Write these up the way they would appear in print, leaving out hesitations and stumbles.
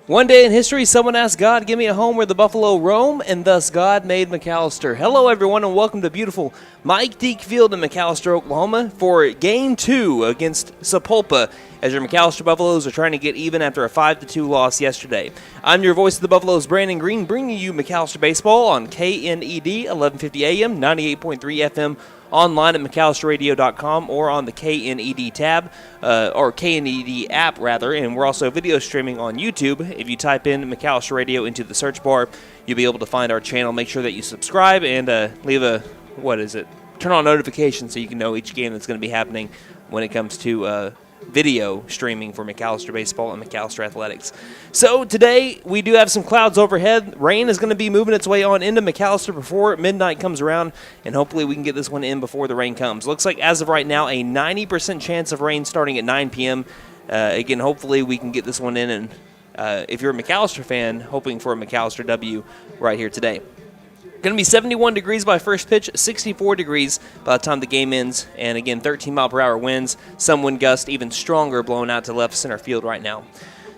One day in history, someone asked God, give me a home where the buffalo roam, and thus God made McAlester. Hello, everyone, and welcome to beautiful Mike Deke Field in McAlester, Oklahoma for Game 2 against Sapulpa, as your McAlester Buffaloes are trying to get even after a 5-2 loss yesterday. I'm your voice of the Buffaloes, Brandon Green, bringing you McAlester Baseball on KNED, 1150 AM, 98.3 FM, online at McAllisterRadio.com or on the KNED tab, or KNED app, rather. And we're also video streaming on YouTube. If you type in McAllister Radio into the search bar, you'll be able to find our channel. Make sure that you subscribe and leave a, turn on notifications so you can know each game that's going to be happening when it comes to video streaming for McAlester Baseball and McAlester Athletics. So today we do have some clouds overhead. Rain is going to be moving its way on into McAlester before midnight comes around, and hopefully we can get this one in before the rain comes. Looks like as of right now a 90% chance of rain starting at 9 p.m. Again, hopefully we can get this one in, and if you're a McAlester fan, hoping for a McAlester W right here today. Going to be 71 degrees by first pitch, 64 degrees by the time the game ends, and again, 13-mile-per-hour winds, some wind gust even stronger blowing out to left center field right now.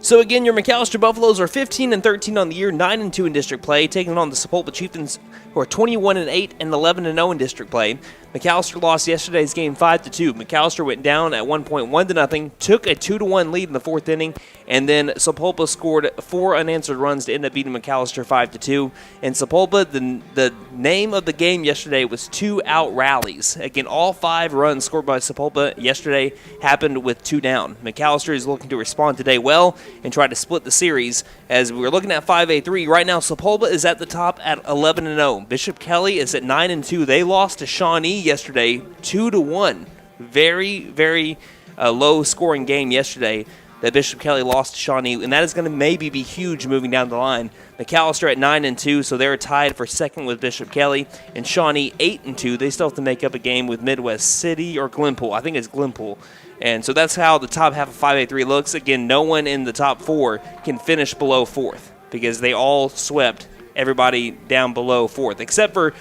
So again, your McAlester Buffaloes are 15-13 on the year, 9-2 in district play, taking on the Sapulpa Chieftains, who are 21-8 and 11-0 in district play. McAlester lost yesterday's game 5-2. McAlester went down at one point 1-0, took a 2-1 lead in the fourth inning, and then Sapulpa scored 4 unanswered runs to end up beating McAlester 5-2. And Sapulpa, the name of the game yesterday was 2-out rallies. Again, all 5 runs scored by Sapulpa yesterday happened with 2 down. McAlester is looking to respond today well and try to split the series. As we're looking at 5A3, right now Sapulpa is at the top at 11-0. Bishop Kelly is at 9-2. They lost to Shawnee yesterday 2-1. Very, very low-scoring game yesterday that Bishop Kelly lost to Shawnee, and that is going to maybe be huge moving down the line. McAlester at 9-2, so they're tied for second with Bishop Kelly, and Shawnee 8-2. They still have to make up a game with Midwest City or Glenpool. I think it's Glenpool. And so that's how the top half of 5A3 looks. Again, no one in the top 4 can finish below 4th because they all swept everybody down below 4th, except for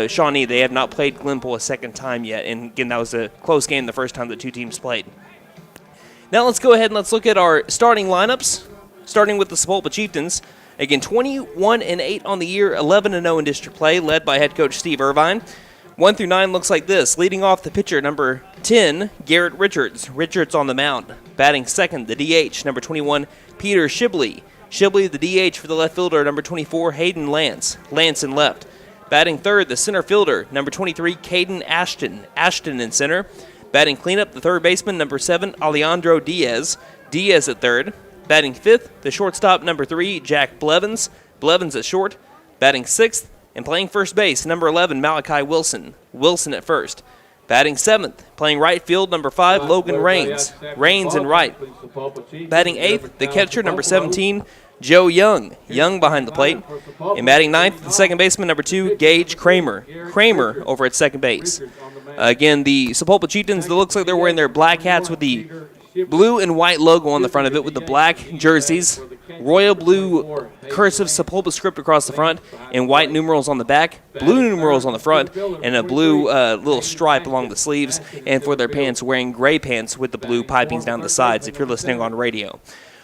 Shawnee. They have not played Glenpool a second time yet, and again, that was a close game the first time the two teams played. Now let's go ahead and let's look at our starting lineups, starting with the Sapulpa Chieftains. Again, 21-8 on the year, 11-0 in district play, led by head coach Steve Irvine. 1 through 9 looks like this. Leading off the pitcher, number 10, Garrett Richards. Richards on the mound. Batting second, the DH, number 21, Peter Shibley. Shibley, the DH for the left fielder, number 24, Hayden Lance. Lance in left. Batting third, the center fielder, number 23, Caden Ashton. Ashton in center. Batting cleanup, the third baseman, number 7, Alejandro Diaz. Diaz at third. Batting fifth, the shortstop, number 3, Jack Blevins. Blevins at short. Batting sixth, and playing first base, number 11, Malachi Wilson. Wilson at first. Batting seventh, playing right field, number 5, Logan Rains. Rains in right. Batting eighth, the catcher, number 17, Joe Young. Young behind the plate. And batting ninth, the second baseman, number 2, Gage Kramer. Kramer over at second base. Again, the Sapulpa Chieftains, it looks like they're wearing their black hats with the blue and white logo on the front of it with the black jerseys, royal blue cursive Sapulpa script across the front, and white numerals on the back, blue numerals on the front, and a blue little stripe along the sleeves, and for their pants, wearing gray pants with the blue pipings down the sides if you're listening on radio.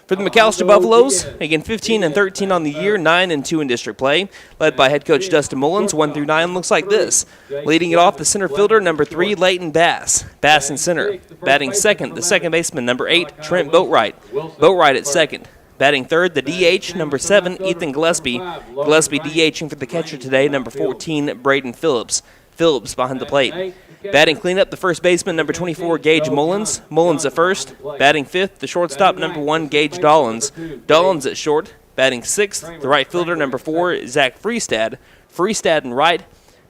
For the McAlester Buffaloes, again, 15-13 on the year, 9-2 in district play, led by head coach Dustin Mullins. 1 through 9 looks like this. Leading it off, the center fielder, number 3, Leighton Bass. Bass in center. Batting second, the second baseman, number 8, Trent Boatwright. Boatwright at second. Batting third, the DH, number 7, Ethan Gillespie. Gillespie DHing for the catcher today, number 14, Braden Phillips. Phillips behind the plate. Batting cleanup, the first baseman, number 24, Gage Mullins. Mullins at first. Batting fifth, the shortstop, number 1, Gage Dollins. Dollins at short. Batting sixth, the right fielder, number 4, Zach Freestad. Freestad in right.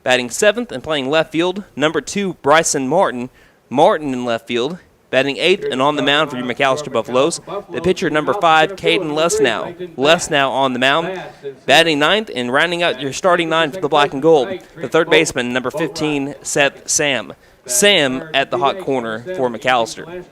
Batting seventh and playing left field, number 2, Bryson Martin. Martin in left field. Batting eighth and on the mound for your McAlester Buffaloes, the pitcher, number 5, Caden Lesnow. Lesnow on the mound. Batting ninth and rounding out your starting 9 for the black and gold, the third baseman, number 15, Seth Sam. Sam at the hot corner for McAlester.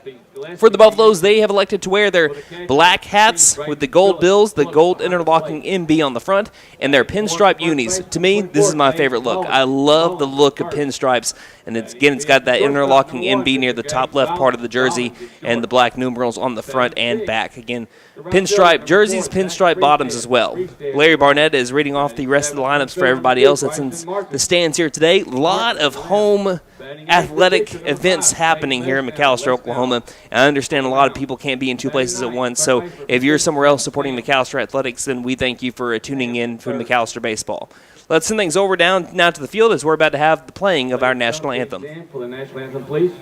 For the Buffaloes, they have elected to wear their black hats with the gold bills, the gold interlocking MB on the front, and their pinstripe unis. To me, this is my favorite look. I love the look of pinstripes, and it's got that interlocking MB near the top left part of the jersey and the black numerals on the front and back. Again, pinstripe jerseys, pinstripe bottoms as well. Larry Barnett is reading off the rest of the lineups for everybody else that's in the stands here today. A lot of home athletic events happening here in McAlester, Oklahoma. I understand a lot of people can't be in two places at once, so if you're somewhere else supporting McAlester Athletics, then we thank you for tuning in for McAlester Baseball. Let's send things over now to the field as we're about to have the playing of our national anthem. For the national anthem, please.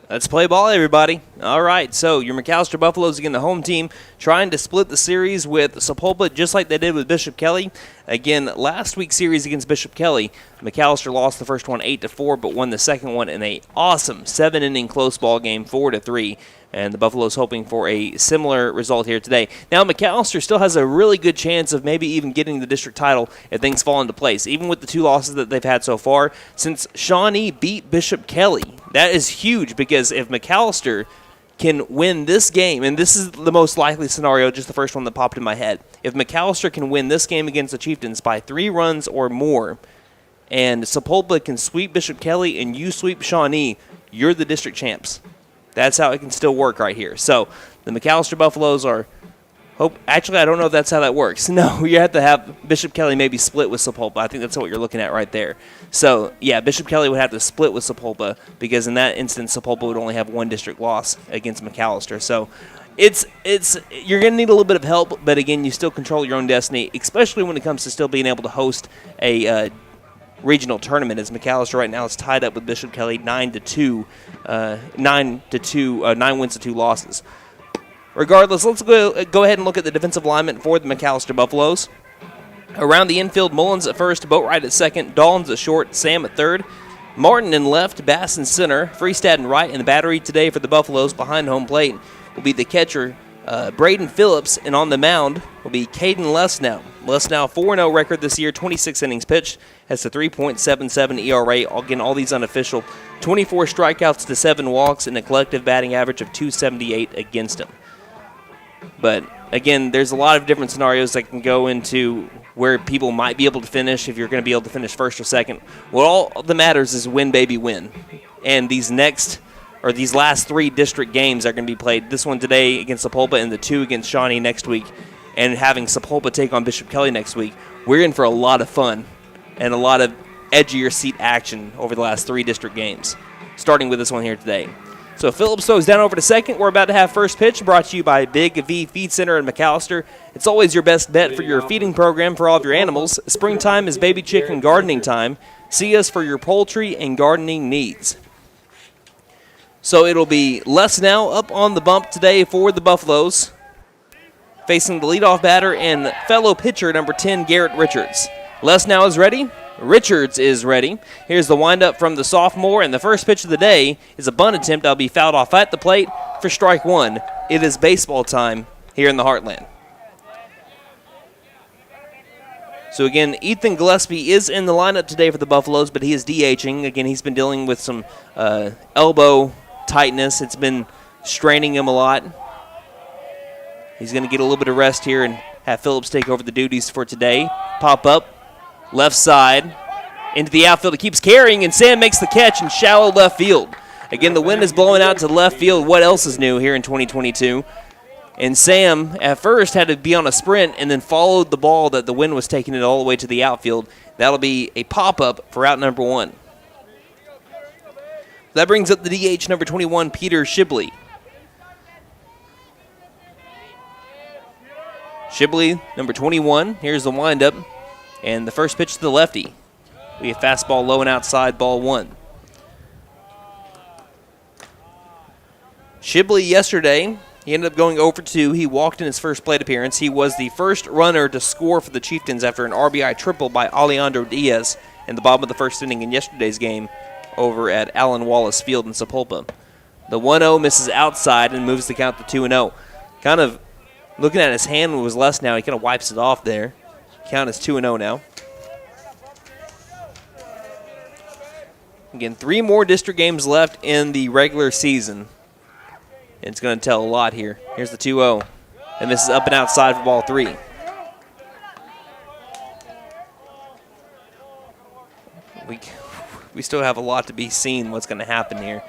Let's play ball, everybody. All right, so your McAlester Buffaloes, again, the home team, trying to split the series with Sapulpa just like they did with Bishop Kelly. Again, last week's series against Bishop Kelly, McAlester lost the first one 8-4, but won the second one in an awesome 7-inning close ball game, 4-3. And the Buffaloes hoping for a similar result here today. Now, McAlester still has a really good chance of maybe even getting the district title if things fall into place, even with the two losses that they've had so far. Since Shawnee beat Bishop Kelly, that is huge because if McAlester can win this game, and this is the most likely scenario, just the first one that popped in my head. If McAlester can win this game against the Chieftains by 3 runs or more, and Sapulpa can sweep Bishop Kelly and you sweep Shawnee, you're the district champs. That's how it can still work right here. So the McAlester Buffaloes are actually, I don't know if that's how that works. No, you have to have Bishop Kelly maybe split with Sapulpa. I think that's what you're looking at right there. So, yeah, Bishop Kelly would have to split with Sapulpa because in that instance, Sapulpa would only have one district loss against McAlester. So it's you're going to need a little bit of help, but again, you still control your own destiny, especially when it comes to still being able to host a regional tournament, as McAlester right now is tied up with Bishop Kelly 9-2, 9 wins to 2 losses. Regardless, let's go ahead and look at the defensive alignment for the McAlester Buffaloes. Around the infield, Mullins at first, Boatwright at second, Dawlins at short, Sam at third, Martin in left, Bass in center, Freestad in right, and the battery today for the Buffaloes behind home plate will be the catcher, Braden Phillips, and on the mound will be Caden Lesnow. Lesnow 4-0 record this year, 26 innings pitched, has a 3.77 ERA. Again, all these unofficial. 24 strikeouts to 7 walks, and a collective batting average of .278 against him. But again, there's a lot of different scenarios that can go into where people might be able to finish if you're going to be able to finish first or second. Well, all that matters is win, baby, win. And these last 3 district games are going to be played. This one today against Sapulpa and the 2 against Shawnee next week. And having Sapulpa take on Bishop Kelly next week, we're in for a lot of fun and a lot of edge-of-your-seat action over the last 3 district games, starting with this one here today. So Phillips throws down over to second. We're about to have first pitch, brought to you by Big V Feed Center in McAlester. It's always your best bet for your feeding program for all of your animals. Springtime is baby chicken gardening time. See us for your poultry and gardening needs. So it'll be Lesnow up on the bump today for the Buffaloes, facing the leadoff batter and fellow pitcher number 10, Garrett Richards. Lesnow is ready. Richards is ready. Here's the windup from the sophomore, and the first pitch of the day is a bunt attempt that'll be fouled off at the plate for strike 1. It is baseball time here in the Heartland. So again, Ethan Gillespie is in the lineup today for the Buffaloes, but he is DHing. Again, he's been dealing with some elbow tightness. It's been straining him a lot. He's going to get a little bit of rest here and have Phillips take over the duties for today. Pop up, left side, into the outfield. It keeps carrying, and Sam makes the catch in shallow left field. Again, the wind is blowing out to left field. What else is new here in 2022? And Sam, at first, had to be on a sprint and then followed the ball that the wind was taking it all the way to the outfield. That'll be a pop-up for out number 1. That brings up the DH number 21, Peter Shibley. Shibley, number 21. Here's the windup. And the first pitch to the lefty. We have fastball low and outside, ball 1. Shibley yesterday, he ended up going 0-for-2. He walked in his first plate appearance. He was the first runner to score for the Chieftains after an RBI triple by Alejandro Diaz in the bottom of the first inning in yesterday's game over at Allen Wallace Field in Sapulpa. The 1-0 misses outside and moves the count to 2-0. Kind of looking at his hand was less now. He kind of wipes it off there. Count is 2-0 now. Again, 3 more district games left in the regular season. It's going to tell a lot here. Here's the 2-0. And this is up and outside for ball 3. We still have a lot to be seen what's going to happen here.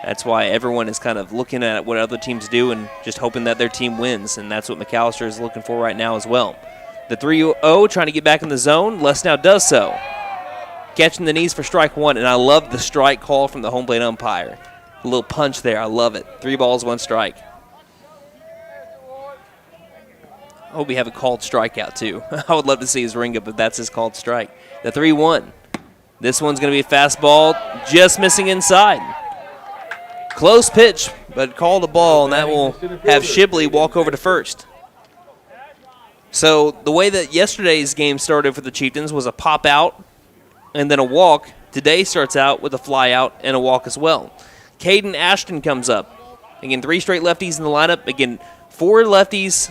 That's why everyone is kind of looking at what other teams do and just hoping that their team wins, and that's what McAlester is looking for right now as well. The 3-0 trying to get back in the zone. Les now does so. Catching the knees for strike 1, and I love the strike call from the home plate umpire. A little punch there. I love it. 3 balls, 1 strike. I hope we have a called strikeout, too. I would love to see his ring up if that's his called strike. The 3-1. This one's going to be a fastball, just missing inside. Close pitch, but called a ball, and that will have Shibley walk over to first. So the way that yesterday's game started for the Chieftains was a pop out and then a walk. Today starts out with a fly out and a walk as well. Caden Ashton comes up. Again, 3 straight lefties in the lineup. Again, 4 lefties,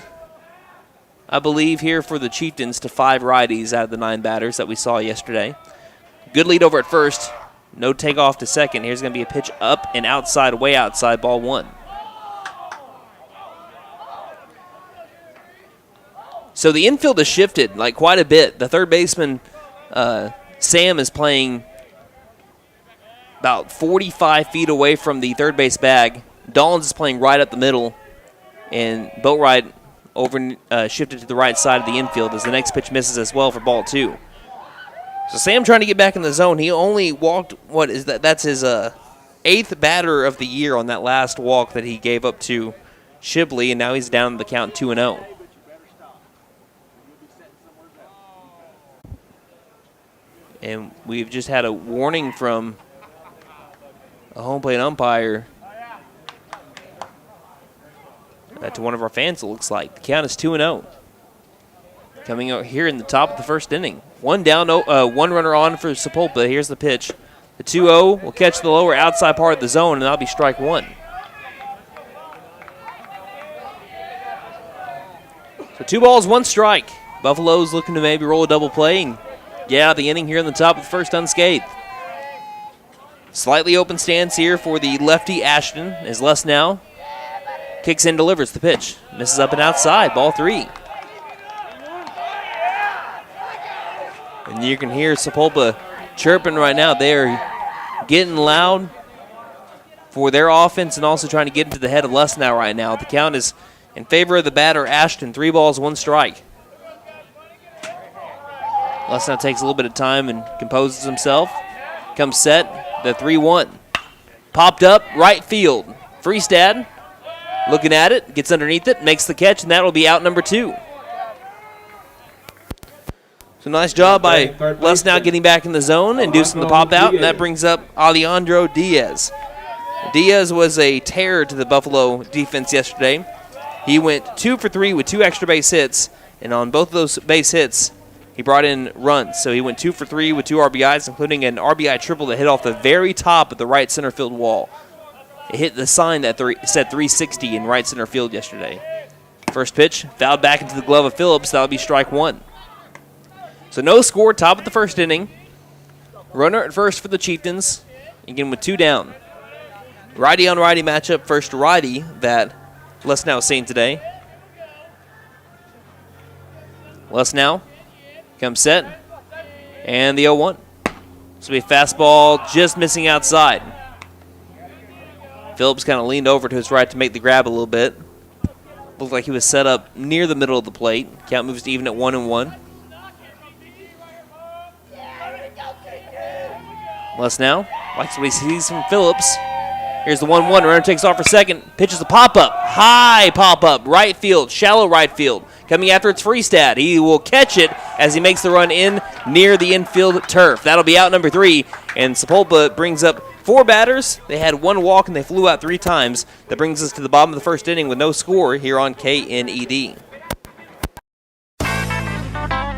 I believe, here for the Chieftains to 5 righties out of the 9 batters that we saw yesterday. Good lead over at first. No takeoff to second. Here's going to be a pitch up and outside, way outside, ball 1. So the infield has shifted like quite a bit. The third baseman, Sam, is playing about 45 feet away from the third base bag. Dollins is playing right up the middle, and Boatwright shifted to the right side of the infield as the next pitch misses as well for ball 2. So Sam trying to get back in the zone. He only walked, what is that? That's his 8th batter of the year on that last walk that he gave up to Shibley, and now he's down the count 2-0. And we've just had a warning from a home plate umpire to one of our fans, it looks like. The count is 2-0. Coming out here in the top of the first inning. 1 down, 1 runner on for Sapulpa. Here's the pitch. The 2-0 will catch the lower outside part of the zone, and that'll be strike 1. So 2 balls, 1 strike. Buffalo's looking to maybe roll a double play and get out of the inning here in the top of the first unscathed. Slightly open stance here for the lefty Ashton as Les now kicks in, delivers the pitch. Misses up and outside, ball 3. And you can hear Sapulpa chirping right now. They're getting loud for their offense and also trying to get into the head of Les now right now. The count is in favor of the batter, Ashton. 3 balls, 1 strike. Les now takes a little bit of time and composes himself. Comes set, the 3-1. Popped up, right field. Freestad looking at it, gets underneath it, makes the catch, and that will be out number 2. So nice job by Les now getting back in the zone, inducing the pop out, and that brings up Alejandro Diaz. Diaz was a terror to the Buffalo defense yesterday. He went 2 for 3 with 2 extra base hits, and on both of those base hits, he brought in runs. So he went 2 for 3 with 2 RBIs, including an RBI triple that hit off the very top of the right center field wall. It hit the sign that said 360 in right center field yesterday. First pitch, fouled back into the glove of Phillips. That'll be strike 1. So no score, top of the first inning. Runner at first for the Chieftains, again with 2 down. Righty on righty matchup, first righty that Les Now is seeing today. Les Now comes set, and the 0-1. This will be a fastball just missing outside. Phillips kind of leaned over to his right to make the grab a little bit. Looked like he was set up near the middle of the plate. Count moves to even at 1-1. Les Now likes what he sees from Phillips. Here's the 1-1. Runner takes off for second. Pitches a pop-up. High pop-up. Right field. Shallow right field. Coming after it's Freestad. He will catch it as he makes the run in near the infield turf. That'll be out number 3. And Sapulpa brings up 4 batters. They had 1 walk and they flew out 3 times. That brings us to the bottom of the first inning with no score here on KNED.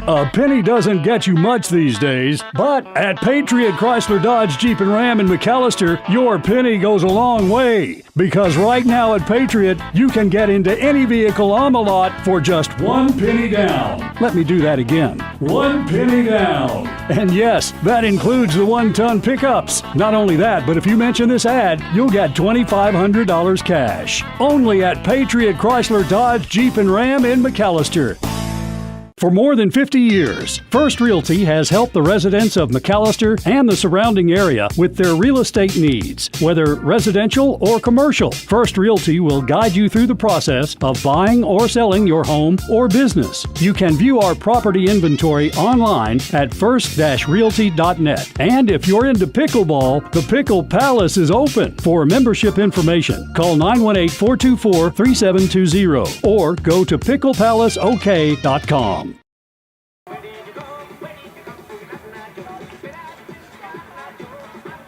A penny doesn't get you much these days, but at Patriot Chrysler Dodge Jeep and Ram in McAlester, your penny goes a long way. Because right now at Patriot, you can get into any vehicle on the lot for just 1 penny down. Let me do that again. 1 penny down. And yes, that includes the 1-ton pickups. Not only that, but if you mention this ad, you'll get $2,500 cash. Only at Patriot Chrysler Dodge Jeep and Ram in McAlester. For more than 50 years, First Realty has helped the residents of McAlester and the surrounding area with their real estate needs. Whether residential or commercial, First Realty will guide you through the process of buying or selling your home or business. You can view our property inventory online at first-realty.net. And if you're into pickleball, the Pickle Palace is open. For membership information, call 918-424-3720 or go to picklepalaceok.com.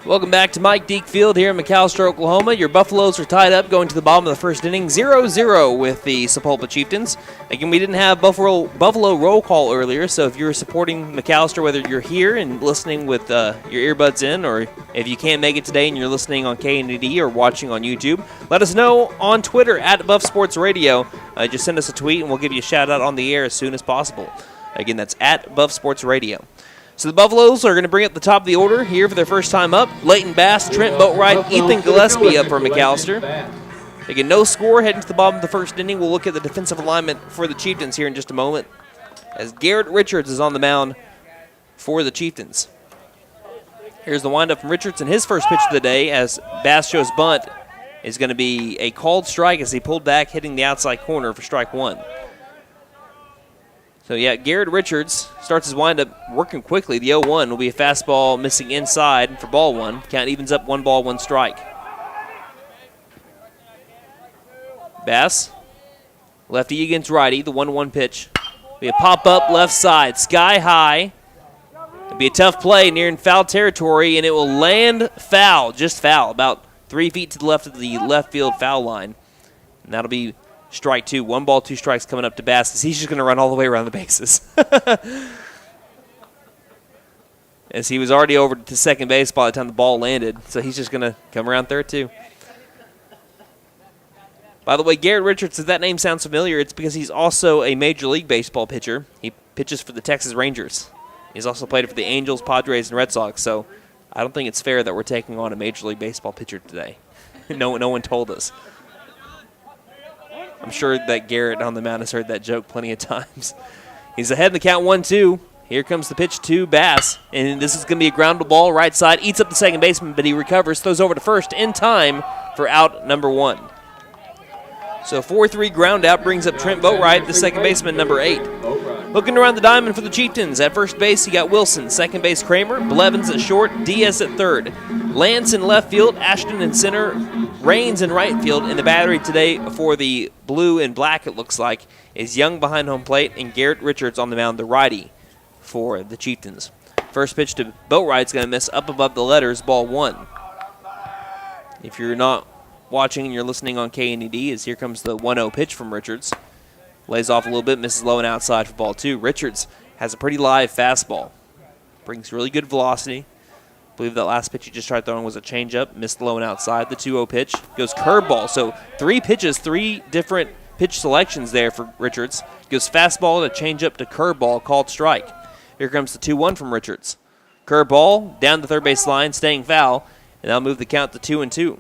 Welcome back to Mike Deke Field here in McAlester, Oklahoma. Your Buffaloes are tied up going to the bottom of the first inning, 0-0 with the Sapulpa Chieftains. Again, we didn't have Buffalo roll call earlier, so if you're supporting McAlester, whether you're here and listening with your earbuds in, or if you can't make it today and you're listening on KND or watching on YouTube, let us know on Twitter at Buff Sports Radio. Just send us a tweet and we'll give you a shout out on the air as soon as possible. Again, that's at Buff Sports Radio. So the Buffaloes are going to bring up the top of the order here for their first time up. Leighton Bass, Trent Boatwright, Ethan Gillespie up for McAlester. Again, no score heading to the bottom of the first inning. We'll look at the defensive alignment for the Chieftains here in just a moment, as Garrett Richards is on the mound for the Chieftains. Here's the windup from Richards, and his first pitch of the day, as Bass shows bunt, is going to be a called strike as he pulled back, hitting the outside corner for strike 1. So, yeah, Garrett Richards starts his windup working quickly. The 0-1 will be a fastball missing inside for ball 1. Count evens up 1 ball, 1 strike. Bass, lefty against righty, the 1-1 pitch. Be a pop-up left side, sky high. It'll be a tough play near in foul territory, and it will land foul, just foul, about 3 feet to the left of the left field foul line. And that'll be strike 2. 1 ball, 2 strikes coming up to Bass, because he's just going to run all the way around the bases. As he was already over to second base by the time the ball landed, so he's just going to come around third too. By the way, Garrett Richards, if that name sounds familiar, it's because he's also a Major League Baseball pitcher. He pitches for the Texas Rangers. He's also played for the Angels, Padres, and Red Sox, so I don't think it's fair that we're taking on a Major League Baseball pitcher today. No one told us. I'm sure that Garrett on the mound has heard that joke plenty of times. He's ahead in the count 1-2. Here comes the pitch to Bass, and this is going to be a grounded ball right side. Eats up the second baseman, but he recovers, throws over to first in time for out number 1. So 4-3 ground out brings up Trent Boatwright, the second baseman, number 8. Looking around the diamond for the Chieftains. At first base, you got Wilson. Second base, Kramer. Blevins at short. Diaz at third. Lance in left field. Ashton in center. Raines in right field. And the battery today for the blue and black, it looks like, is Young behind home plate and Garrett Richards on the mound, the righty for the Chieftains. First pitch to Boatwright's going to miss up above the letters, ball 1. If you're not watching and you're listening on KNED, as here comes the 1-0 pitch from Richards. Lays off a little bit, misses low and outside for ball 2. Richards has a pretty live fastball. Brings really good velocity. I believe that last pitch he just tried throwing was a changeup. Missed low and outside. The 2-0 pitch goes curveball. So 3 pitches, 3 different pitch selections there for Richards. Goes fastball to changeup to curveball, called strike. Here comes the 2-1 from Richards. Curve ball down the third base line, staying foul, and that'll move the count to 2-2.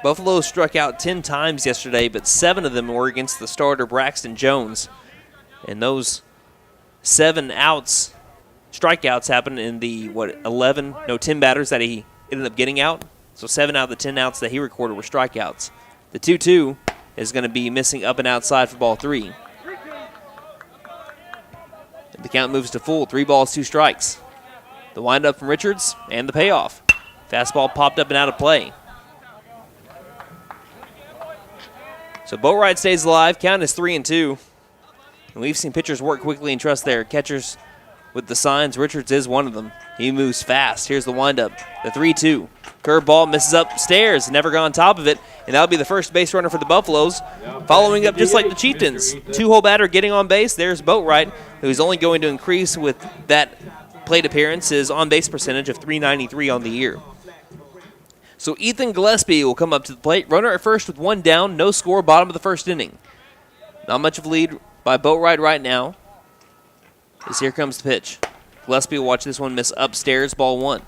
Buffalo struck out 10 times yesterday, but 7 of them were against the starter Braxton Jones. And those 7 strikeouts happened in the 10 batters that he ended up getting out. So 7 out of the 10 outs that he recorded were strikeouts. The 2-2 is going to be missing up and outside for ball 3. The count moves to full, 3 balls, 2 strikes. The windup from Richards and the payoff. Fastball popped up and out of play. So Boatwright stays alive. Count is 3-2. And we've seen pitchers work quickly and trust their catchers with the signs. Richards is one of them. He moves fast. Here's the windup. The 3-2. Curveball misses upstairs. Never got on top of it. And that'll be the first base runner for the Buffaloes. Following up just like the Chieftains. 2-hole batter getting on base. There's Boatwright, who's only going to increase with that plate appearance. His on-base percentage of .393 on the year. So Ethan Gillespie will come up to the plate. Runner at first with 1 down. No score. Bottom of the first inning. Not much of a lead by Boatwright right now. As here comes the pitch. Gillespie will watch this one miss upstairs. Ball 1.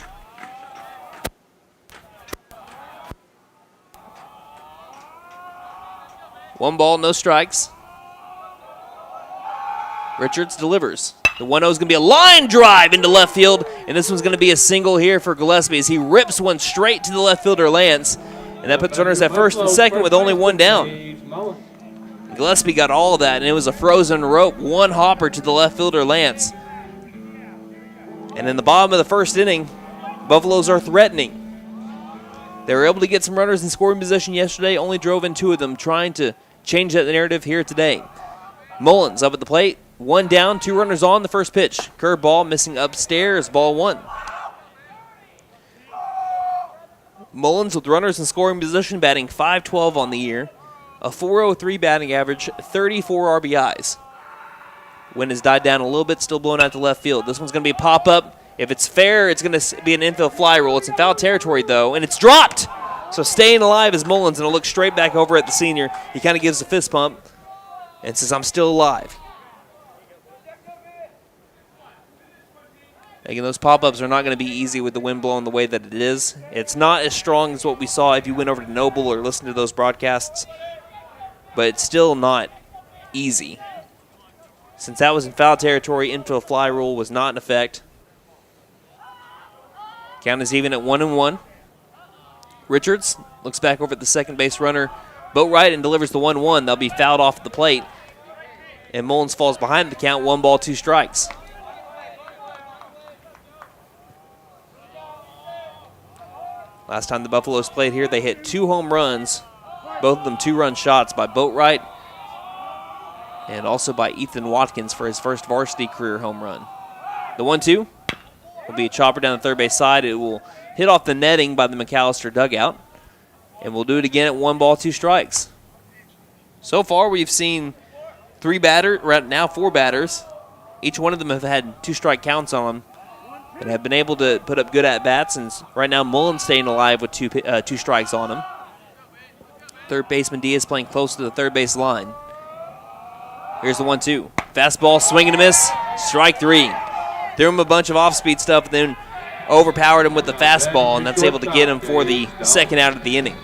One ball, no strikes. Richards delivers. The 1-0 is going to be a line drive into left field, and this one's going to be a single here for Gillespie as he rips one straight to the left fielder Lance, and that puts runners at first and second with only 1 down. Gillespie got all of that, and it was a frozen rope. 1 hopper to the left fielder Lance. And in the bottom of the first inning, Buffaloes are threatening. They were able to get some runners in scoring position yesterday, only drove in 2 of them, trying to change that narrative here today. Mullins up at the plate. 1 down, 2 runners on the first pitch. Curve ball missing upstairs, ball 1. Mullins with runners in scoring position, batting .512 on the year. A .403 batting average, 34 RBIs. Wind has died down a little bit, still blowing out to left field. This one's going to be a pop-up. If it's fair, it's going to be an infield fly rule. It's in foul territory, though, and it's dropped. So staying alive is Mullins, and he'll look straight back over at the senior. He kind of gives a fist pump and says, I'm still alive. Again, those pop-ups are not going to be easy with the wind blowing the way that it is. It's not as strong as what we saw if you went over to Noble or listened to those broadcasts, but it's still not easy. Since that was in foul territory, infield fly rule was not in effect. Count is even at 1-1. Richards looks back over at the second base runner, Boatwright, and delivers the 1-1. They'll be fouled off the plate, and Mullins falls behind the count, 1 ball, 2 strikes. Last time the Buffaloes played here, they hit 2 home runs, both of them 2-run shots by Boatwright and also by Ethan Watkins for his first varsity career home run. The 1-2 will be a chopper down the third base side. It will hit off the netting by the McAlester dugout, and we'll do it again at 1 ball, 2 strikes. So far, we've seen 4 batters. Each one of them have had 2-strike counts on them and have been able to put up good at-bats, and right now Mullins staying alive with 2 strikes on him. Third baseman Diaz playing close to the third base line. Here's the 1-2. Fastball, swing and a miss, strike 3. Threw him a bunch of off-speed stuff, then overpowered him with the fastball, and that's able to get him for the second out of the inning.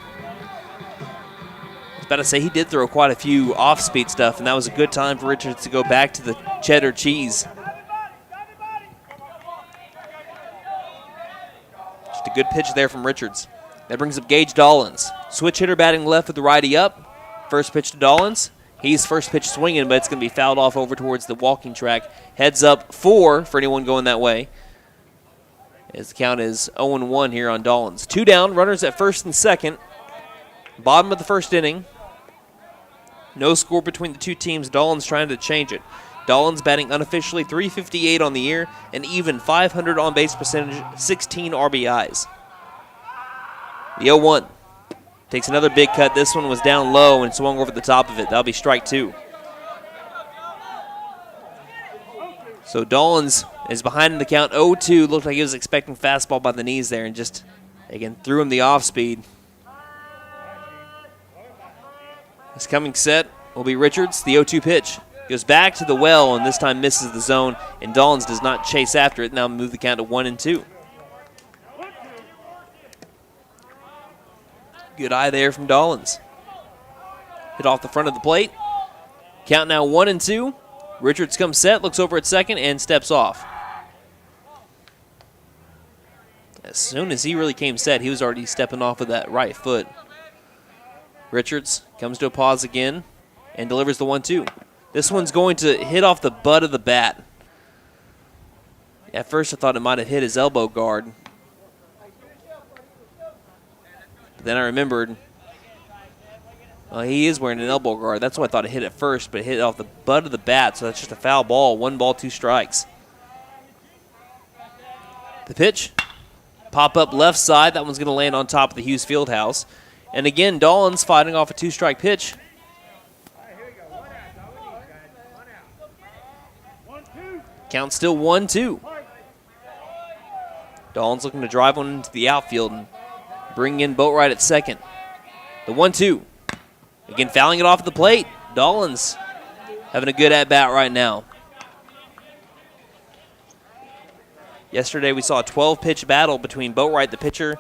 I was about to say he did throw quite a few off-speed stuff, and that was a good time for Richards to go back to the cheddar cheese. Just a good pitch there from Richards. That brings up Gage Dollins. Switch hitter batting left with the righty up. First pitch to Dollins. He's first pitch swinging, but it's going to be fouled off over towards the walking track. Heads up 4 for anyone going that way, as the count is 0-1 here on Dollins. 2 down, runners at first and second. Bottom of the first inning. No score between the 2 teams. Dollins trying to change it. Dollins batting unofficially .358 on the year, and even .500 on base percentage, 16 RBIs. The 0-1 takes another big cut. This one was down low and swung over the top of it. That'll be strike 2. So Dollins is behind in the count, 0-2. Looked like he was expecting fastball by the knees there and just, again, threw him the off speed. His coming set will be Richards, the 0-2 pitch. Goes back to the well, and this time misses the zone, and Dollins does not chase after it. Now move the count to 1-2. Good eye there from Dollins. Hit off the front of the plate. Count now 1-2. Richards comes set, looks over at second, and steps off. As soon as he really came set, he was already stepping off with that right foot. Richards comes to a pause again and delivers the 1-2. This one's going to hit off the butt of the bat. At first I thought it might have hit his elbow guard. But then I remembered, well, he is wearing an elbow guard. That's why I thought it hit at first, but it hit off the butt of the bat, so that's just a foul ball. 1 ball, 2 strikes. The pitch, pop up left side. That one's going to land on top of the Hughes Fieldhouse. And again, Dollins fighting off a 2-strike pitch. Count still 1-2. Dollins looking to drive one into the outfield and bring in Boatwright at second. The 1-2. Again, fouling it off at the plate. Dollins having a good at-bat right now. Yesterday we saw a 12-pitch battle between Boatwright, the pitcher.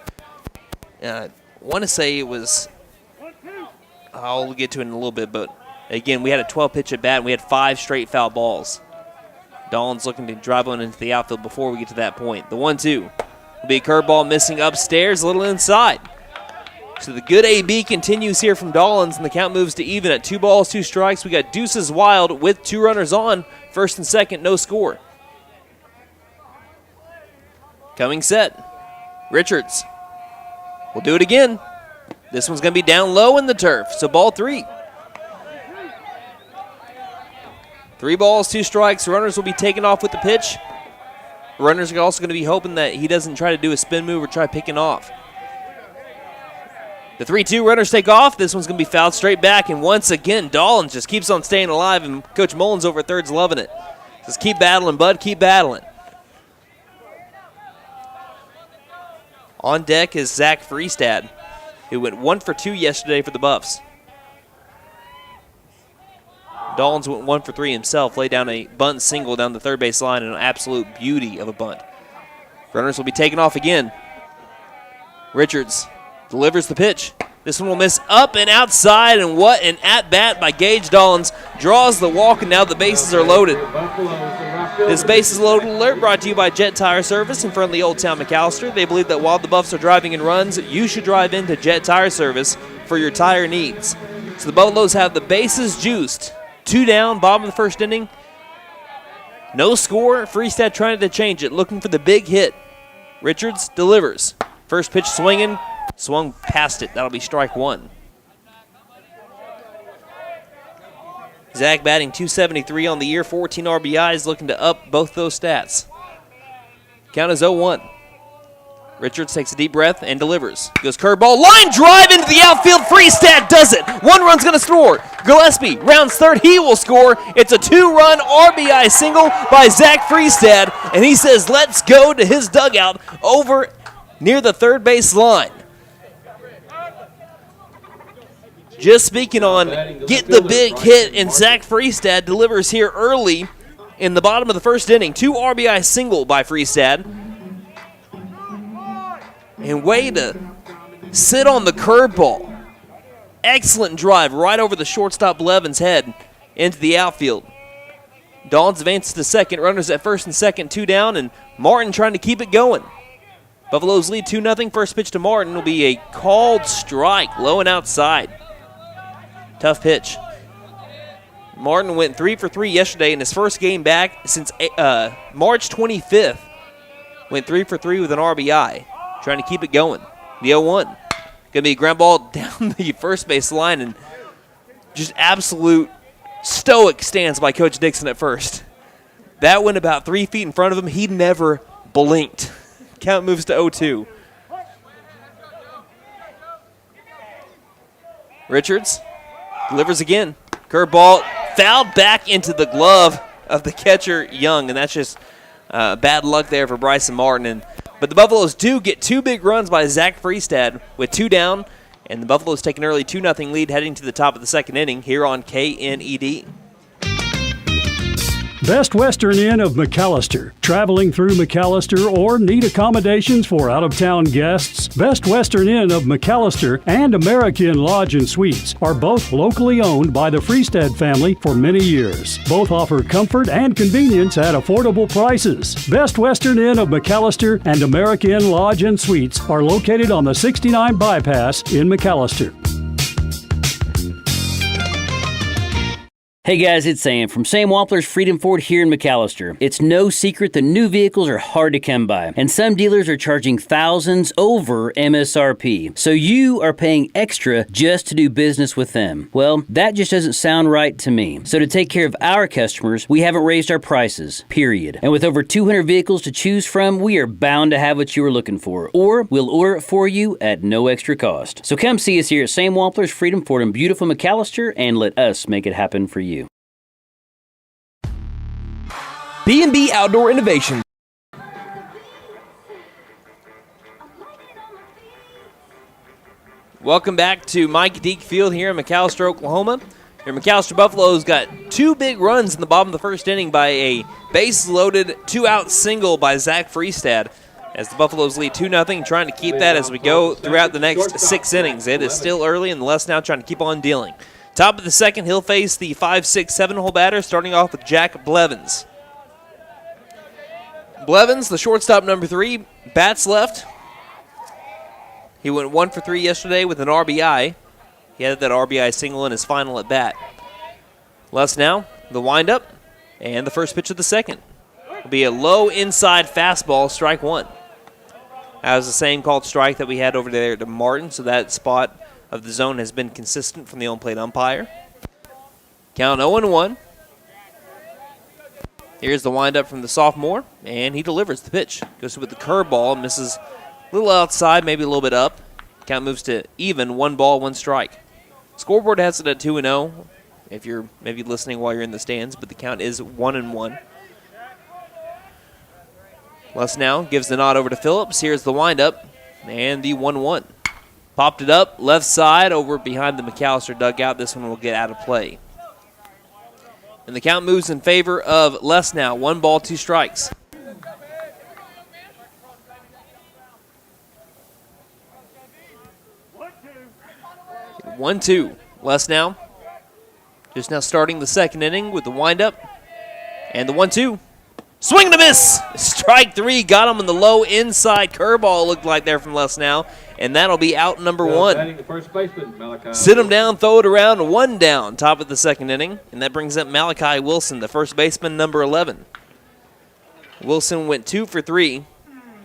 I want to say it was, I'll get to it in a little bit, but again, we had a 12-pitch at-bat, and we had 5 straight foul balls. Dollins looking to drive one into the outfield before we get to that point. The 1-2 will be a curveball missing upstairs, a little inside. So the good AB continues here from Dollins, and the count moves to even at 2 balls, 2 strikes. We got deuces wild with 2 runners on. First and second, no score. Coming set. Richards will do it again. This one's going to be down low in the turf, so ball 3. 3 balls, 2 strikes. Runners will be taken off with the pitch. Runners are also going to be hoping that he doesn't try to do a spin move or try picking off. The 3-2 runners take off. This one's going to be fouled straight back, and once again, Dollins just keeps on staying alive, and Coach Mullins over at third's loving it. Says, keep battling, bud, keep battling. On deck is Zach Freestad, who went 1 for 2 yesterday for the Buffs. Dollins went 1 for 3 himself, laid down a bunt single down the third base line, and an absolute beauty of a bunt. Runners will be taken off again. Richards delivers the pitch. This one will miss up and outside, and what an at-bat by Gage Dollins. Draws the walk, and now the bases are loaded. This bases loaded alert brought to you by Jet Tire Service in friendly Old Town McAlester. They believe that while the Buffs are driving in runs, you should drive into Jet Tire Service for your tire needs. So the Buffaloes have the bases juiced. 2 down, bottom of the first inning. No score. Freestad trying to change it, looking for the big hit. Richards delivers. First pitch swinging. Swung past it. That'll be strike 1. Zach batting .273 on the year, 14 RBIs, looking to up both those stats. Count is 0-1. Richards takes a deep breath and delivers. Goes curveball, line drive into the outfield. Freestad does it. 1 run's going to score. Gillespie rounds third. He will score. It's a 2-run RBI single by Zach Freestad, and he says let's go to his dugout over near the third base line. Just speaking on get the big hit, and Zach Freestad delivers here early in the bottom of the first inning. 2 RBI single by Freestad. And way to sit on the curveball. Excellent drive right over the shortstop Levin's head into the outfield. Dollins advances to second. Runners at first and second, 2 down, and Martin trying to keep it going. Buffaloes lead 2-0. First pitch to Martin will be a called strike, low and outside. Tough pitch. Martin went 3 for 3 yesterday in his first game back since March 25th. Went 3 for 3 with an RBI. Trying to keep it going. The 0-1. Going to be a ground ball down the first base line, and just absolute stoic stance by Coach Dixon at first. That went about 3 feet in front of him. He never blinked. Count moves to 0-2. Richards delivers again. Curveball fouled back into the glove of the catcher, Young, and that's just bad luck there for Bryson Martin. But the Buffaloes do get 2 big runs by Zach Freestad with 2 down, and the Buffaloes take an early 2-0 lead heading to the top of the second inning here on KNED. Best Western Inn of McAlester. Traveling through McAlester or need accommodations for out-of-town guests? Best Western Inn of McAlester and American Lodge and Suites are both locally owned by the Freestead family for many years. Both offer comfort and convenience at affordable prices. Best Western Inn of McAlester and American Lodge and Suites are located on the 69 bypass in McAlester. Hey guys, it's Sam from Sam Wampler's Freedom Ford here in McAlester. It's no secret that new vehicles are hard to come by, and some dealers are charging thousands over MSRP. So you are paying extra just to do business with them. Well, that just doesn't sound right to me. So to take care of our customers, we haven't raised our prices, period. And with over 200 vehicles to choose from, we are bound to have what you are looking for, or we'll order it for you at no extra cost. So come see us here at Sam Wampler's Freedom Ford in beautiful McAlester and let us make it happen for you. B&B Outdoor Innovation. Welcome back to Mike Deke Field here in McAlester, Oklahoma. Your McAlester Buffaloes got two big runs in the bottom of the first inning by a base-loaded two-out single by Zach Freestad as the Buffaloes lead 2-0, trying to keep that as we go throughout the next 6 innings. It is still early, and Les now trying to keep on dealing. Top of the second, he'll face the 5-6-7-hole batter, starting off with Jack Blevins. Blevins, the shortstop, number 3, bats left. He went 1 for 3 yesterday with an RBI. He had that RBI single in his final at bat. Les now, the windup, and the first pitch of the second. Will be a low inside fastball, strike 1. That was the same called strike that we had over there to Martin, so that spot of the zone has been consistent from the on-plate umpire. Count 0-1. Here's the windup from the sophomore, and he delivers the pitch. Goes with the curveball, misses a little outside, maybe a little bit up. Count moves to even, 1 ball, 1 strike. Scoreboard has it at 2-0, if you're maybe listening while you're in the stands, but the count is 1-1. Les now gives the nod over to Phillips. Here's the windup, and the 1-1. Popped it up, left side, over behind the McAlester dugout. This one will get out of play. And the count moves in favor of Les now. 1 ball, 2 strikes. One, 2. Les now. Just now starting the second inning with the windup. And the 1-2. Swing and a miss. Strike 3. Got him in the low inside curveball, looked like there from Les now. And that'll be out number 1. Sit him down, throw it around, 1 down, top of the second inning. And that brings up Malachi Wilson, the first baseman, number 11. Wilson went 2 for 3.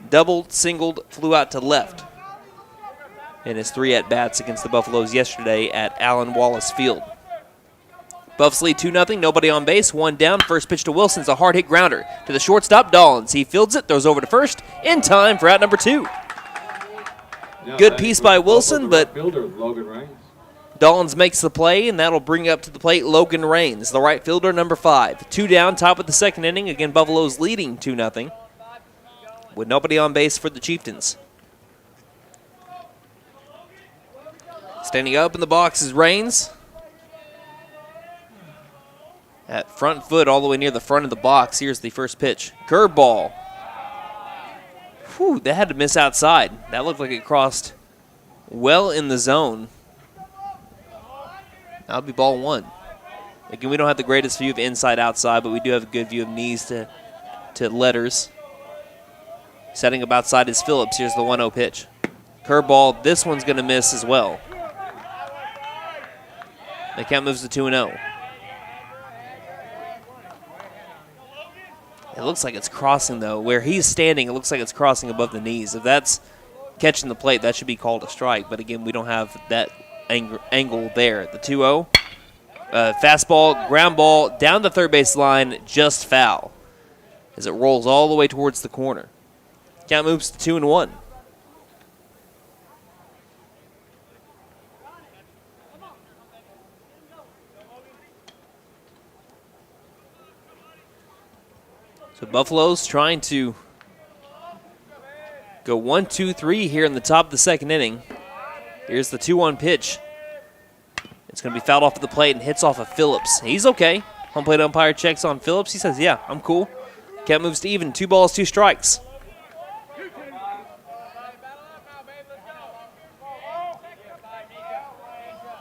Doubled, singled, flew out to left in his 3 at-bats against the Buffaloes yesterday at Allen Wallace Field. Buffs lead 2-0, nobody on base, 1 down. First pitch to Wilson's a hard hit grounder to the shortstop, Dollins. He fields it, throws over to first, in time for out number 2. Good piece by Wilson, but Dollins makes the play, and that'll bring up to the plate Logan Raines, the right fielder, number 5. 2 down, top of the second inning. Again, Buffaloes leading 2-0 with nobody on base for the Chieftains. Standing up in the box is Raines. At front foot all the way near the front of the box. Here's the first pitch. Curveball. Whew, that had to miss outside. That looked like it crossed well in the zone. That'll be ball 1. Again, we don't have the greatest view of inside-outside, but we do have a good view of knees to letters. Setting up outside is Phillips. Here's the 1-0 pitch. Curveball. This one's going to miss as well. The count moves to 2-0. It looks like it's crossing, though. Where he's standing, it looks like it's crossing above the knees. If that's catching the plate, that should be called a strike. But, again, we don't have that angle there. The 2-0. Fastball, ground ball, down the third base line, just foul. As it rolls all the way towards the corner. Count moves to 2-1. So Buffalo's trying to go 1-2-3 here in the top of the second inning. Here's the 2-1 pitch. It's going to be fouled off of the plate and hits off of Phillips. He's okay. Home plate umpire checks on Phillips. He says, yeah, I'm cool. Count moves to even. 2 balls, 2 strikes.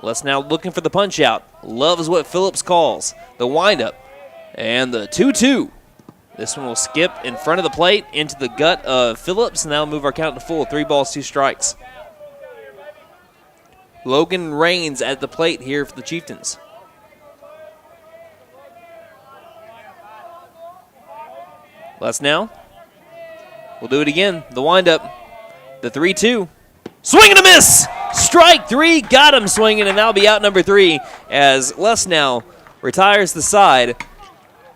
Les now looking for the punch out. Loves what Phillips calls the windup. And the 2-2. This one will skip in front of the plate into the gut of Phillips, and that'll move our count to full. 3 balls, 2 strikes. Logan Raines at the plate here for the Chieftains. Les now. We'll do it again. The windup. The 3-2. Swing and a miss! Strike 3. Got him swinging, and that'll be out number 3 as Les now retires the side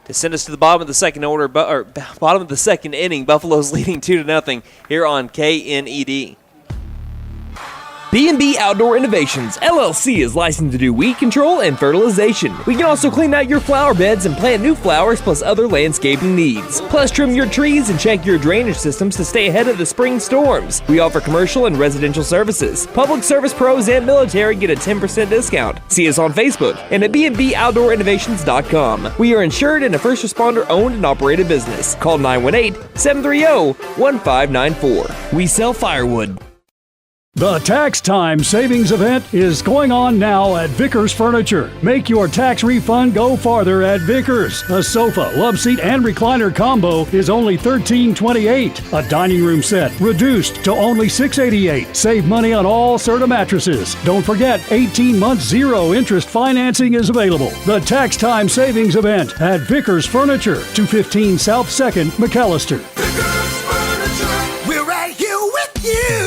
to send us to the bottom of the second bottom of the second inning. Buffalo's leading 2-0 here on KNED. B&B Outdoor Innovations, LLC is licensed to do weed control and fertilization. We can also clean out your flower beds and plant new flowers plus other landscaping needs. Plus trim your trees and check your drainage systems to stay ahead of the spring storms. We offer commercial and residential services. Public service pros and military get a 10% discount. See us on Facebook and at bnbouttoorinnovations.com. We are insured and a first responder owned and operated business. Call 918-730-1594. We sell firewood. The Tax Time Savings Event is going on now at Vickers Furniture. Make your tax refund go farther at Vickers. A sofa, love seat, and recliner combo is only $13.28. A dining room set reduced to only $6.88. Save money on all Serta mattresses. Don't forget, 18 months zero interest financing is available. The Tax Time Savings Event at Vickers Furniture, 215 South 2nd, McAlester. Vickers Furniture, we're right here with you.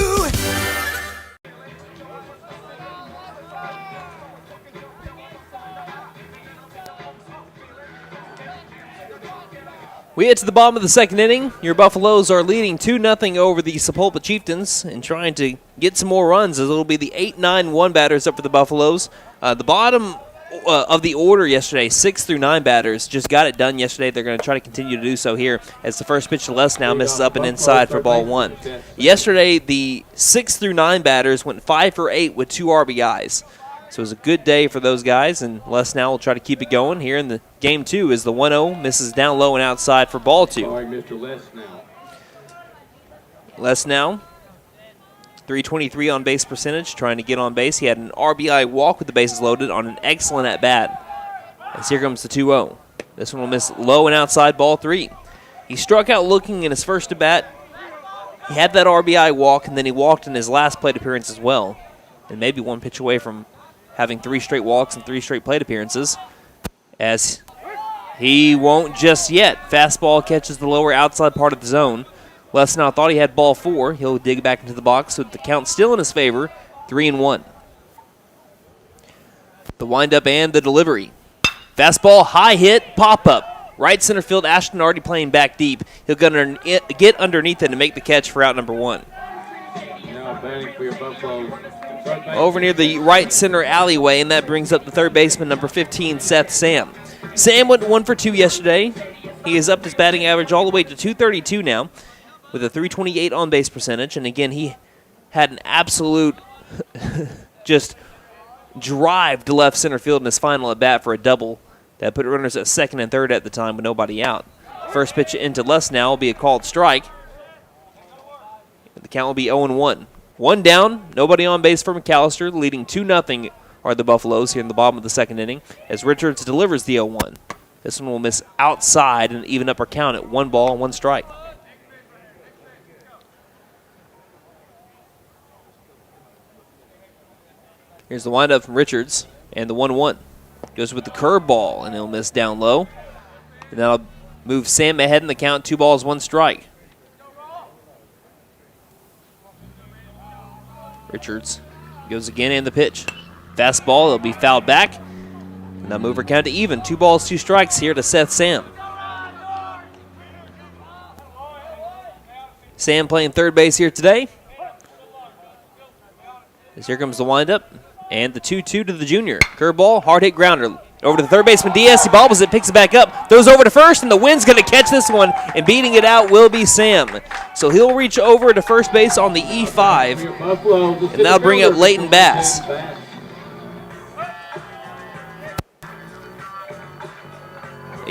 We get to the bottom of the second inning. Your Buffaloes are leading 2-0 over the Sapulpa Chieftains and trying to get some more runs as it'll be the 8-9-1 batters up for the Buffaloes. The bottom of the order yesterday, 6 through 9 batters, just got it done yesterday. They're going to try to continue to do so here as the first pitch to Les now misses up and inside for ball 1. Yesterday, the 6 through 9 batters went 5 for 8 with 2 RBIs. So it was a good day for those guys, and Les now will try to keep it going here in the game 2 as the 1-0 misses down low and outside for ball 2. Les now, 323 on base percentage, trying to get on base. He had an RBI walk with the bases loaded on an excellent at-bat. As here comes the 2-0. This one will miss low and outside ball 3. He struck out looking in his first at-bat. He had that RBI walk, and then he walked in his last plate appearance as well. And maybe one pitch away from having 3 straight walks and 3 straight plate appearances, as he won't just yet. Fastball catches the lower outside part of the zone. Les now thought he had ball 4. He'll dig back into the box with the count still in his favor, 3-1. The windup and the delivery. Fastball, high hit, pop-up. Right center field, Ashton already playing back deep. He'll get underneath it and make the catch for out number 1. Now batting for your Buffaloes. Over near the right center alleyway, and that brings up the third baseman, number 15, Seth Sam. Sam went 1 for 2 yesterday. He has upped his batting average all the way to 232 now with a 328 on-base percentage. And again, he had an absolute just drive to left center field in his final at-bat for a double that put runners at second and third at the time with nobody out. First pitch into Les now will be a called strike. The count will be 0-1. 1 down, nobody on base for McAlester, leading 2-0 are the Buffaloes here in the bottom of the second inning as Richards delivers the 0-1. This one will miss outside and even up our count at 1 ball and 1 strike. Here's the windup from Richards and the 1-1. Goes with the curveball and he'll miss down low. And that'll move Sam ahead in the count, 2 balls, 1 strike. Richards goes again in the pitch. Fastball, it'll be fouled back. And that'll move our count to even. 2 balls, 2 strikes here to Seth Sam. Sam playing third base here today. As here comes the windup. And the 2-2 to the junior. Curveball, hard hit grounder. Over to the third baseman, Diaz. He bobbles it, picks it back up, throws over to first, and the wind's going to catch this one, and beating it out will be Sam. So he'll reach over to first base on the E5, and that'll bring up Leighton Bass.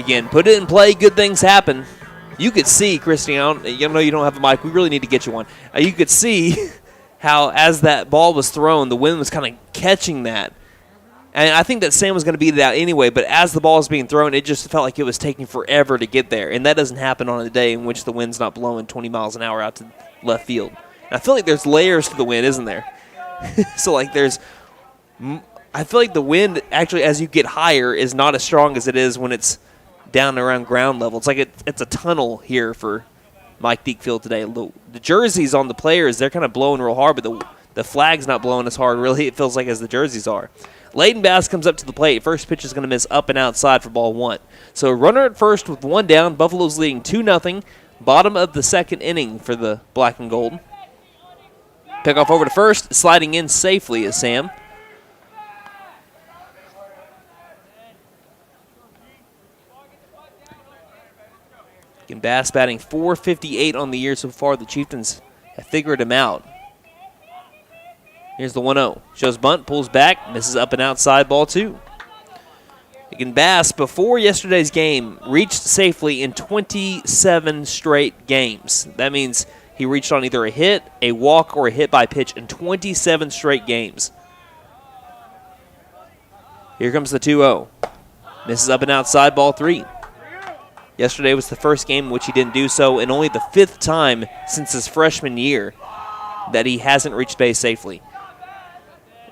Again, put it in play, good things happen. You could see, Christian, you know you don't have a mic. We really need to get you one. You could see how as that ball was thrown, the wind was kind of catching that. And I think that Sam was going to beat it out anyway, but as the ball was being thrown, it just felt like it was taking forever to get there. And that doesn't happen on a day in which the wind's not blowing 20 miles an hour out to left field. And I feel like there's layers to the wind, isn't there? So, like, I feel like the wind, actually, as you get higher, is not as strong as it is when it's down around ground level. It's like it's a tunnel here for Mike Deke Field today. The jerseys on the players, they're kind of blowing real hard, but the flag's not blowing as hard, really, it feels like, as the jerseys are. Leighton Bass comes up to the plate. First pitch is going to miss up and outside for ball 1. So runner at first with 1 down. Buffalo's leading 2-0. Bottom of the second inning for the black and gold. Pickoff over to first. Sliding in safely is Sam. Again, Bass batting .458 on the year so far. The Chieftains have figured him out. Here's the 1-0. Shows bunt, pulls back, misses up and outside, ball 2. Again, Bass, before yesterday's game, reached safely in 27 straight games. That means he reached on either a hit, a walk, or a hit by pitch in 27 straight games. Here comes the 2-0. Misses up and outside, ball 3. Yesterday was the first game in which he didn't do so, and only the 5th time since his freshman year that he hasn't reached base safely.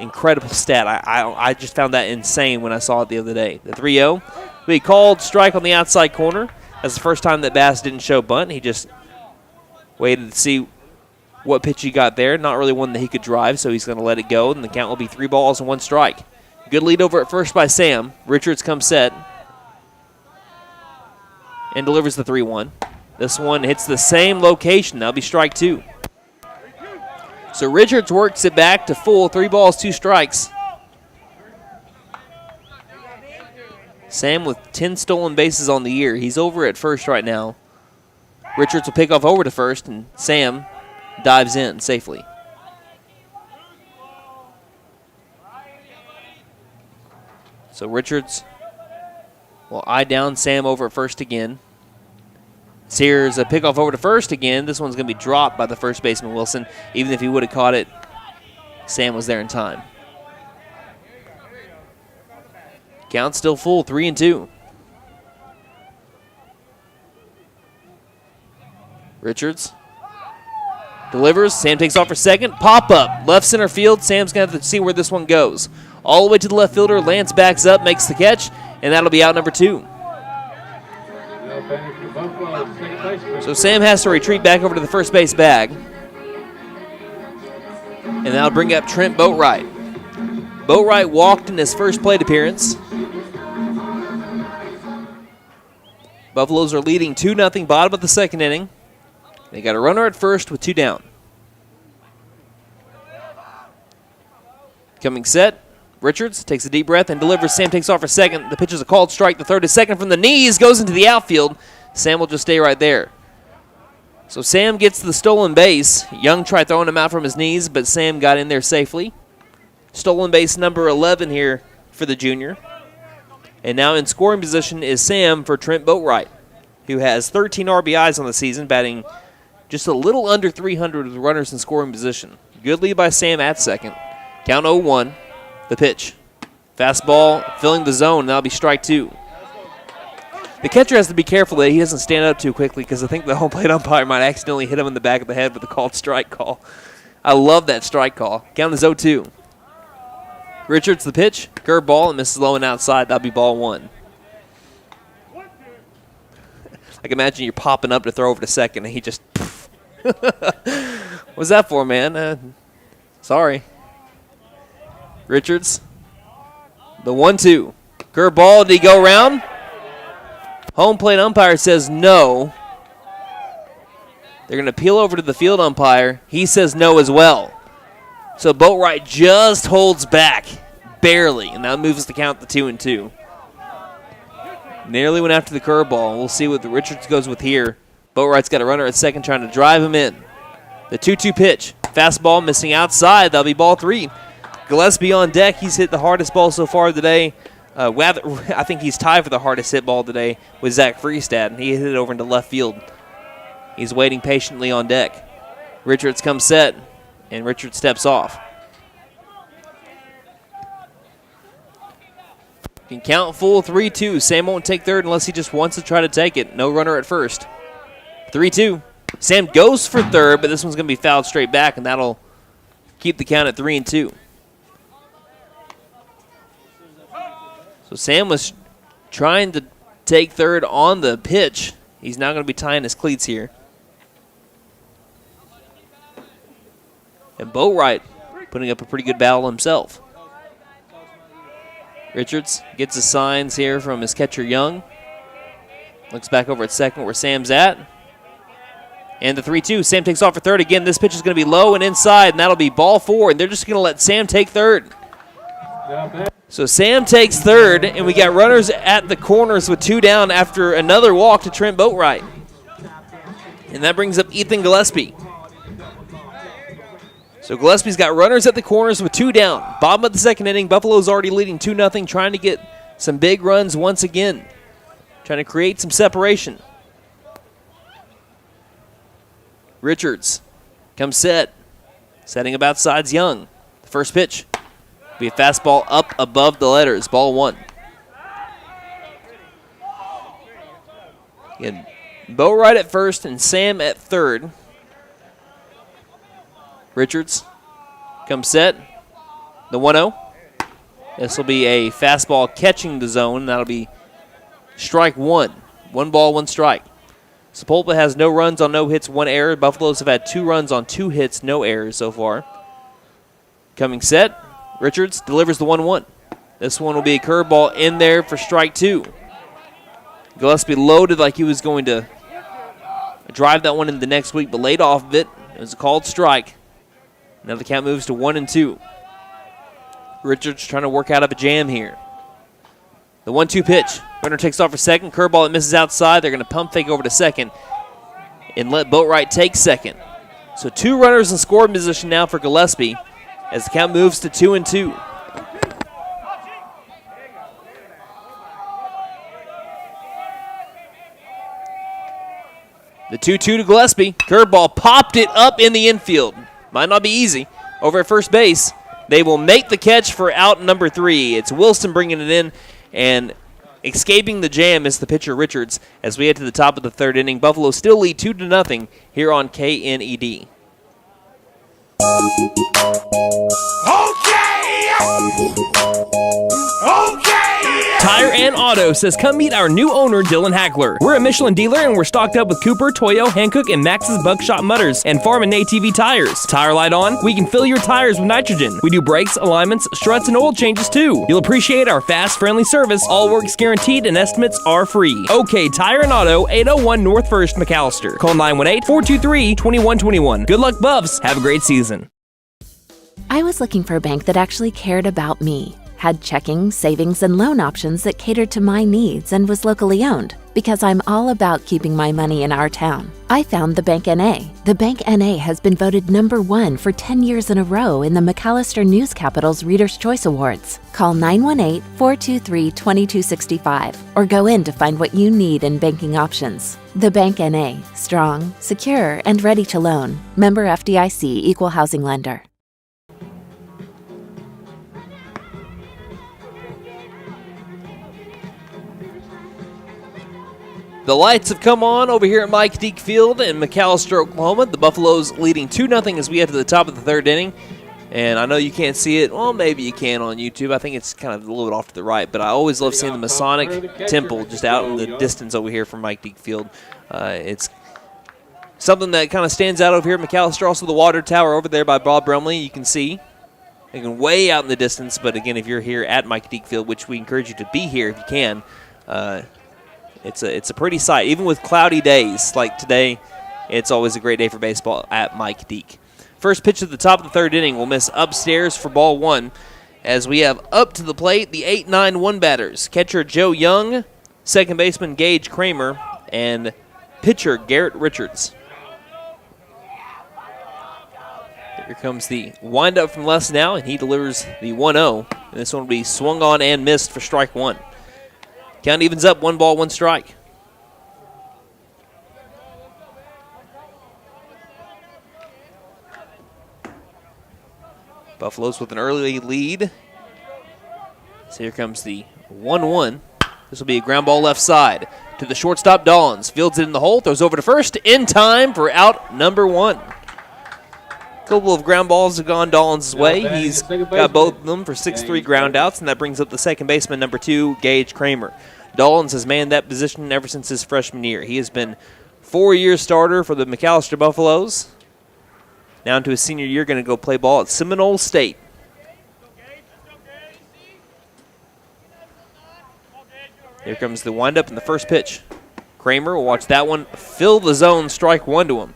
Incredible stat. I just found that insane when I saw it the other day. The 3-0. We called strike on the outside corner. That's the first time that Bass didn't show bunt. He just waited to see what pitch he got there. Not really one that he could drive, so he's going to let it go, and the count will be 3 balls and 1 strike. Good lead over at first by Sam. Richards comes set and delivers the 3-1. This one hits the same location. That'll be strike 2. So Richards works it back to full. 3 balls, 2 strikes. Sam with 10 stolen bases on the year. He's over at first right now. Richards will pick off over to first, and Sam dives in safely. So Richards will eye down Sam over at first again. Here's a pickoff over to first again. This one's going to be dropped by the first baseman, Wilson. Even if he would have caught it, Sam was there in time. Count still full, 3-2. Richards delivers. Sam takes off for second. Pop up. Left center field. Sam's going to have to see where this one goes. All the way to the left fielder. Lance backs up, makes the catch, and that'll be out number 2. So Sam has to retreat back over to the first base bag. And that'll bring up Trent Boatwright. Boatwright walked in his first plate appearance. Buffaloes are leading 2-0, bottom of the second inning. They got a runner at first with 2 down. Coming set. Richards takes a deep breath and delivers. Sam takes off for second. The pitch is a called strike. The third is second from the knees. Goes into the outfield. Sam will just stay right there. So Sam gets the stolen base. Young tried throwing him out from his knees, but Sam got in there safely. Stolen base number 11 here for the junior. And now in scoring position is Sam for Trent Boatwright, who has 13 RBIs on the season, batting just a little under 300 with runners in scoring position. Good lead by Sam at second. Count 0-1. The pitch. Fastball filling the zone. That'll be strike 2. The catcher has to be careful that he doesn't stand up too quickly because I think the home plate umpire might accidentally hit him in the back of the head with the called strike call. I love that strike call. Count is 0-2. Richards the pitch. Curve ball and misses low and outside. That'll be ball 1. I can imagine you're popping up to throw over to second and he just... What's that for, man? Sorry. Richards. The 1-2. Curve ball. Did he go around? Home plate umpire says no. They're going to peel over to the field umpire. He says no as well. So Boatwright just holds back, barely, and that moves the count to 2-2. Nearly went after the curveball. We'll see what the Richards goes with here. Boatwright's got a runner at second trying to drive him in. The 2-2 pitch. Fastball missing outside. That'll be ball 3. Gillespie on deck. He's hit the hardest ball so far today I think he's tied for the hardest hit ball today with Zach Freestad, and he hit it over into left field. He's waiting patiently on deck. Richards comes set, and Richards steps off. Can count full 3-2. Sam won't take third unless he just wants to try to take it. No runner at first. 3-2. Sam goes for third, but this one's going to be fouled straight back, and that'll keep the count at 3-2. So Sam was trying to take third on the pitch. He's now going to be tying his cleats here. And Boatwright putting up a pretty good battle himself. Richards gets his signs here from his catcher Young. Looks back over at second where Sam's at. And the 3-2. Sam takes off for third again. This pitch is going to be low and inside, and that'll be ball 4. And they're just going to let Sam take third. So Sam takes third, and we got runners at the corners with 2 down after another walk to Trent Boatwright. And that brings up Ethan Gillespie. So Gillespie's got runners at the corners with 2 down. Bottom of the second inning, Buffalo's already leading 2-0, trying to get some big runs once again. Trying to create some separation. Richards comes set. Setting up outside's Young. The first pitch will be a fastball up above the letters. Ball 1. Again, Boatwright at first and Sam at third. Richards comes set. The 1-0. This will be a fastball catching the zone. That'll be strike 1. 1 ball, 1 strike. Sapulpa has no runs on no hits, 1 error. Buffaloes have had 2 runs on 2 hits, no errors so far. Coming set. Richards delivers the 1-1. This one will be a curveball in there for strike 2. Gillespie loaded like he was going to drive that one in the next week, but laid off of it. It was a called strike. Now the count moves to 1-2. Richards trying to work out of a jam here. The 1-2 pitch. Runner takes off for second. Curveball that misses outside. They're going to pump fake over to second and let Boatwright take second. So 2 runners in scoring position now for Gillespie as the count moves to 2-2. The 2-2 to Gillespie. Curveball popped it up in the infield. Might not be easy. Over at first base, they will make the catch for out number 3. It's Wilson bringing it in, and escaping the jam is the pitcher Richards as we head to the top of the 3rd inning. Buffalo still lead 2-0 here on KNED. Tire and Auto says come meet our new owner, Dylan Hackler. We're a Michelin dealer and we're stocked up with Cooper, Toyo, Hankook, and Max's Buckshot Mutters and Farm and ATV tires. Tire light on, we can fill your tires with nitrogen. We do brakes, alignments, struts, and oil changes too. You'll appreciate our fast, friendly service. All work's guaranteed and estimates are free. Okay, Tire and Auto, 801 North 1st, McAlester. Call 918-423-2121. Good luck, Buffs. Have a great season. I was looking for a bank that actually cared about me, had checking, savings, and loan options that catered to my needs and was locally owned, because I'm all about keeping my money in our town. I found the Bank NA. The Bank NA has been voted #1 for 10 years in a row in the McAlester News Capital's Reader's Choice Awards. Call 918-423-2265 or go in to find what you need in banking options. The Bank NA, strong, secure, and ready to loan. Member FDIC, Equal Housing Lender. The lights have come on over here at Mike Deek Field in McAlester, Oklahoma. The Buffaloes leading 2-0 as we head to the top of the 3rd inning. And I know you can't see it. Well, maybe you can on YouTube. I think it's kind of a little bit off to the right. But I always love seeing the Masonic Temple just out in the distance over here from Mike Deek Field. It's something that kind of stands out over here at McAlester. Also the water tower over there by Bob Brumley, you can see. Again, way out in the distance. But again, if you're here at Mike Deek Field, which we encourage you to be here if you can, it's a pretty sight. Even with cloudy days like today, it's always a great day for baseball at Mike Deek. First pitch at the top of the 3rd inning will miss upstairs for ball 1 as we have up to the plate the 8-9-1 batters. Catcher Joe Young, second baseman Gage Kramer, and pitcher Garrett Richards. Here comes the windup from Les now, and he delivers the 1-0. And this one will be swung on and missed for strike one. Count evens up, 1 ball, 1 strike. Buffaloes with an early lead. So here comes the 1-1. This will be a ground ball left side to the shortstop, Dollins. Fields it in the hole, throws over to first in time for out number 1. A couple of ground balls have gone Dollins' way. He's got both of them for 6-3 ground outs, and that brings up the second baseman, number 2, Gage Kramer. Dollins has manned that position ever since his freshman year. He has been 4-year starter for the McAlester Buffaloes. Now into his senior year, going to go play ball at Seminole State. Here comes the windup and the first pitch. Kramer will watch that one fill the zone, strike 1 to him.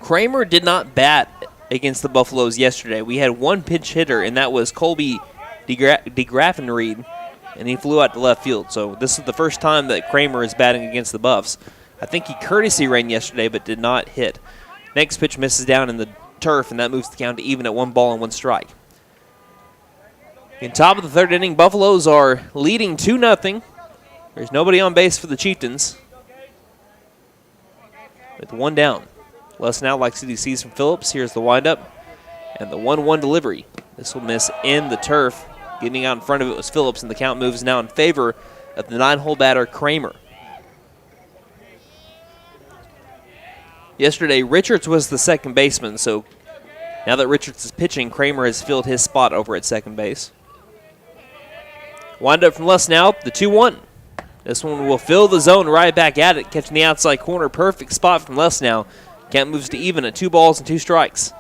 Kramer did not bat against the Buffaloes yesterday. We had one pinch hitter, and that was Colby DeGraffenried, and he flew out to left field. So this is the first time that Kramer is batting against the Buffs. I think he courtesy ran yesterday but did not hit. Next pitch misses down in the turf, and that moves the count to even at 1 ball and 1 strike. In top of the third inning, Buffaloes are leading 2-0. There's nobody on base for the Chieftains with 1 down. Les now likes CDCs from Phillips. Here's the windup and the 1-1 delivery. This will miss in the turf. Getting out in front of it was Phillips, and the count moves now in favor of the 9-hole batter, Kramer. Yesterday, Richards was the second baseman, so now that Richards is pitching, Kramer has filled his spot over at second base. Wind up from Les now, the 2-1. This one will fill the zone right back at it, catching the outside corner. Perfect spot from Les now. Count moves to even at 2 balls and 2 strikes.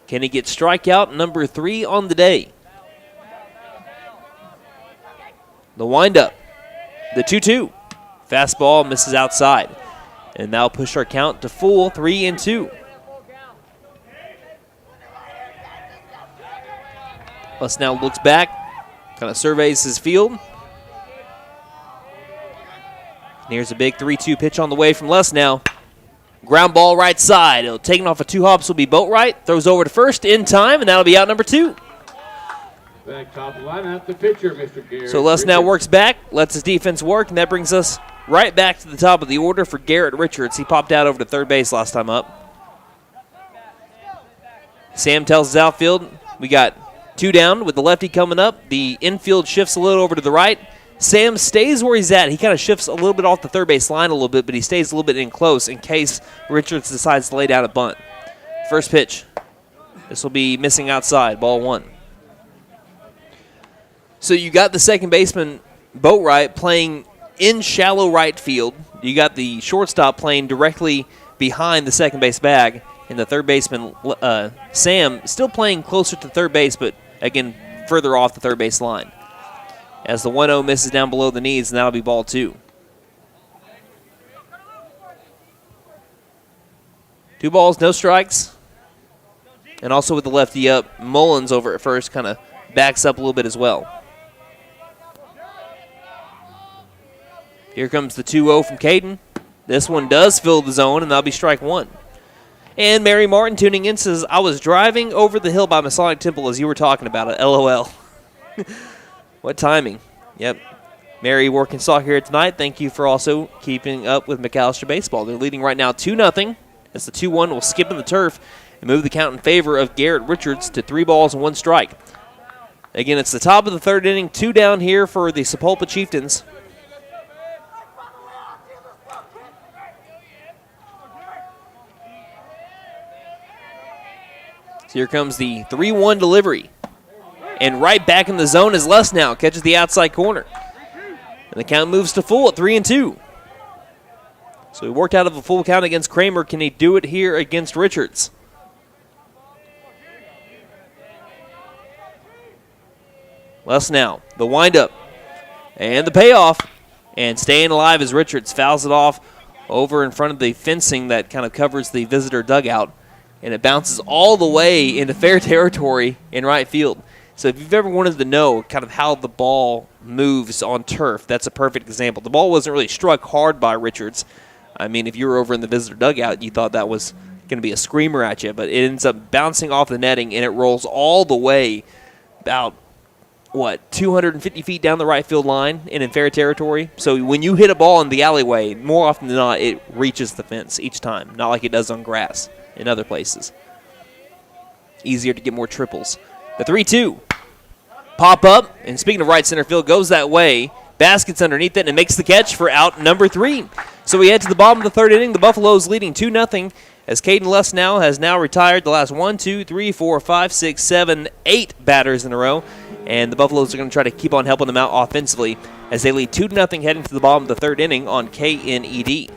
Can he get strikeout number 3 on the day? The windup, the 2-2. Fastball misses outside. And now push our count to full 3-2. Les now looks back, kind of surveys his field. And here's a big 3-2 pitch on the way from Les now. Ground ball right side. It'll take it off of 2 hops, will be boat right. Throws over to first in time, and that'll be out number 2. Back top of the lineup, the pitcher, Mr. Garrett. So Les now works back, lets his defense work, and that brings us right back to the top of the order for Garrett Richards. He popped out over to third base last time up. Sam tells his outfield, we got 2 down with the lefty coming up. The infield shifts a little over to the right. Sam stays where he's at. He kind of shifts a little bit off the third base line a little bit, but he stays a little bit in close in case Richards decides to lay down a bunt. First pitch. This will be missing outside, ball 1. So you got the second baseman, Boatwright, playing in shallow right field. You got the shortstop playing directly behind the second base bag, and the third baseman, Sam, still playing closer to third base, but again, further off the third base line. As the 1-0 misses down below the knees, and that'll be ball 2. 2 balls, no strikes. And also with the lefty up, Mullins over at first kind of backs up a little bit as well. Here comes the 2-0 from Caden. This one does fill the zone, and that'll be strike 1. And Mary Martin tuning in says, I was driving over the hill by Masonic Temple as you were talking about it. LOL. What timing. Yep. Mary working soccer here tonight. Thank you for also keeping up with McAlester baseball. They're leading right now 2-0 as the 2-1 will skip in the turf and move the count in favor of Garrett Richards to 3 balls and 1 strike. Again, it's the top of the third inning. 2 down here for the Sapulpa Chieftains. So here comes the 3-1 delivery. And right back in the zone is Les now. Catches the outside corner. And the count moves to full at 3-2. So he worked out of a full count against Kramer. Can he do it here against Richards? Les now. The windup. And the payoff. And staying alive as Richards fouls it off over in front of the fencing that kind of covers the visitor dugout. And it bounces all the way into fair territory in right field. So if you've ever wanted to know kind of how the ball moves on turf, that's a perfect example. The ball wasn't really struck hard by Richards. I mean, if you were over in the visitor dugout, you thought that was going to be a screamer at you, but it ends up bouncing off the netting, and it rolls all the way about, 250 feet down the right field line and in fair territory. So when you hit a ball in the alleyway, more often than not, it reaches the fence each time, not like it does on grass in other places. Easier to get more triples. The 3-2. Pop up, and speaking of right center field, goes that way. Baskets underneath it and makes the catch for out number 3. So we head to the bottom of the third inning. The Buffaloes leading 2-0 as Caden Lustnow has now retired the last 1, 2, 3, 4, 5, 6, 7, 8 batters in a row. And the Buffaloes are going to try to keep on helping them out offensively as they lead 2-0 heading to the bottom of the third inning on KNED.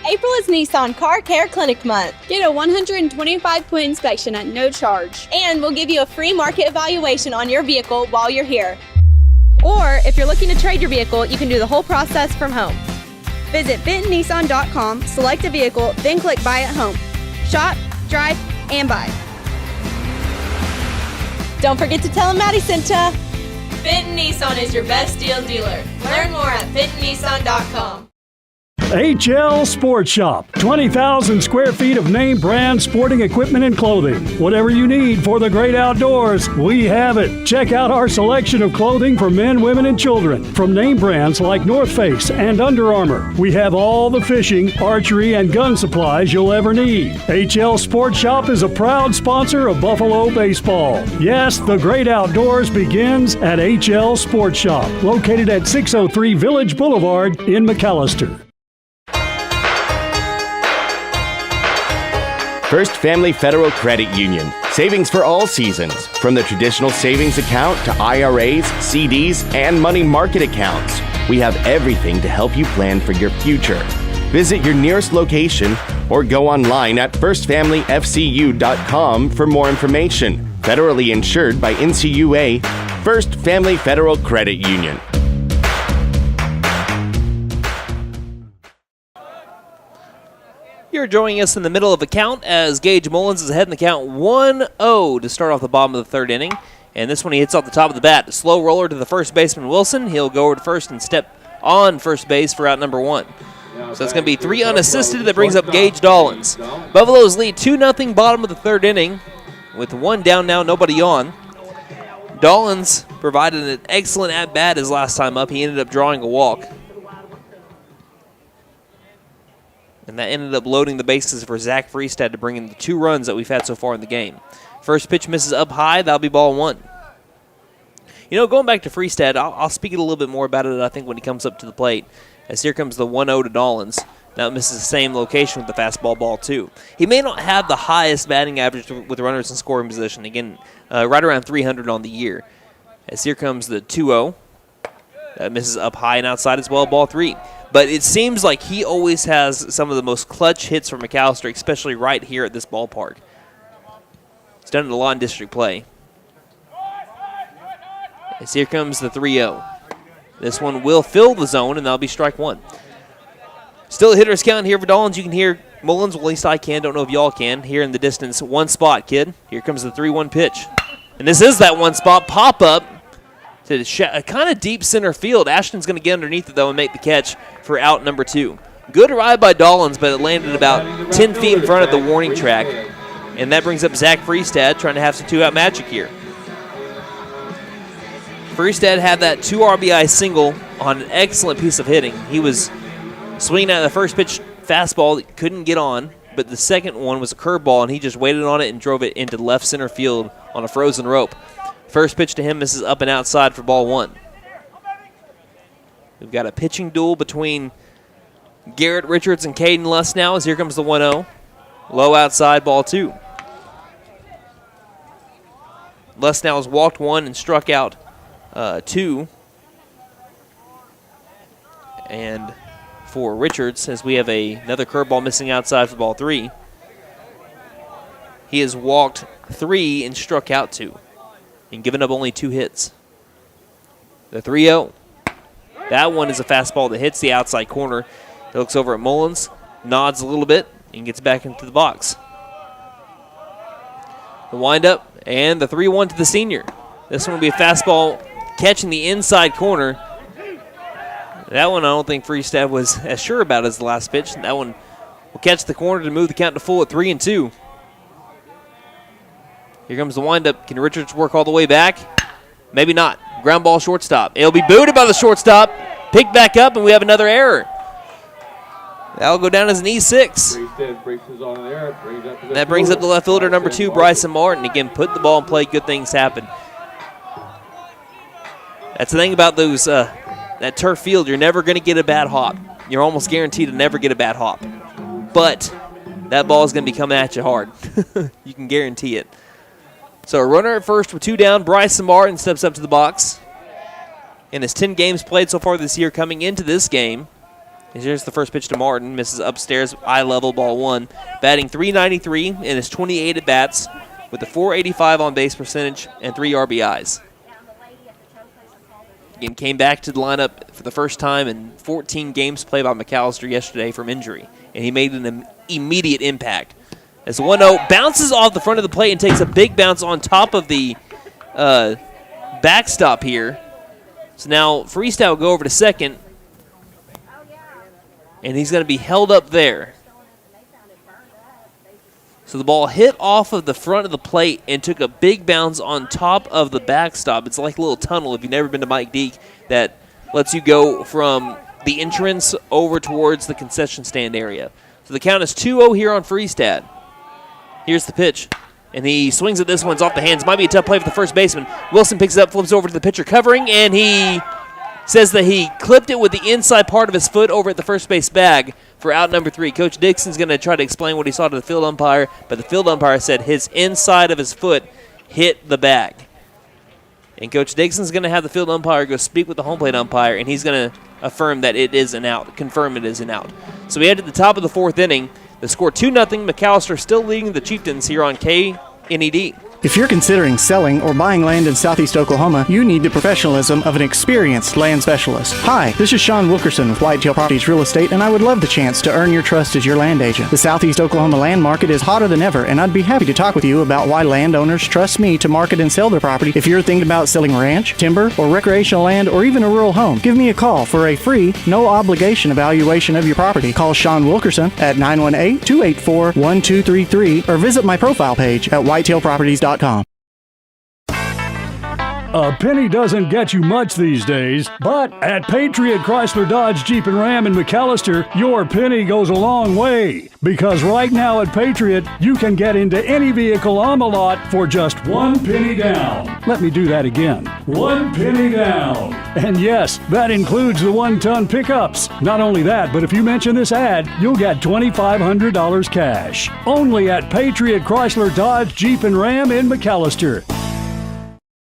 April is Nissan Car Care Clinic Month. Get a 125-point inspection at no charge. And we'll give you a free market evaluation on your vehicle while you're here. Or if you're looking to trade your vehicle, you can do the whole process from home. Visit BentonNissan.com, select a vehicle, then click Buy at Home. Shop, drive, and buy. Don't forget to tell them Maddie sent ya. Benton Nissan is your best deal dealer. Learn more at BentonNissan.com. HL Sports Shop. 20,000 square feet of name brand sporting equipment and clothing. Whatever you need for the great outdoors, we have it. Check out our selection of clothing for men, women, and children. From name brands like North Face and Under Armour. We have all the fishing, archery, and gun supplies you'll ever need. HL Sports Shop is a proud sponsor of Buffalo baseball. Yes, the great outdoors begins at HL Sports Shop, located at 603 Village Boulevard in McAlester. First Family Federal Credit Union. Savings for all seasons. From the traditional savings account to IRAs, CDs, and money market accounts. We have everything to help you plan for your future. Visit your nearest location or go online at firstfamilyfcu.com for more information. Federally insured by NCUA. First Family Federal Credit Union. You're joining us in the middle of the count as Gage Mullins is ahead in the count 1-0 to start off the bottom of the third inning. And this one he hits off the top of the bat. Slow roller to the first baseman Wilson. He'll go over to first and step on first base for out number 1. So it's going to be 3 unassisted. That brings up Gage Dollins. Buffaloes lead 2-0 bottom of the third inning with 1 down now, nobody on. Dollins provided an excellent at-bat his last time up. He ended up drawing a walk. And that ended up loading the bases for Zach Freestad to bring in the 2 runs that we've had so far in the game. First pitch misses up high. That'll be ball 1. Going back to Freestad, I'll speak a little bit more about it, I think, when he comes up to the plate. As here comes the 1-0 to Dollins. Now it misses the same location with the fastball, ball 2. He may not have the highest batting average with runners in scoring position. Again, right around 300 on the year. As here comes the 2-0. That misses up high and outside as well, ball 3. But it seems like he always has some of the most clutch hits for McAlester, especially right here at this ballpark. He's done it a lot in district play. As here comes the 3-0. This one will fill the zone, and that'll be strike 1. Still a hitter's count here for Dollins. You can hear Mullins, well, at least I can. Don't know if y'all can. Here in the distance, 1 spot, kid. Here comes the 3-1 pitch. And this is that 1 spot pop-up to kind of deep center field. Ashton's going to get underneath it, though, and make the catch for out number 2. Good ride by Dollins, but it landed about 10 feet in front of the warning track. And that brings up Zach Freestad trying to have some 2-out magic here. Freestad had that 2 RBI single on an excellent piece of hitting. He was swinging at the first pitch fastball that couldn't get on, but the second one was a curveball, and he just waited on it and drove it into left center field on a frozen rope. First pitch to him misses up and outside for ball 1. We've got a pitching duel between Garrett Richards and Caden Lust now as here comes the 1-0. Low outside, ball 2. Lust now has walked 1 and struck out 2. And for Richards, as we have another curveball missing outside for ball 3. He has walked 3 and struck out 2. And given up only 2 hits. The 3-0. That one is a fastball that hits the outside corner. He looks over at Mullins, nods a little bit, and gets back into the box. The windup and the 3-1 to the senior. This one will be a fastball catching the inside corner. That one I don't think Freestad was as sure about as the last pitch. That one will catch the corner to move the count to full at 3-2. Here comes the windup. Can Richards work all the way back? Maybe not. Ground ball shortstop. It'll be booted by the shortstop. Picked back up, and we have another error. That'll go down as an E6. That brings up the left fielder, number 2, Bryson Martin. Again, put the ball in play. Good things happen. That's the thing about those that turf field. You're never going to get a bad hop. You're almost guaranteed to never get a bad hop. But that ball is going to be coming at you hard. You can guarantee it. So a runner at first with 2 down. Bryson Martin steps up to the box. In his 10 games played so far this year, coming into this game, here's the first pitch to Martin. Misses upstairs, eye level, ball 1. Batting .393 in his 28 at-bats with a .485 on-base percentage and 3 RBIs. Again, came back to the lineup for the first time in 14 games played by McAlester yesterday from injury, and he made an immediate impact. As 1-0 bounces off the front of the plate and takes a big bounce on top of the backstop here. So now Freestyle will go over to second, and he's going to be held up there. So the ball hit off of the front of the plate and took a big bounce on top of the backstop. It's like a little tunnel, if you've never been to Mike Deke, that lets you go from the entrance over towards the concession stand area. So the count is 2-0 here on Freestad. Here's the pitch, and he swings at this one. It's off the hands. Might be a tough play for the first baseman. Wilson picks it up, flips over to the pitcher covering, and he says that he clipped it with the inside part of his foot over at the first base bag for out number 3. Coach Dixon's going to try to explain what he saw to the field umpire, but the field umpire said his inside of his foot hit the bag. And Coach Dixon's going to have the field umpire go speak with the home plate umpire, and he's going to affirm that it is an out, confirm it is an out. So we head to the top of the 4th inning. The score 2-0. McAlester still leading the Chieftains here on KNED. If you're considering selling or buying land in Southeast Oklahoma, you need the professionalism of an experienced land specialist. Hi, this is Sean Wilkerson with Whitetail Properties Real Estate, and I would love the chance to earn your trust as your land agent. The Southeast Oklahoma land market is hotter than ever, and I'd be happy to talk with you about why landowners trust me to market and sell their property. If you're thinking about selling ranch, timber, or recreational land, or even a rural home, give me a call for a free, no-obligation evaluation of your property. Call Sean Wilkerson at 918-284-1233 or visit my profile page at whitetailproperties.com. A penny doesn't get you much these days, but at Patriot Chrysler Dodge Jeep and Ram in McAlester, your penny goes a long way. Because right now at Patriot, you can get into any vehicle on the lot for just 1 penny down. Let me do that again. 1 penny down. And yes, that includes the 1-ton pickups. Not only that, but if you mention this ad, you'll get $2,500 cash. Only at Patriot Chrysler Dodge Jeep and Ram in McAlester.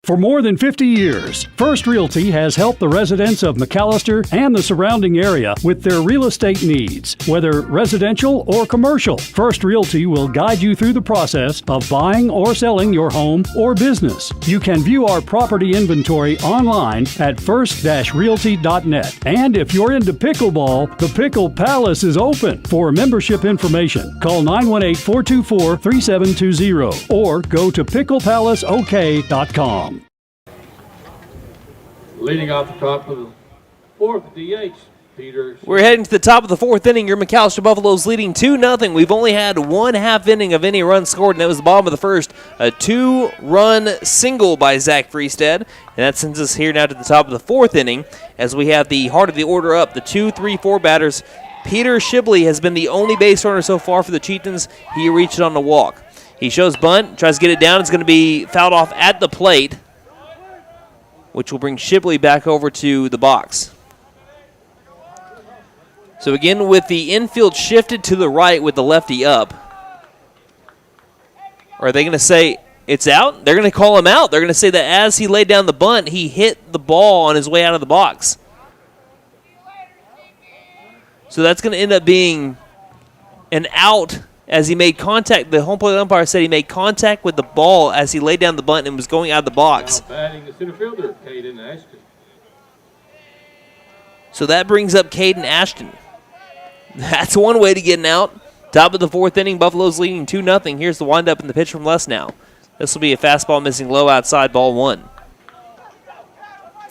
For more than 50 years, First Realty has helped the residents of McAlester and the surrounding area with their real estate needs, whether residential or commercial. First Realty will guide you through the process of buying or selling your home or business. You can view our property inventory online at first-realty.net. And if you're into pickleball, the Pickle Palace is open. For membership information, call 918-424-3720 or go to picklepalaceok.com. Leading off the top of the 4th, DH, Peter. We're heading to the top of the 4th inning. Your McAlester Buffaloes leading 2-0. We've only had 1 half inning of any run scored, and that was the bottom of the first. A 2-run single by Zach Freestad, and that sends us here now to the top of the 4th inning as we have the heart of the order up. The 2, 3, 4 batters. Peter Shibley has been the only base runner so far for the Chieftains. He reached it on the walk. He shows bunt, tries to get it down. It's going to be fouled off at the plate, which will bring Shibley back over to the box. So again, with the infield shifted to the right with the lefty up, are they going to say it's out? They're going to call him out. They're going to say that as he laid down the bunt, he hit the ball on his way out of the box. So that's going to end up being an out as he made contact. The home plate umpire said he made contact with the ball as he laid down the bunt and was going out of the box. Now batting the center fielder, Caden Ashton. So that brings up Caden Ashton. That's one way to get an out. Top of the 4th inning, Buffalo's leading 2-0. Here's the windup and the pitch from Les now. This will be a fastball missing low outside, ball 1.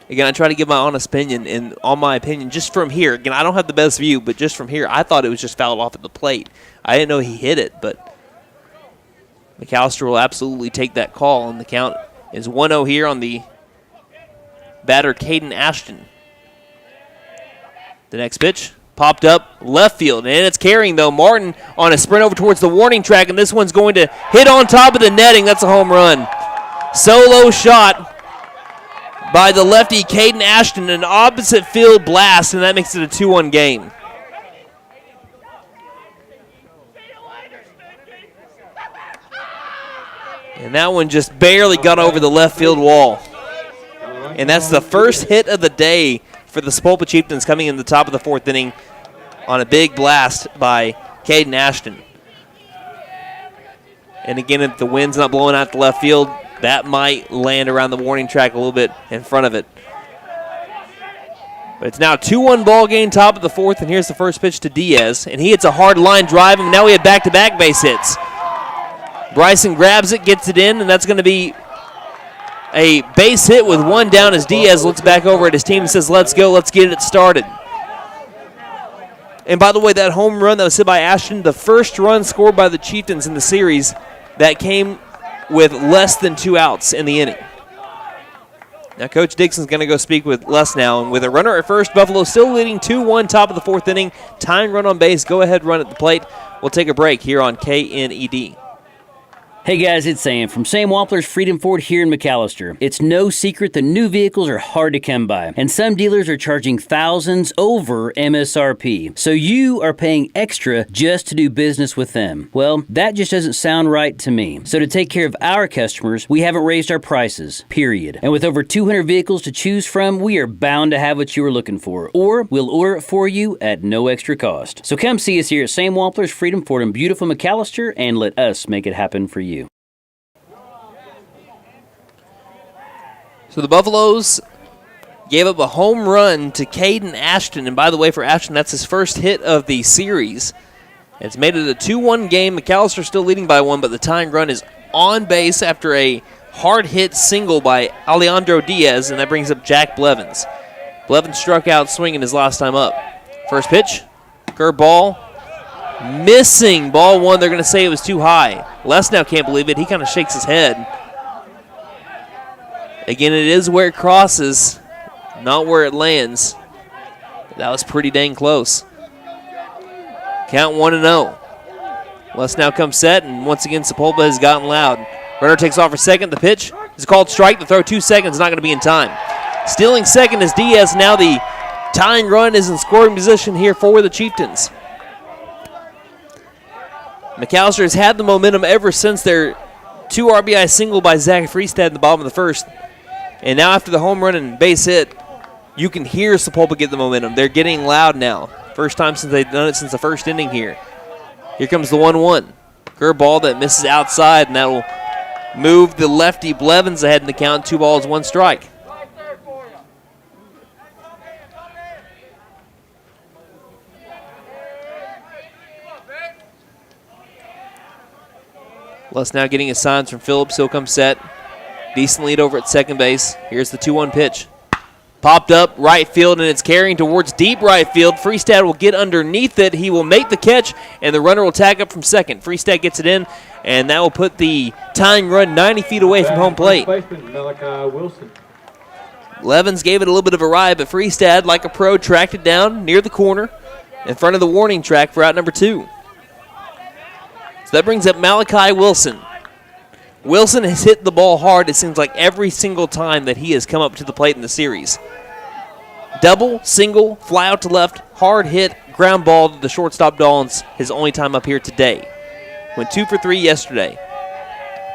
Again, I try to give my honest opinion, and on my opinion, just from here, again, I don't have the best view, but just from here, I thought it was just fouled off at the plate. I didn't know he hit it, but McAlester will absolutely take that call, and the count is 1-0 here on the batter, Caden Ashton. The next pitch popped up left field, and it's carrying, though. Martin on a sprint over towards the warning track, and this one's going to hit on top of the netting. That's a home run. Solo shot by the lefty, Caden Ashton, an opposite field blast, and that makes it a 2-1 game. And that one just barely got over the left field wall. And that's the first hit of the day for the Sapulpa Chieftains, coming in the top of the fourth inning on a big blast by Caden Ashton. And again, if the wind's not blowing out to left field, that might land around the warning track a little bit in front of it. But it's now a 2-1 ball game, top of the fourth, and here's the first pitch to Diaz. And he hits a hard line drive, and now we have back-to-back base hits. Bryson grabs it, gets it in, and that's going to be a base hit with one down as Diaz looks back over at his team and says, let's go, let's get it started. And by the way, that home run that was hit by Ashton, the first run scored by the Chieftains in the series, that came with less than 2 outs in the inning. Now Coach Dixon's going to go speak with Les now, and with a runner at first, Buffalo still leading 2-1 top of the fourth inning. Tying run on base, go-ahead run at the plate. We'll take a break here on KNED. Hey guys, it's Sam from Sam Wampler's Freedom Ford here in McAlester. It's no secret that new vehicles are hard to come by, and some dealers are charging thousands over MSRP. So you are paying extra just to do business with them. Well, that just doesn't sound right to me. So to take care of our customers, we haven't raised our prices, period. And with over 200 vehicles to choose from, we are bound to have what you are looking for, or we'll order it for you at no extra cost. So come see us here at Sam Wampler's Freedom Ford in beautiful McAlester, and let us make it happen for you. So the Buffaloes gave up a home run to Caden Ashton. And by the way, for Ashton, that's his first hit of the series. It's made it a 2-1 game. McAlester still leading by 1, but the tying run is on base after a hard-hit single by Alejandro Diaz, and that brings up Jack Blevins. Blevins struck out swinging his last time up. First pitch, curve ball, missing. Ball 1, they're going to say it was too high. Les now can't believe it. He kind of shakes his head. Again, it is where it crosses, not where it lands. That was pretty dang close. Count 1-0. Les now comes set, and once again, Sapulpa has gotten loud. Runner takes off for second. The pitch is called strike. The throw 2 seconds, not going to be in time. Stealing second is Diaz. Now the tying run is in scoring position here for the Chieftains. McAlester has had the momentum ever since their 2 RBI single by Zach Freestad in the bottom of the first. And now after the home run and base hit, you can hear Sapulpa get the momentum. They're getting loud now. First time since they've done it since the first inning here. Here comes the 1-1. Curve ball that misses outside, and that will move the lefty Blevins ahead in the count. 2 balls, 1 strike. Les now getting his signs from Phillips. He'll come set. Decent lead over at second base. Here's the 2-1 pitch. Popped up right field, and it's carrying towards deep right field. Freestad will get underneath it. He will make the catch, and the runner will tag up from second. Freestad gets it in, and that will put the tying run 90 feet away from home plate. Levins gave it a little bit of a ride, but Freestad, like a pro, tracked it down near the corner in front of the warning track for out number 2. So that brings up Malachi Wilson. Wilson has hit the ball hard, it seems like, every single time that he has come up to the plate in the series. Double, single, fly out to left, hard hit, ground ball to the shortstop Dollins, his only time up here today. Went 2 for 3 yesterday.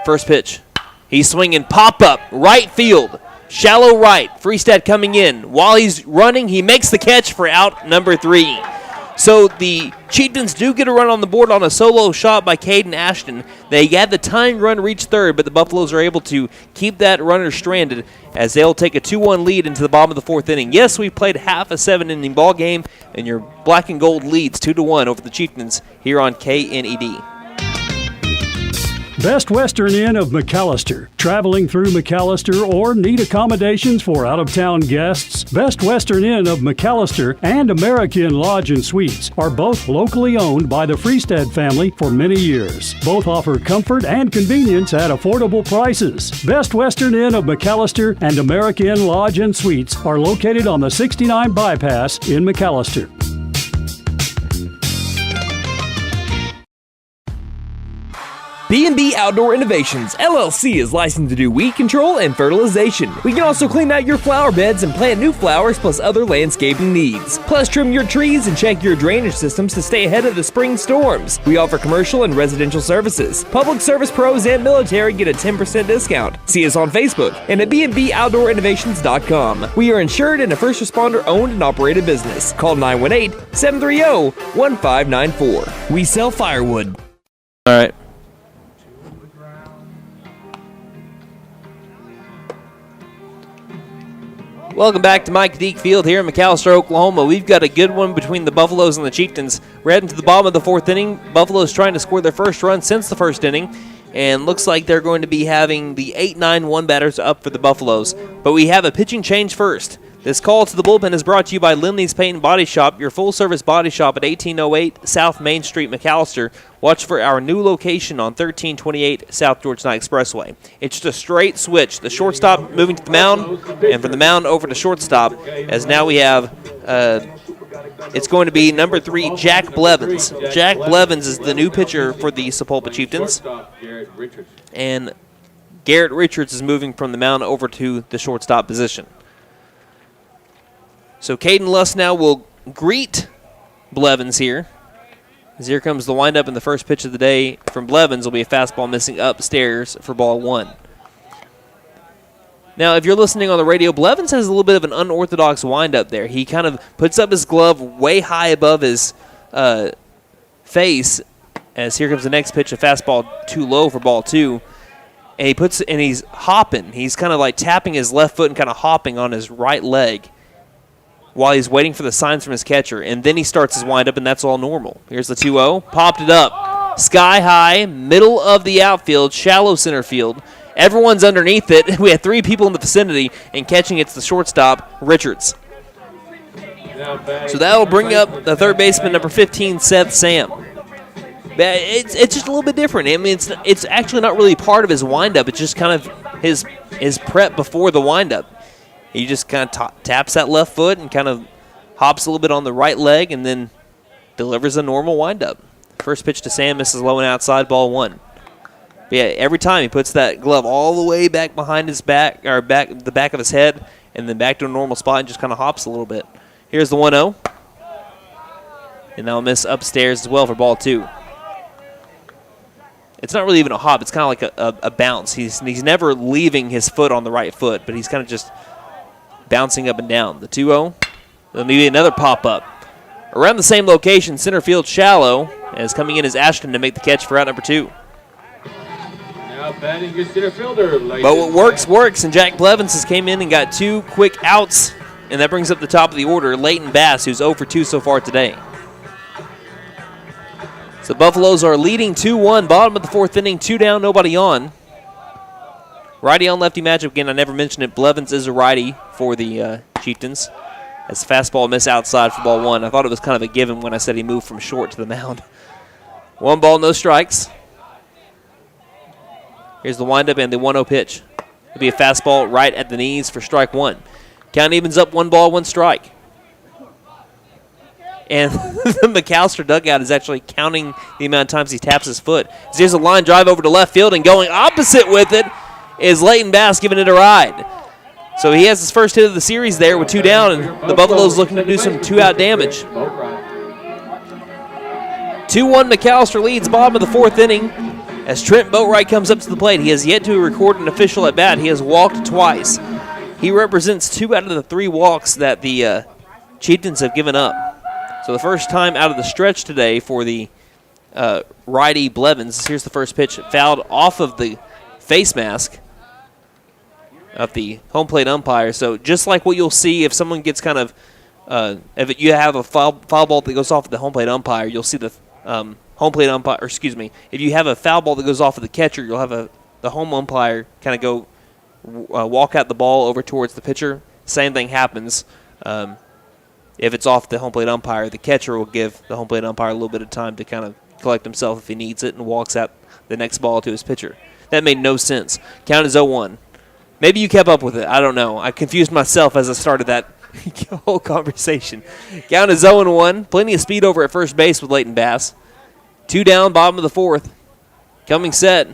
First pitch. He's swinging pop-up, right field, shallow right. Freestad coming in. While he's running, he makes the catch for out number 3. So the Chieftains do get a run on the board on a solo shot by Caden Ashton. They had the tying run reach third, but the Buffaloes are able to keep that runner stranded as they'll take a 2-1 lead into the bottom of the fourth inning. Yes, we played half a 7-inning ball game, and your black and gold leads 2-1 over the Chieftains here on KNED. Best Western Inn of McAlester. Traveling through McAlester or need accommodations for out-of-town guests? Best Western Inn of McAlester and American Lodge and Suites are both locally owned by the Freestead family for many years. Both offer comfort and convenience at affordable prices. Best Western Inn of McAlester and American Lodge and Suites are located on the 69 bypass in McAlester. B&B Outdoor Innovations, LLC is licensed to do weed control and fertilization. We can also clean out your flower beds and plant new flowers plus other landscaping needs. Plus trim your trees and check your drainage systems to stay ahead of the spring storms. We offer commercial and residential services. Public service pros and military get a 10% discount. See us on Facebook and at bnboutdoorinnovations.com. We are insured and a first responder owned and operated business. Call 918-730-1594. We sell firewood. All right. Welcome back to Mike Deek Field here in McAlester, Oklahoma. We've got a good one between the Buffaloes and the Chieftains. We're heading to the bottom of the fourth inning. Buffaloes trying to score their first run since the first inning, and looks like they're going to be having the 8-9-1 batters up for the Buffaloes. But we have a pitching change first. This call to the bullpen is brought to you by Lindley's Paint and Body Shop, your full-service body shop at 1808 South Main Street, McAlester. Watch for our new location on 1328 South Georgia Knight Expressway. It's just a straight switch. The shortstop moving to the mound, and from the mound over to shortstop, as now we have, it's going to be number 3, Jack Blevins. Jack Blevins is the new pitcher for the Sapulpa Chieftains. And Garrett Richards is moving from the mound over to the shortstop position. So Caden Luss now will greet Blevins here. As here comes the windup, and the first pitch of the day from Blevins will be a fastball missing upstairs for ball 1. Now, if you're listening on the radio, Blevins has a little bit of an unorthodox windup there. He kind of puts up his glove way high above his face, as here comes the next pitch, a fastball too low for ball 2. And he's hopping. He's kind of like tapping his left foot and kind of hopping on his right leg while he's waiting for the signs from his catcher. And then he starts his windup, and that's all normal. Here's the 2-0. Popped it up. Sky high, middle of the outfield, shallow center field. Everyone's underneath it. We had 3 people in the vicinity, and catching it's the shortstop, Richards. So that'll bring up the third baseman, number 15, Seth Sam. It's just a little bit different. I mean, it's actually not really part of his windup. It's just kind of his prep before the windup. He just kind of taps that left foot and kind of hops a little bit on the right leg and then delivers a normal windup. First pitch to Sam misses low and outside, ball 1. But yeah, every time he puts that glove all the way back behind his back, or the back of his head, and then back to a normal spot and just kind of hops a little bit. Here's the 1-0. And that'll miss upstairs as well for ball 2. It's not really even a hop. It's kind of like a bounce. He's never leaving his foot on the right foot, but he's kind of just bouncing up and down. The 2-0. Then maybe another pop-up. Around the same location, center field shallow, as coming in is Ashton to make the catch for out number 2. Now batting your center fielder. But what works, and Jack Blevins has came in and got 2 quick outs, and that brings up the top of the order, Leighton Bass, who's 0 for 2 so far today. So Buffaloes are leading 2-1, bottom of the 4th inning, 2 down, nobody on. Righty on lefty matchup. Again, I never mentioned it. Blevins is a righty for the Chieftains. As fastball miss outside for ball 1. I thought it was kind of a given when I said he moved from short to the mound. 1 ball, no strikes. Here's the windup and the 1-0 pitch. It'll be a fastball right at the knees for strike 1. Count evens up, 1 ball, 1 strike. And the McAlester dugout is actually counting the amount of times he taps his foot. So here's a line drive over to left field, and going opposite with it is Leighton Bass giving it a ride. So he has his first hit of the series there with 2 down, and the Buffaloes looking to do some 2-out damage. 2-1 McAlester leads bottom of the 4th inning as Trent Boatwright comes up to the plate. He has yet to record an official at bat. He has walked twice. He represents 2 out of the 3 walks that the Chieftains have given up. So the first time out of the stretch today for the righty Blevins. Here's the first pitch, fouled off of the face mask of the home plate umpire. So just like what you'll see if someone gets kind of, if you have a foul ball that goes off the home plate umpire, you'll see the home home plate umpire, or excuse me, if you have a foul ball that goes off of the catcher, you'll have the home umpire kind of go walk out the ball over towards the pitcher. Same thing happens. If it's off the home plate umpire, the catcher will give the home plate umpire a little bit of time to kind of collect himself if he needs it and walks out the next ball to his pitcher. That made no sense. Count is 0-1. Maybe you kept up with it. I don't know. I confused myself as I started that whole conversation. Count is 0-1. Plenty of speed over at first base with Leighton Bass. 2 down, bottom of the 4th. Coming set.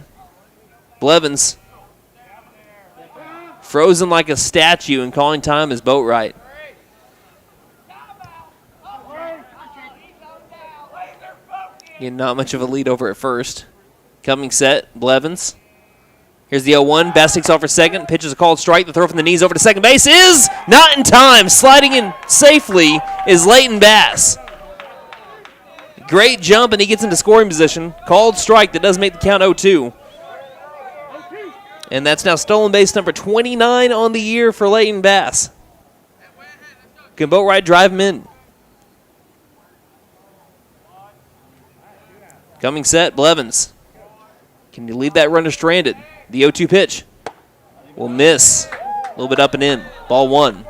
Blevins. Frozen like a statue and calling time is Boatwright. Again, not much of a lead over at first. Coming set, Blevins. Here's the 0-1. Bass takes off for second. Pitches a called strike. The throw from the knees over to second base is not in time. Sliding in safely is Leighton Bass. Great jump, and he gets into scoring position. Called strike that does make the count 0-2. And that's now stolen base number 29 on the year for Leighton Bass. Can Boatwright drive him in? Coming set, Blevins. Can you leave that runner stranded? The 0-2 pitch will miss. A little bit up and in. Ball 1.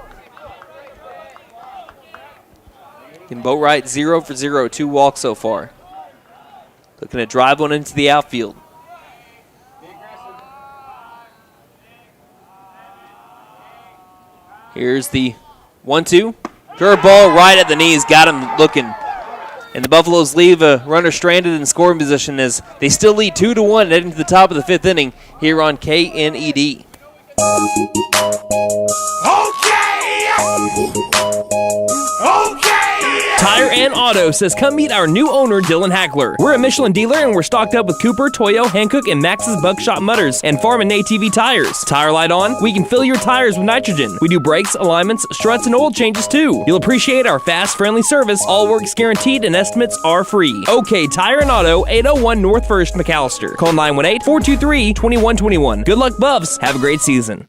Can Boatwright 0 for 0. 2 walks so far. Looking to drive one into the outfield. Here's the 1-2. Curveball right at the knees. Got him looking. And the Buffaloes leave a runner stranded in scoring position as they still lead 2-1 heading to the top of the 5th inning here on KNED. Tire and Auto says come meet our new owner, Dylan Hackler. We're a Michelin dealer and we're stocked up with Cooper, Toyo, Hankook, and Max's Buckshot Mutters and Farm and ATV tires. Tire light on, we can fill your tires with nitrogen. We do brakes, alignments, struts, and oil changes too. You'll appreciate our fast, friendly service. All work's guaranteed and estimates are free. OK Tire and Auto, 801 North 1st, McAlester. Call 918-423-2121. Good luck, Buffs. Have a great season.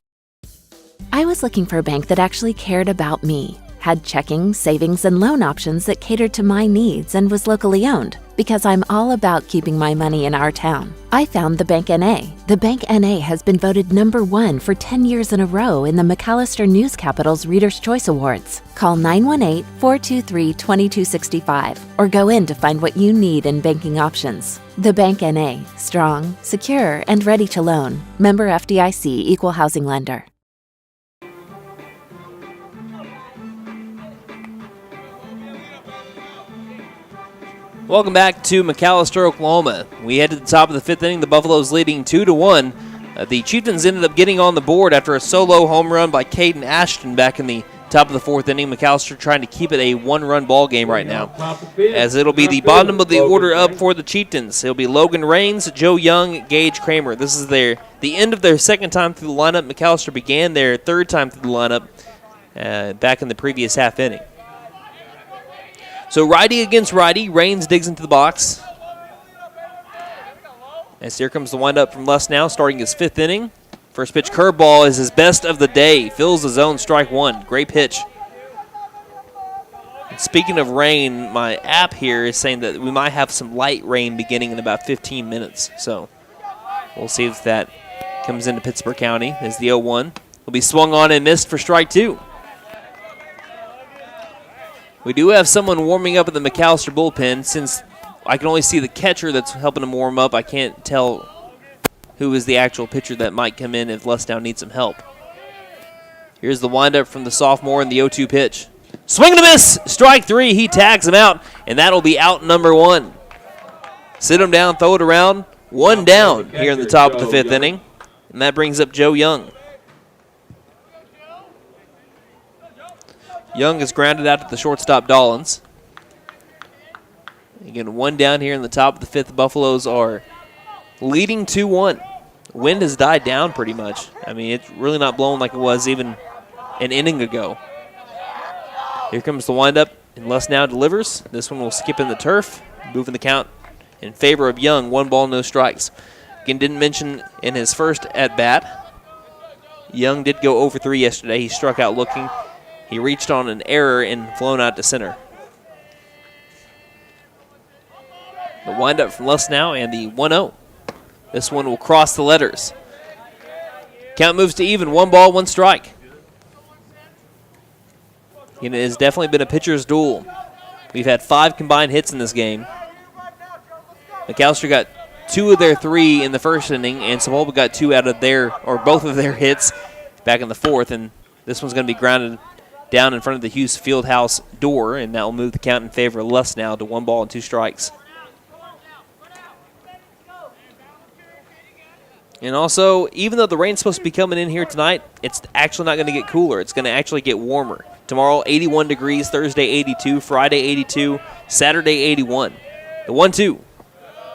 I was looking for a bank that actually cared about me, had checking, savings, and loan options that catered to my needs and was locally owned, because I'm all about keeping my money in our town. I found the Bank NA. The Bank NA has been voted #1 for 10 years in a row in the McAlester News Capital's Reader's Choice Awards. Call 918-423-2265 or go in to find what you need in banking options. The Bank NA, strong, secure, and ready to loan. Member FDIC, Equal Housing Lender. Welcome back to McAlester, Oklahoma. We head to the top of the 5th inning. The Buffaloes leading 2-1. The Chieftains ended up getting on the board after a solo home run by Caden Ashton back in the top of the 4th inning. McAlester trying to keep it a 1-run ball game right now, as it'll be the bottom of the order up for the Chieftains. It'll be Logan Rains, Joe Young, Gage Kramer. This is the end of their second time through the lineup. McAlester began their third time through the lineup back in the previous half inning. So righty against righty. Rains digs into the box. As here comes the windup from Les now, starting his 5th inning. First pitch curveball is his best of the day. Fills the zone, strike 1. Great pitch. And speaking of rain, my app here is saying that we might have some light rain beginning in about 15 minutes. So we'll see if that comes into Pittsburgh County as the 0-1. Will be swung on and missed for strike 2. We do have someone warming up at the McAlester bullpen. Since I can only see the catcher that's helping him warm up, I can't tell who is the actual pitcher that might come in if Lesdown needs some help. Here's the windup from the sophomore and the 0-2 pitch. Swing and a miss! Strike 3. He tags him out, and that'll be out number 1. Sit him down, throw it around. 1 down here in the top of the 5th inning, and that brings up Joe Young. Young is grounded out to the shortstop, Dollins. Again, 1 down here in the top of the 5th. The Buffaloes are leading 2-1. Wind has died down pretty much. I mean, it's really not blowing like it was even an inning ago. Here comes the windup, and Les now delivers. This one will skip in the turf, moving the count in favor of Young. 1 ball, no strikes. Again, didn't mention in his first at-bat, Young did go 0 for 3 yesterday. He struck out looking. He reached on an error and flown out to center. The windup from Lustenau and the 1-0. This one will cross the letters. Count moves to even, 1 ball, 1 strike. And it has definitely been a pitcher's duel. We've had 5 combined hits in this game. McAlester got 2 of their 3 in the first inning, and Sapulpa got 2 out of both of their hits back in the 4th, and this one's going to be grounded down in front of the Hughes Fieldhouse door, and that will move the count in favor of Lustenau to 1 ball and 2 strikes. And also, even though the rain's supposed to be coming in here tonight, it's actually not going to get cooler. It's going to actually get warmer. Tomorrow, 81 degrees. Thursday, 82. Friday, 82. Saturday, 81. The 1-2.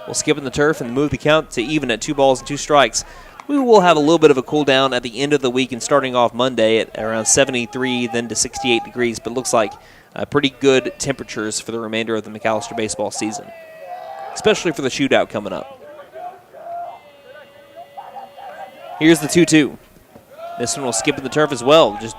We'll skip in the turf and move the count to even at 2 balls and 2 strikes. We will have a little bit of a cool down at the end of the week and starting off Monday at around 73, then to 68 degrees. But looks like pretty good temperatures for the remainder of the McAlester baseball season, especially for the shootout coming up. Here's the 2-2. This one will skip in the turf as well, just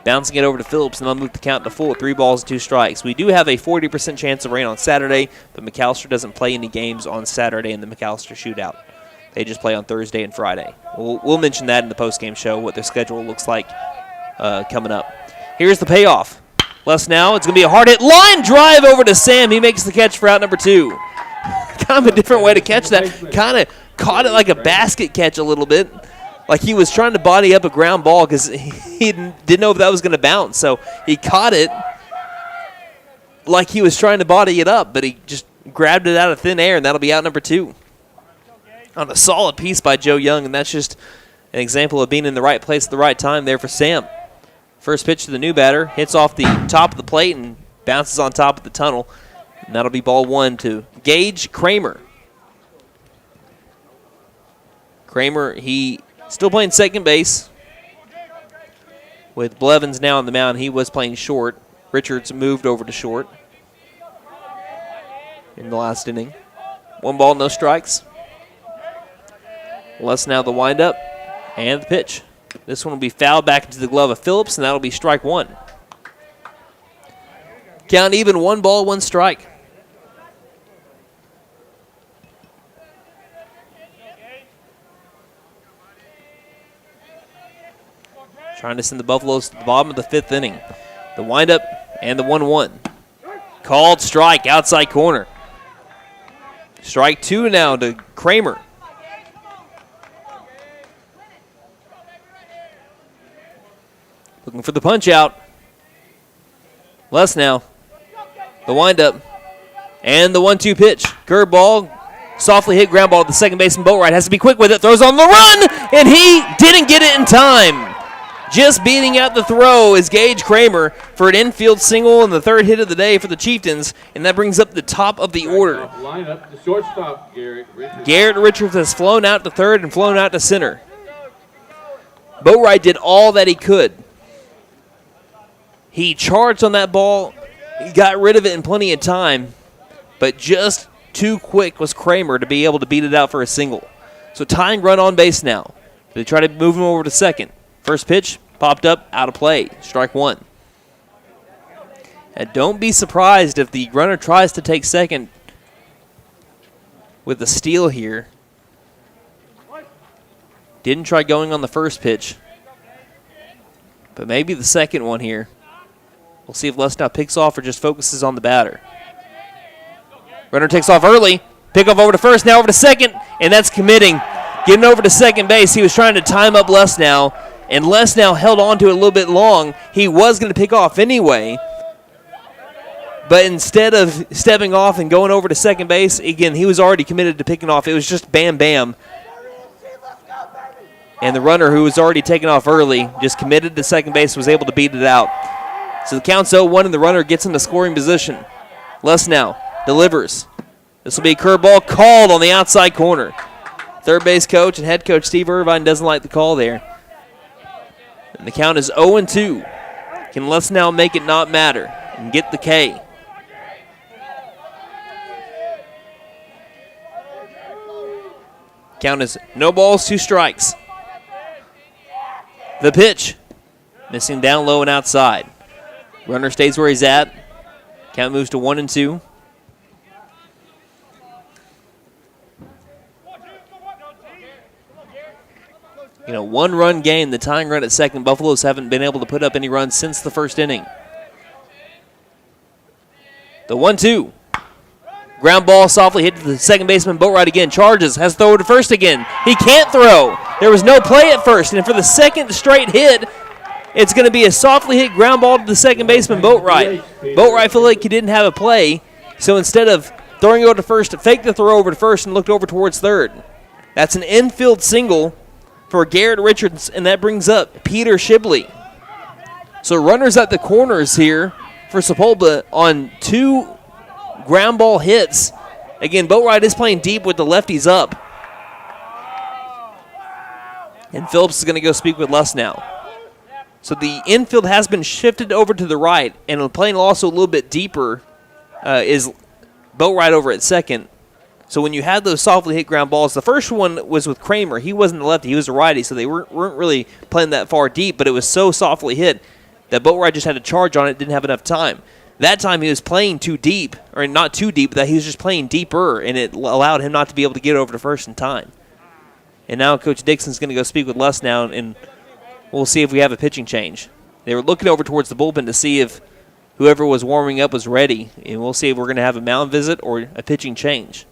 bouncing it over to Phillips, and they'll move the count to full at 3 balls and 2 strikes. We do have a 40% chance of rain on Saturday, but McAlester doesn't play any games on Saturday in the McAlester shootout. They just play on Thursday and Friday. We'll mention that in the postgame show, what their schedule looks like coming up. Here's the payoff. Lustenau, it's going to be a hard hit. Line drive over to Sam. He makes the catch for out number 2. Kind of a different way to catch that. Kind of caught it like a basket catch a little bit. Like he was trying to body up a ground ball because he didn't know if that was going to bounce. So he caught it like he was trying to body it up, but he just grabbed it out of thin air, and that'll be out number 2. On a solid piece by Joe Young, and that's just an example of being in the right place at the right time there for Sam. First pitch to the new batter, hits off the top of the plate and bounces on top of the tunnel. And that'll be ball 1 to Gage Kramer. Kramer, he still playing second base with Blevins now on the mound. He was playing short. Richards moved over to short in the last inning. 1 ball, no strikes. Lustenau the windup and the pitch. This one will be fouled back into the glove of Phillips, and that'll be strike 1. Count even, 1 ball, 1 strike. Trying to send the Buffaloes to the bottom of the 5th inning. The windup and the 1-1. Called strike, outside corner. Strike 2 now to Kramer. Looking for the punch out. Lustenau. The windup. And the 1-2 pitch. Curveball. Softly hit ground ball to the second baseman. Boatwright has to be quick with it. Throws on the run. And he didn't get it in time. Just beating out the throw is Gage Kramer for an infield single and the 3rd hit of the day for the Chieftains. And that brings up the top of the order. Lineup, the shortstop, Garrett Richards. Garrett Richards has flown out to 3rd and flown out to center. Boatwright did all that he could. He charged on that ball. He got rid of it in plenty of time. But just too quick was Kramer to be able to beat it out for a single. So tying run on base now. They try to move him over to second. First pitch popped up, out of play. Strike 1. And don't be surprised if the runner tries to take second with the steal here. Didn't try going on the first pitch. But maybe the second one here. We'll see if Lustenau picks off or just focuses on the batter. Runner takes off early. Pickoff over to first, now over to second, and that's committing. Getting over to second base. He was trying to time up Lustenau, and Lustenau held on to it a little bit long. He was going to pick off anyway, but instead of stepping off and going over to second base, again, he was already committed to picking off. It was just bam, bam. And the runner, who was already taken off early, just committed to second base, was able to beat it out. So the count's 0-1, and the runner gets into scoring position. Lustenau delivers. This will be a curveball called on the outside corner. Third base coach and head coach Steve Irvine doesn't like the call there. And the count is 0-2. Can Lustenau make it not matter and get the K? Count is no balls, 2 strikes. The pitch. Missing down low and outside. Runner stays where he's at. Count moves to 1-2. one-run game, the tying run at second. Buffaloes haven't been able to put up any runs since the first inning. The 1-2. Ground ball softly hit to the second baseman. Boatwright again charges, has to throw to first again. He can't throw. There was no play at first, and for the second straight hit, it's going to be a softly hit ground ball to the second baseman, Boatwright. Boatwright felt like he didn't have a play, so instead of throwing it over to first, faked the throw over to first and looked over towards third. That's an infield single for Garrett Richards, and that brings up Peter Shibley. So runners at the corners here for Sapulpa on 2 ground ball hits. Again, Boatwright is playing deep with the lefties up. And Phillips is going to go speak with Luss now. So the infield has been shifted over to the right, and playing also a little bit deeper is Boatwright over at second. So when you had those softly hit ground balls, the first one was with Kramer. He wasn't the lefty, he was a righty, so they weren't really playing that far deep, but it was so softly hit that Boatwright just had to charge on it, didn't have enough time. That time he was playing too deep, or not too deep, but he was just playing deeper, and it allowed him not to be able to get over to first in time. And now Coach Dixon's going to go speak with Luss now, and we'll see if we have a pitching change. They were looking over towards the bullpen to see if whoever was warming up was ready, and we'll see if we're going to have a mound visit or a pitching change.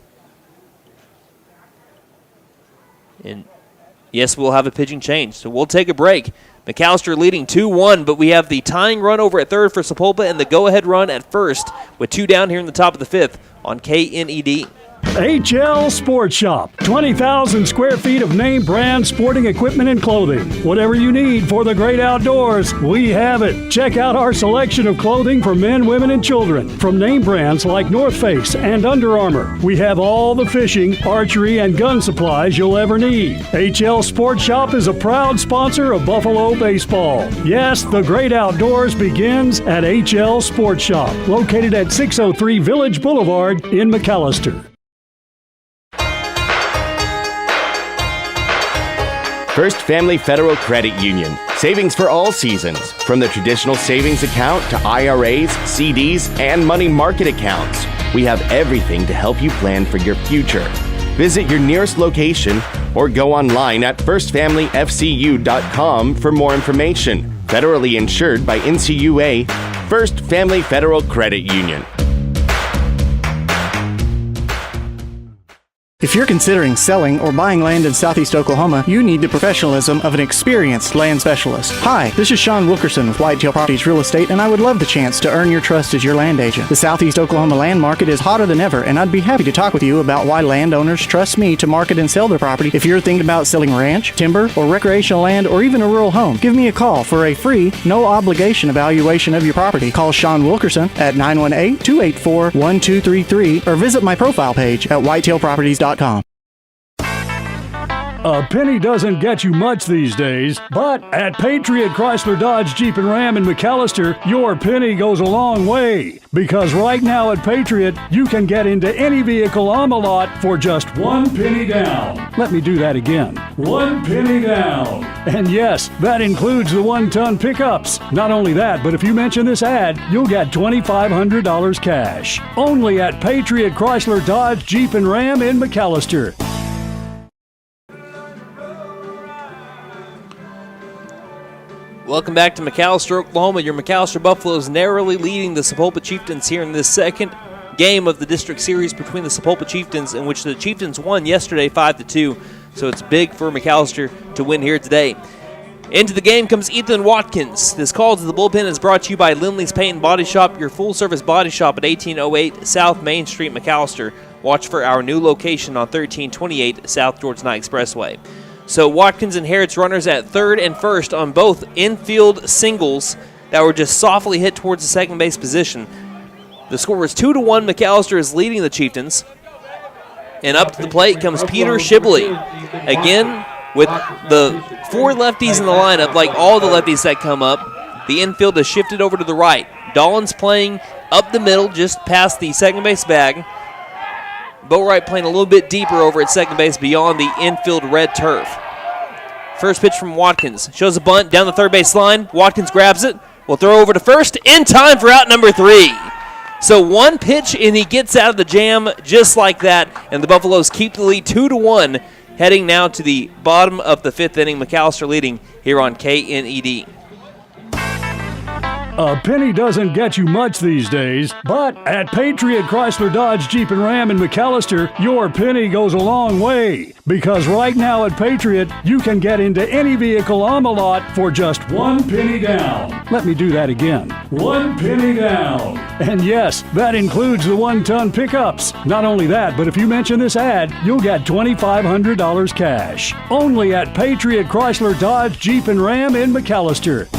And yes, we'll have a pitching change, so we'll take a break. McAlester leading 2-1, but we have the tying run over at third for Sapulpa and the go-ahead run at first with 2 down here in the top of the 5th on KNED. HL Sports Shop. 20,000 square feet of name brand sporting equipment and clothing. Whatever you need for the great outdoors, we have it. Check out our selection of clothing for men, women, and children. From name brands like North Face and Under Armour. We have all the fishing, archery, and gun supplies you'll ever need. HL Sports Shop is a proud sponsor of Buffalo Baseball. Yes, the great outdoors begins at HL Sports Shop, located at 603 Village Boulevard in McAlester. First Family Federal Credit Union. Savings for all seasons. From the traditional savings account to IRAs, CDs, and money market accounts. We have everything to help you plan for your future. Visit your nearest location or go online at firstfamilyfcu.com for more information. Federally insured by NCUA. First Family Federal Credit Union. If you're considering selling or buying land in Southeast Oklahoma, you need the professionalism of an experienced land specialist. Hi, this is Sean Wilkerson with Whitetail Properties Real Estate, and I would love the chance to earn your trust as your land agent. The Southeast Oklahoma land market is hotter than ever, and I'd be happy to talk with you about why landowners trust me to market and sell their property. If you're thinking about selling ranch, timber, or recreational land, or even a rural home, give me a call for a free, no-obligation evaluation of your property. Call Sean Wilkerson at 918-284-1233 or visit my profile page at whitetailproperties.com. A penny doesn't get you much these days, but at Patriot Chrysler Dodge Jeep and Ram in McAlester, your penny goes a long way. Because right now at Patriot, you can get into any vehicle on the lot for just 1 penny down. Let me do that again. 1 penny down. And yes, that includes the 1-ton pickups. Not only that, but if you mention this ad, you'll get $2,500 cash. Only at Patriot Chrysler Dodge Jeep and Ram in McAlester. Welcome back to McAlester, Oklahoma. Your McAlester Buffaloes narrowly leading the Sapulpa Chieftains here in this second game of the district series between the Sapulpa Chieftains, in which the Chieftains won yesterday 5-2. So it's big for McAlester to win here today. Into the game comes Ethan Watkins. This call to the bullpen is brought to you by Lindley's Paint and Body Shop, your full-service body shop at 1808 South Main Street, McAlester. Watch for our new location on 1328 South George Knight Expressway. So Watkins inherits runners at third and first on both infield singles that were just softly hit towards the second base position. The score is 2-1. McAlester is leading the Chieftains. And up to the plate comes Peter Shibley. Again, with the 4 lefties in the lineup, like all the lefties that come up, the infield is shifted over to the right. Dolan's playing up the middle, just past the second base bag. Boatwright playing a little bit deeper over at second base beyond the infield red turf. First pitch from Watkins. Shows a bunt down the third base line. Watkins grabs it. Will throw over to first in time for out number 3. So one pitch and he gets out of the jam just like that. And the Buffaloes keep the lead 2-1 Heading now to the bottom of the 5th inning, McAlester leading here on KNED. A penny doesn't get you much these days, but at Patriot Chrysler Dodge Jeep and Ram in McAlester, your penny goes a long way. Because right now at Patriot, you can get into any vehicle on the lot for just 1 penny down. Let me do that again. 1 penny down. And yes, that includes the 1-ton pickups. Not only that, but if you mention this ad, you'll get $2,500 cash. Only at Patriot Chrysler Dodge Jeep and Ram in McAlester.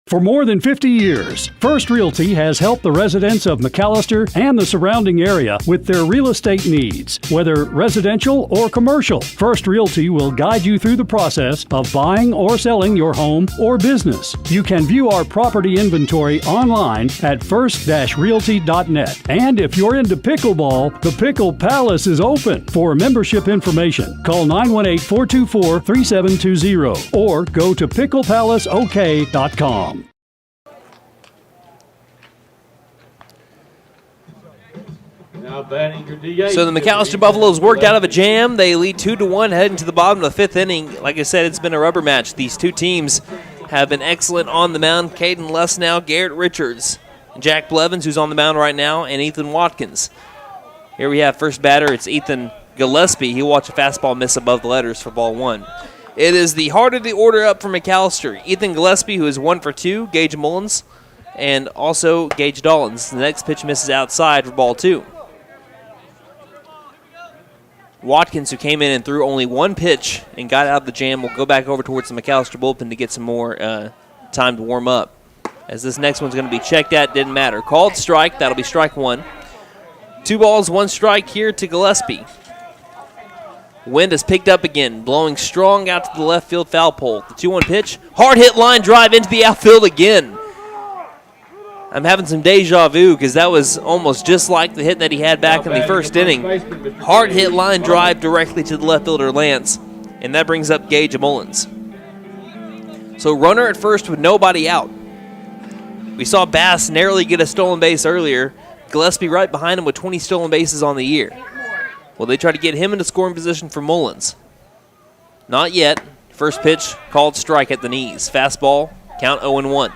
For more than 50 years, First Realty has helped the residents of McAlester and the surrounding area with their real estate needs. Whether residential or commercial, First Realty will guide you through the process of buying or selling your home or business. You can view our property inventory online at first-realty.net. And if you're into pickleball, the Pickle Palace is open. For membership information, call 918-424-3720 or go to picklepalaceok.com. Now batting your DH. So the McAlester Buffaloes worked out of a jam. They lead 2-1 heading to the bottom of the 5th inning. Like I said, it's been a rubber match. These two teams have been excellent on the mound. Caden Lesnow, Garrett Richards, Jack Blevins, who's on the mound right now, and Ethan Watkins. Here we have first batter. It's Ethan Gillespie. He watched a fastball miss above the letters for ball 1. It is the heart of the order up for McAlester. Ethan Gillespie, who is 1 for 2, Gage Mullins, and also Gage Dollins. The next pitch misses outside for ball 2. Watkins, who came in and threw only 1 pitch and got out of the jam, will go back over towards the McAlester bullpen to get some more time to warm up. As this next one's going to be checked at, didn't matter. Called strike, that'll be strike 1. 2 balls, 1 strike here to Gillespie. Wind has picked up again, blowing strong out to the left field foul pole. The 2-1 pitch, hard hit line drive into the outfield again. I'm having some deja vu because that was almost just like the hit that he had back in the first inning. Hard hit line drive directly to the left fielder Lance, and that brings up Gage Mullins. So runner at first with nobody out. We saw Bass narrowly get a stolen base earlier. Gillespie right behind him with 20 stolen bases on the year. Well, they try to get him into scoring position for Mullins. Not yet. First pitch, called strike at the knees. Fastball, count 0-1.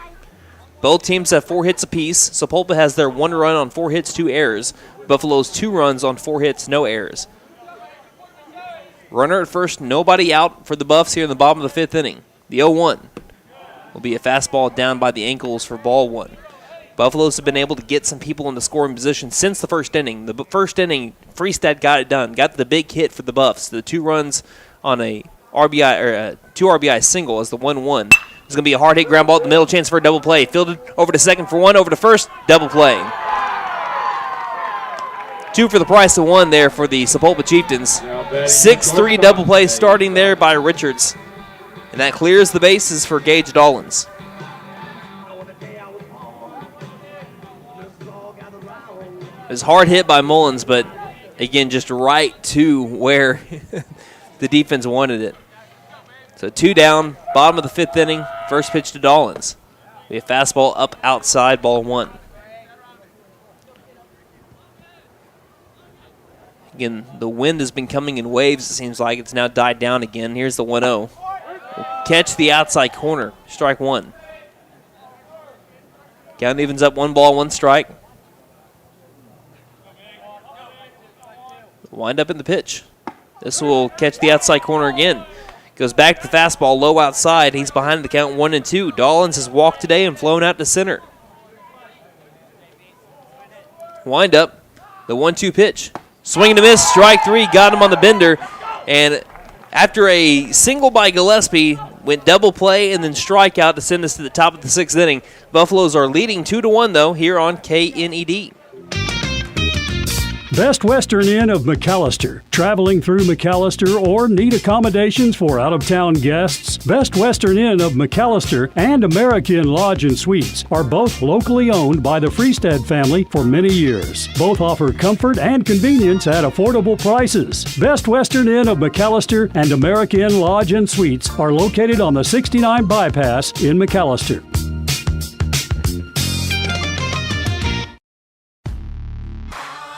Both teams have 4 hits apiece. Sapulpa has their 1 run on 4 hits, 2 errors. Buffalo's 2 runs on 4 hits, no errors. Runner at first, nobody out for the Buffs here in the bottom of the 5th inning. The 0-1 will be a fastball down by the ankles for ball 1. Buffaloes have been able to get some people into scoring position since the first inning. The first inning, Freestad got it done, got the big hit for the Buffs. The 2 runs on a RBI or a 2 RBI single as the 1-1. It's going to be a hard hit ground ball at the middle, chance for a double play. Fielded over to second for 1, over to first, double play. 2 for the price of 1 there for the Sapulpa Chieftains. 6-3 double play starting there by Richards. And that clears the bases for Gage Dollins. It was hard hit by Mullins, but again, just right to where the defense wanted it. So 2 down, bottom of the 5th inning, first pitch to Dollins. We have fastball up outside, ball 1. Again, the wind has been coming in waves, it seems like. It's now died down again. Here's the 1-0. We'll catch the outside corner, strike 1. Count evens up 1 ball, 1 strike. Wind up in the pitch. This will catch the outside corner again. Goes back to the fastball, low outside. He's behind the count 1-2. Dollins has walked today and flown out to center. Wind up, the 1-2 pitch. Swing and a miss, strike 3, got him on the bender. And after a single by Gillespie, went double play and then strikeout to send us to the top of the 6th inning. Buffaloes are leading 2-1, though, here on KNED. Best Western Inn of McAlester. Traveling through McAlester or need accommodations for out-of-town guests? Best Western Inn of McAlester and American Lodge and Suites are both locally owned by the Freestad family for many years. Both offer comfort and convenience at affordable prices. Best Western Inn of McAlester and American Lodge and Suites are located on the 69 bypass in McAlester.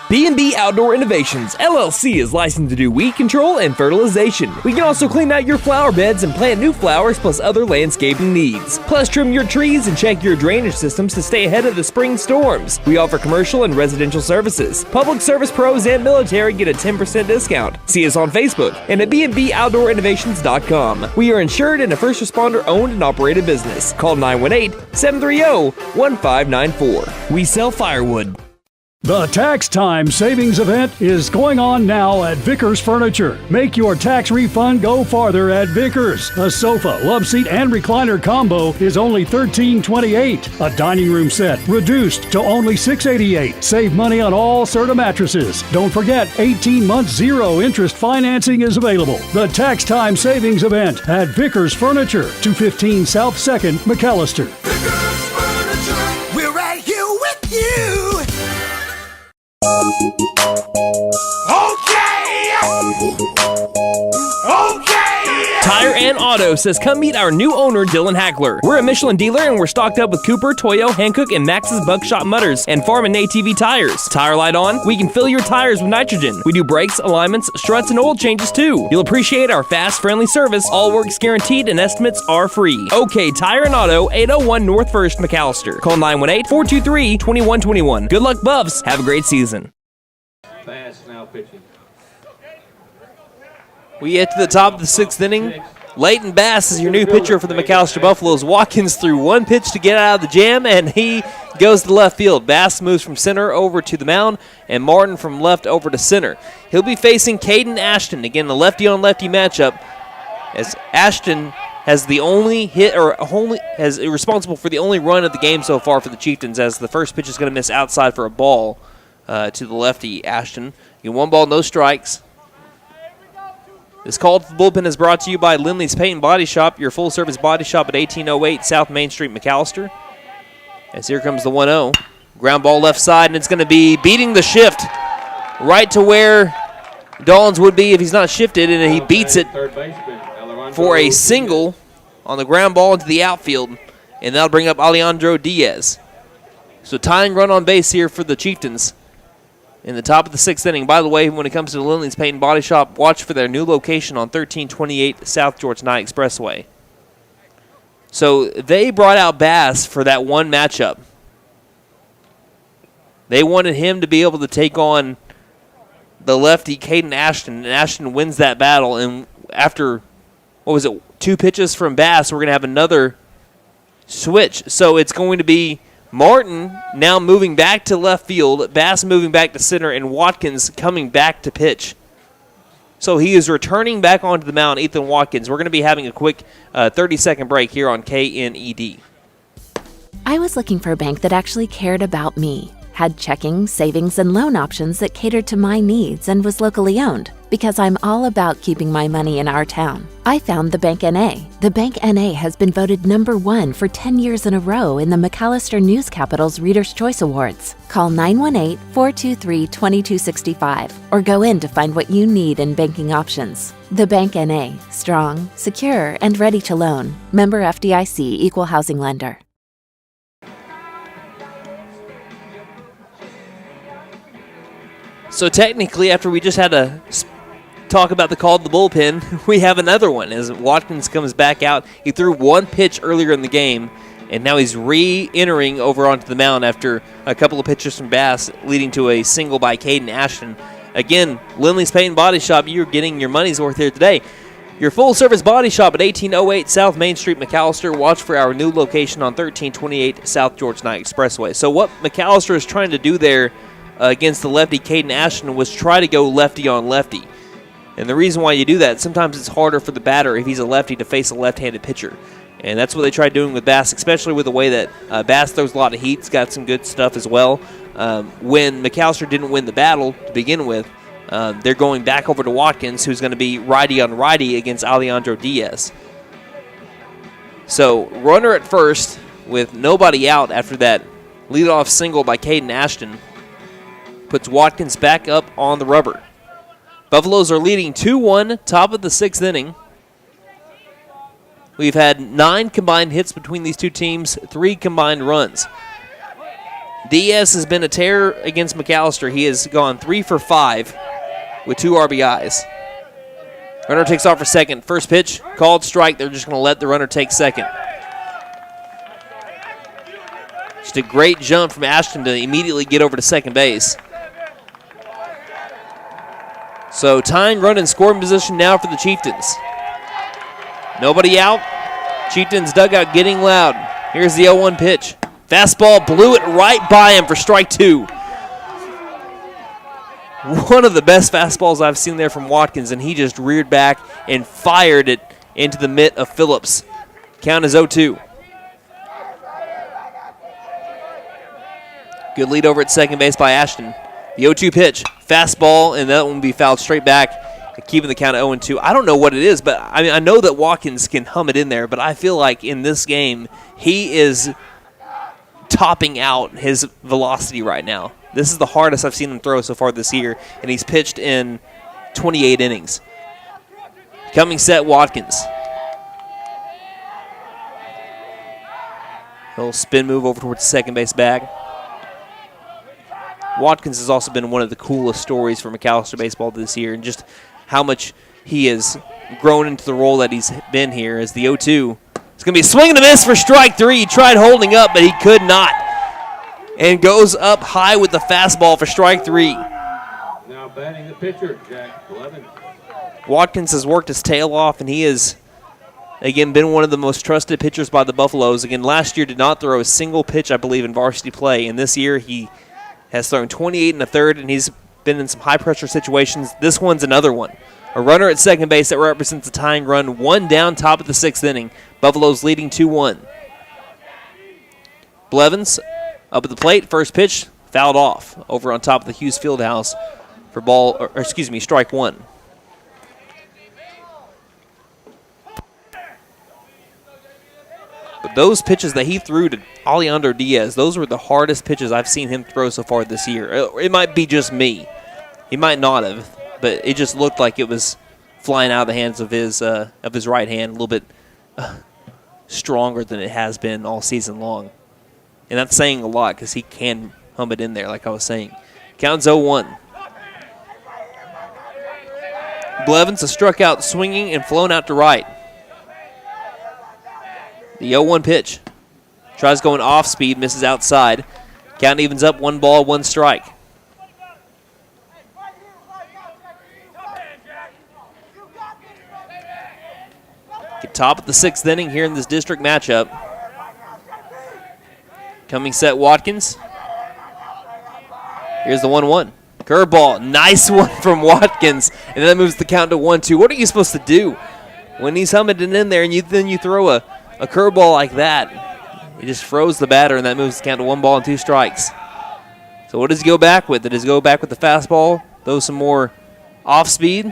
B&B Outdoor Innovations, LLC is licensed to do weed control and fertilization. We can also clean out your flower beds and plant new flowers plus other landscaping needs. Plus trim your trees and check your drainage systems to stay ahead of the spring storms. We offer commercial and residential services. Public service pros and military get a 10% discount. See us on Facebook and at bnbouttoorinnovations.com. We are insured and a first responder owned and operated business. Call 918-730-1594. We sell firewood. The Tax Time Savings Event is going on now at Vickers Furniture. Make your tax refund go farther at Vickers. A sofa, love seat, and recliner combo is only $13.28. A dining room set reduced to only $6.88. Save money on all Serta mattresses. Don't forget, 18 months zero interest financing is available. The Tax Time Savings Event at Vickers Furniture, 215 South 2nd, McAlester. Vickers Furniture, we're right here with you. Okay! Tire and Auto says come meet our new owner, Dylan Hackler. We're a Michelin dealer and we're stocked up with Cooper, Toyo, Hankook, and Max's Buckshot Mutters and Farm and ATV tires. Tire light on? We can fill your tires with nitrogen. We do brakes, alignments, struts, and oil changes too. You'll appreciate our fast, friendly service. All work's guaranteed and estimates are free. Okay, Tire and Auto, 801 North 1st, McAlester. Call 918-423-2121. Good luck, Buffs. Have a great season. Fast now pitching. We get to the top of the 6th inning. Leighton Bass is your new pitcher for the McAlester Buffaloes. Watkins threw one pitch to get out of the jam, and he goes to left field. Bass moves from center over to the mound, and Martin from left over to center. He'll be facing Caden Ashton. Again, the lefty-on-lefty matchup, as Ashton has the only hit, or is responsible for the only run of the game so far for the Chieftains, as the first pitch is going to miss outside for a ball to the lefty, Ashton. You get 1 ball, no strikes. This call to the bullpen is brought to you by Lindley's Paint and Body Shop, your full-service body shop at 1808 South Main Street, McAlester. As here comes the 1-0. Ground ball left side, and it's going to be beating the shift right to where Dollins would be if he's not shifted, and he beats it for a single on the ground ball into the outfield, and that'll bring up Alejandro Diaz. So tying run on base here for the Chieftains in the top of the 6th inning. By the way, when it comes to the Lindley's Paint and Body Shop, watch for their new location on 1328 South George Knight Expressway. So they brought out Bass for that one matchup. They wanted him to be able to take on the lefty Caden Ashton, and Ashton wins that battle. And after, 2 pitches from Bass, we're going to have another switch. So it's going to be Martin now moving back to left field, Bass moving back to center, and Watkins coming back to pitch. So he is returning back onto the mound, Ethan Watkins. We're going to be having a quick 30-second break here on KNED. I was looking for a bank that actually cared about me, had checking, savings, and loan options that catered to my needs, and was locally owned, because I'm all about keeping my money in our town. I found the Bank NA. The Bank NA has been voted #1 for 10 years in a row in the McAlester News Capital's Reader's Choice Awards. Call 918-423-2265 or go in to find what you need in banking options. The Bank NA, strong, secure, and ready to loan. Member FDIC, Equal Housing Lender. So technically, after we just had a talk about the call to the bullpen, we have another one as Watkins comes back out. He threw one pitch earlier in the game, and now he's re-entering over onto the mound after a couple of pitches from Bass, leading to a single by Caden Ashton. Again, Lindley's Paint and Body Shop, you're getting your money's worth here today. Your full-service body shop at 1808 South Main Street, McAlester. Watch for our new location on 1328 South George Knight Expressway. So what McAlester is trying to do there against the lefty Caden Ashton was try to go lefty on lefty. And the reason why you do that, sometimes it's harder for the batter if he's a lefty to face a left-handed pitcher. And that's what they tried doing with Bass, especially with the way that Bass throws a lot of heat. He's got some good stuff as well. When McAlester didn't win the battle to begin with, they're going back over to Watkins, who's going to be righty on righty against Alejandro Diaz. So runner at first with nobody out after that leadoff single by Caden Ashton puts Watkins back up on the rubber. Buffaloes are leading 2-1, top of the 6th inning. We've had 9 combined hits between these two teams, 3 combined runs. Diaz has been a terror against McAlester. He has gone 3 for 5 with 2 RBIs. Runner takes off for second. First pitch, called strike. They're just going to let the runner take second. Just a great jump from Ashton to immediately get over to second base. So tying run in scoring position now for the Chieftains. Nobody out. Chieftains dugout getting loud. Here's the 0-1 pitch. Fastball blew it right by him for strike 2. One of the best fastballs I've seen there from Watkins, and he just reared back and fired it into the mitt of Phillips. Count is 0-2. Good lead over at second base by Ashton. The 0-2 pitch, fastball, and that one will be fouled straight back, keeping the count at 0-2. I don't know what it is, but I know that Watkins can hum it in there, but I feel like in this game, he is topping out his velocity right now. This is the hardest I've seen him throw so far this year, and he's pitched in 28 innings. Coming set, Watkins. A little spin move over towards the second base bag. Watkins has also been one of the coolest stories for McAlester baseball this year, and just how much he has grown into the role that he's been here as the 0-2. It's going to be a swing and a miss for strike 3. He tried holding up, but he could not. And goes up high with the fastball for strike 3. Now batting the pitcher, Jack Blevins. Watkins has worked his tail off, and he has, again, been one of the most trusted pitchers by the Buffaloes. Again, last year did not throw a single pitch, I believe, in varsity play, and this year he has thrown 28 1/3, and he's been in some high-pressure situations. This one's another one. A runner at second base that represents a tying run, 1 down, top of the 6th inning. Buffaloes leading 2-1. Blevins up at the plate, first pitch, fouled off over on top of the Hughes Fieldhouse for strike 1. But those pitches that he threw to Alejandro Diaz, those were the hardest pitches I've seen him throw so far this year. It might be just me. He might not have, but it just looked like it was flying out of the hands of his right hand, a little bit stronger than it has been all season long. And that's saying a lot because he can hum it in there, like I was saying. Counts 0-1. Blevins has struck out swinging and flown out to right. The 0-1 pitch. Tries going off speed, misses outside. Count evens up, 1 ball, 1 strike. Get top of the 6th inning here in this district matchup. Coming set, Watkins. Here's the 1-1. Curveball, nice one from Watkins. And that moves the count to 1-2. What are you supposed to do when he's humming it in there and then you throw a curveball like that? He just froze the batter, and that moves the count to 1 ball and 2 strikes. So what does he go back with? Does he go back with the fastball, throw some more off speed?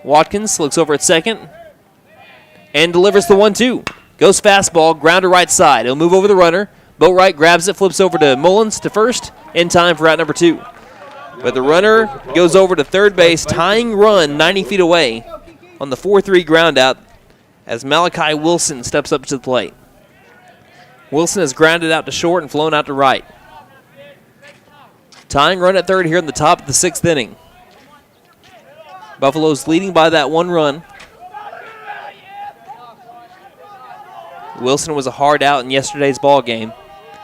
Watkins looks over at second and delivers the 1-2. Goes fastball, grounder right side. He'll move over the runner. Boatright grabs it, flips over to Mullins to first, in time for out number 2. But the runner goes over to third base, tying run 90 feet away on the 4-3 ground out as Malachi Wilson steps up to the plate. Wilson has grounded out to short and flown out to right. Tying run at third here in the top of the 6th inning. Buffalo's leading by that 1 run. Wilson was a hard out in yesterday's ball game.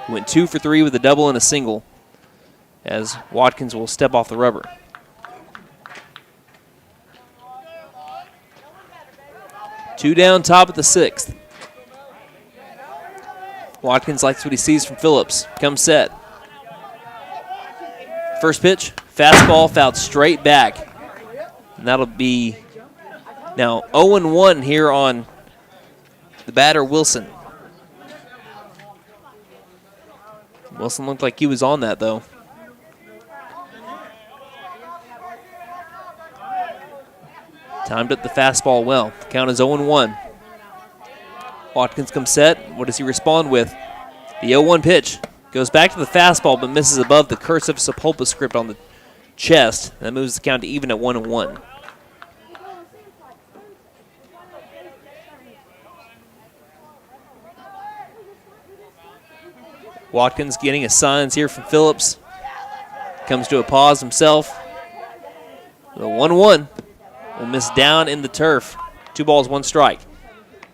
He went 2 for 3 with a double and a single as Watkins will step off the rubber. Two down, top of the 6th. Watkins likes what he sees from Phillips. Comes set. First pitch, fastball fouled straight back. And that'll be now 0-1 here on the batter, Wilson. Wilson looked like he was on that, though. Timed up the fastball well. The count is 0-1. Watkins comes set. What does he respond with? The 0-1 pitch. Goes back to the fastball, but misses above the cursive Sapulpa script on the chest. That moves the count to even at 1-1. Watkins getting his signs here from Phillips. Comes to a pause himself. The 1-1 will miss down in the turf. 2 balls, 1 strike.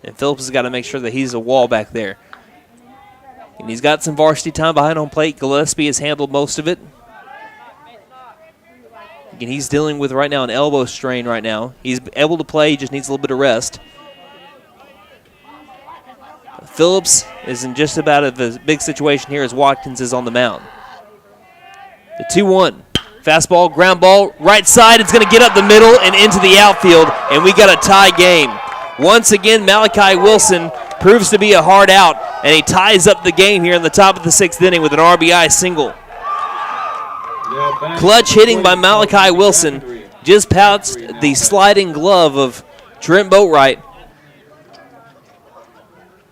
And Phillips has got to make sure that he's a wall back there. And he's got some varsity time behind home plate. Gillespie has handled most of it. Again, he's dealing with right now an elbow strain right now. He's able to play, he just needs a little bit of rest. Phillips is in just about a big situation here as Watkins is on the mound. The 2-1. Fastball, ground ball, right side. It's going to get up the middle and into the outfield, and we got a tie game. Once again, Malachi Wilson proves to be a hard out, and he ties up the game here in the top of the 6th inning with an RBI single. Clutch hitting by Malachi Wilson. Just pounced the sliding glove of Trent Boatwright.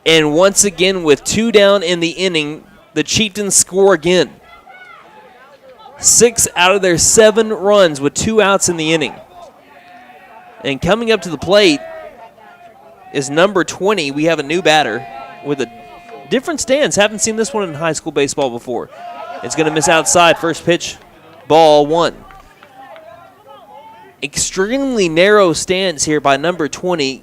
And once again, with 2 down in the inning, the Chieftains score again. 6 out of their 7 runs with 2 outs in the inning. And coming up to the plate is number 20. We have a new batter with a different stance. Haven't seen this one in high school baseball before. It's going to miss outside. First pitch, ball 1. Extremely narrow stance here by number 20.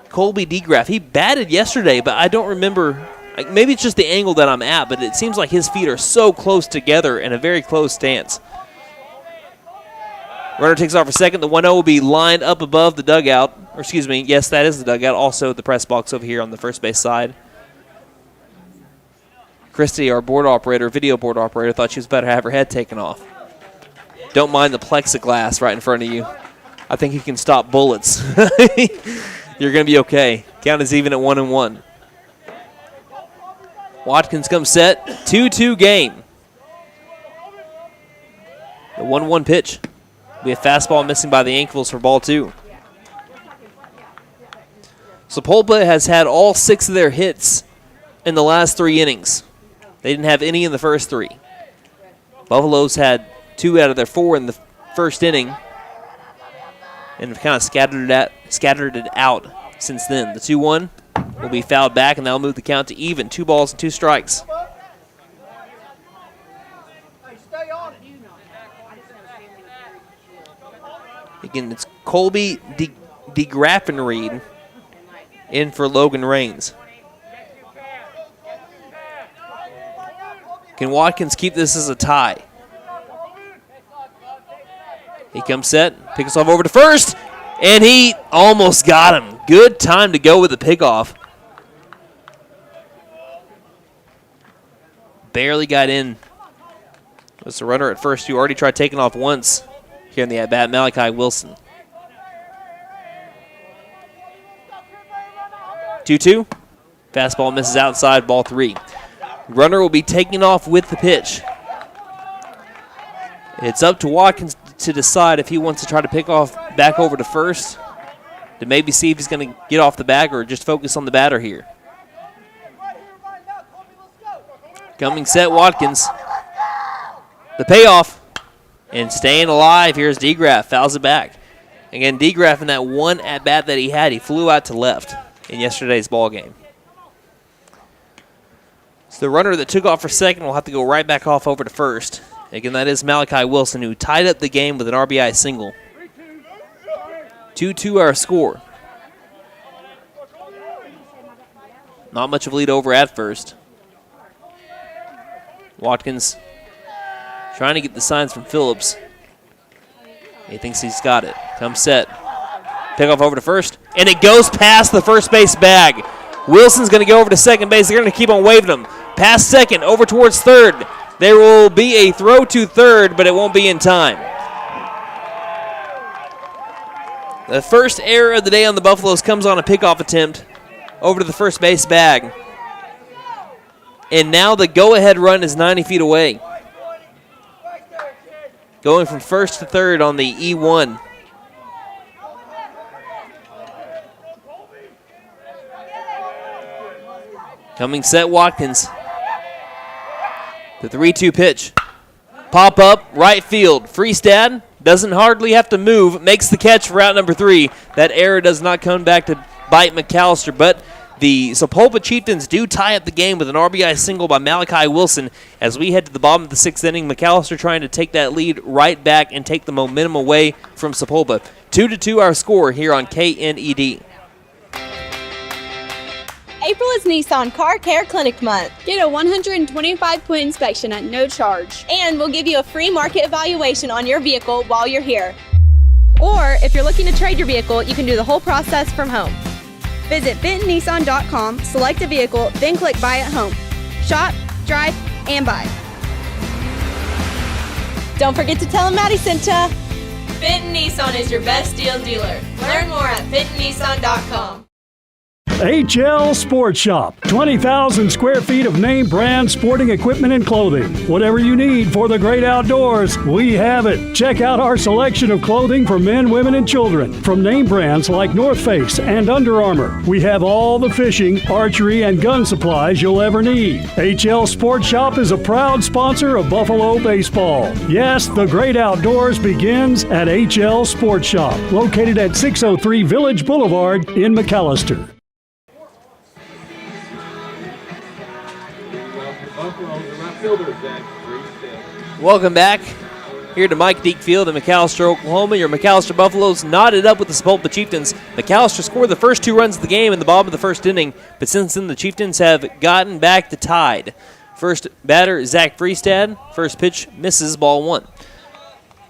Colby DeGraff. He batted yesterday, but I don't remember. Maybe it's just the angle that I'm at, but it seems like his feet are so close together in a very close stance. Runner takes off for second. The 1-0 will be lined up above the dugout. Or excuse me, yes, that is the dugout. Also the press box over here on the first base side. Christy, our board operator, video board operator, thought she was about to have her head taken off. Don't mind the plexiglass right in front of you. I think you can stop bullets. You're going to be okay. Count is even at 1-1. Watkins comes set. 2-2 game. The 1-1 pitch. Will be a fastball missing by the ankles for ball 2. Sapulpa has had all 6 of their hits in the last 3 innings. They didn't have any in the first 3. Buffaloes had 2 out of their 4 in the first inning and have kind of scattered it out since then. The 2-1 will be fouled back, and that'll move the count to even. 2 balls and 2 strikes. Again, it's Colby DeGraffenried in for Logan Raines. Can Watkins keep this as a tie? He comes set, picks off over to first, and he almost got him. Good time to go with the pickoff. Barely got in. Was the runner at first who already tried taking off once here in the at-bat, Malachi Wilson. 2-2. Fastball misses outside, ball 3. Runner will be taking off with the pitch. It's up to Watkins to decide if he wants to try to pick off back over to first, to maybe see if he's going to get off the bag or just focus on the batter here. Coming set, Watkins. The payoff. And staying alive, here's DeGraff. Fouls it back. Again, DeGraff in that one at-bat that he had, he flew out to left in yesterday's ball game. So the runner that took off for second will have to go right back off over to first. Again, that is Malachi Wilson, who tied up the game with an RBI single. 2-2 our score. Not much of a lead over at first. Watkins trying to get the signs from Phillips. He thinks he's got it. Comes set. Pick off over to first, and it goes past the first base bag. Wilson's going to go over to second base. They're going to keep on waving him. Past second, over towards third. There will be a throw to third, but it won't be in time. The first error of the day on the Buffaloes comes on a pickoff attempt over to the first base bag. And now the go-ahead run is 90 feet away. Going from first to third on the E1. Coming set, Watkins. The 3-2 pitch. Pop up, right field. Freestad doesn't hardly have to move. Makes the catch for out number 3. That error does not come back to bite McAlester, but The Sapulpa Chieftains do tie up the game with an RBI single by Malachi Wilson. As we head to the bottom of the 6th inning, McAlester trying to take that lead right back and take the momentum away from Sapulpa. 2-2 our score here on KNED. April is Nissan Car Care Clinic Month. Get a 125-point inspection at no charge. And we'll give you a free market evaluation on your vehicle while you're here. Or if you're looking to trade your vehicle, you can do the whole process from home. Visit BentonNissan.com, select a vehicle, then click Buy at Home. Shop, drive, and buy. Don't forget to tell them Maddie sent ya. Benton Nissan is your best deal dealer. Learn more at BentonNissan.com. HL Sports Shop. 20,000 square feet of name brand sporting equipment and clothing. Whatever you need for the great outdoors, we have it. Check out our selection of clothing for men, women, and children. From name brands like North Face and Under Armour, we have all the fishing, archery, and gun supplies you'll ever need. HL Sports Shop is a proud sponsor of Buffalo baseball. Yes, the great outdoors begins at HL Sports Shop, located at 603 Village Boulevard in McAlester. Welcome back here to Mike Deek Field in McAlester, Oklahoma. Your McAlester Buffaloes knotted up with the Sapulpa Chieftains. McAlester scored the first 2 runs of the game in the bottom of the first inning, but since then the Chieftains have gotten back to tied. First batter, Zach Freestad. First pitch misses, ball 1.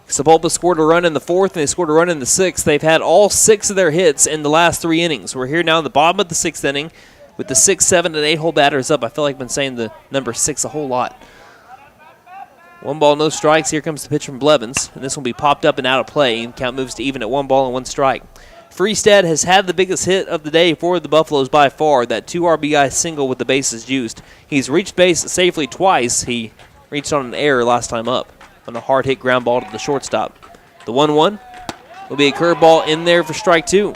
Sapulpa scored a run in the 4th, and they scored a run in the 6th. They've had all 6 of their hits in the last 3 innings. We're here now in the bottom of the 6th inning with the 6, 7, and 8 hole batters up. I feel like I've been saying the number 6 a whole lot. 1 ball, no strikes. Here comes the pitch from Blevins, and this will be popped up and out of play. And count moves to even at 1 ball and 1 strike. Freestad has had the biggest hit of the day for the Buffaloes by far, that 2 RBI single with the bases juiced. He's reached base safely twice. He reached on an error last time up on a hard hit ground ball to the shortstop. The 1-1 will be a curveball in there for strike 2.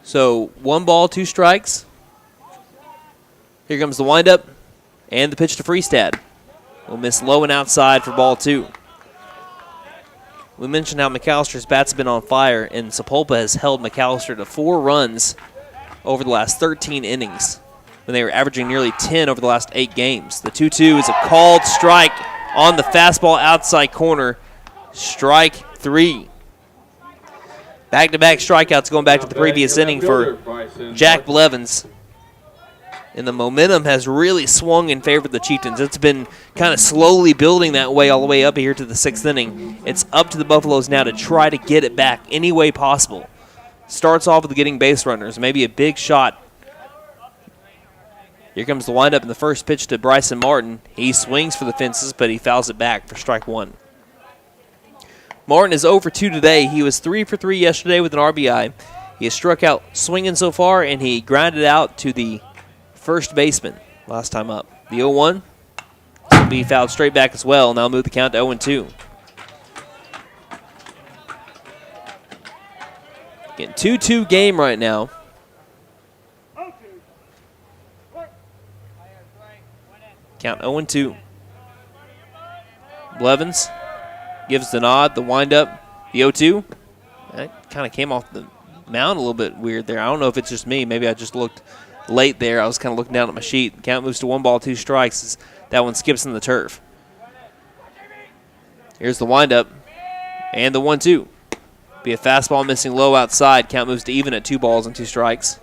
So 1 ball, 2 strikes. Here comes the windup and the pitch to Freestad. Will miss low and outside for ball 2. We mentioned how McAllister's bats have been on fire, and Sapulpa has held McAlester to 4 runs over the last 13 innings when they were averaging nearly 10 over the last 8 games. The 2-2 is a called strike on the fastball outside corner. Strike 3. Back-to-back strikeouts going back to the previous inning for Jack Blevins. And the momentum has really swung in favor of the Chieftains. It's been kind of slowly building that way all the way up here to the 6th inning. It's up to the Buffaloes now to try to get it back any way possible. Starts off with getting base runners, maybe a big shot. Here comes the windup in the first pitch to Bryson Martin. He swings for the fences, but he fouls it back for strike 1. Martin is 0 for 2 today. He was 3 for 3 yesterday with an RBI. He has struck out swinging so far, and he grounded out to the first baseman last time up. The 0-1 will be fouled straight back as well. Now move the count to 0-2. Getting 2-2 game right now. Count 0-2. Blevins gives the nod, the windup, the 0-2. That kind of came off the mound a little bit weird there. I don't know if it's just me. Maybe I just looked late there. I was kind of looking down at my sheet. Count moves to 1 ball, 2 strikes. That one skips in the turf. Here's the windup and the 1-2. Be a fastball missing low outside. Count moves to even at 2 balls and 2 strikes.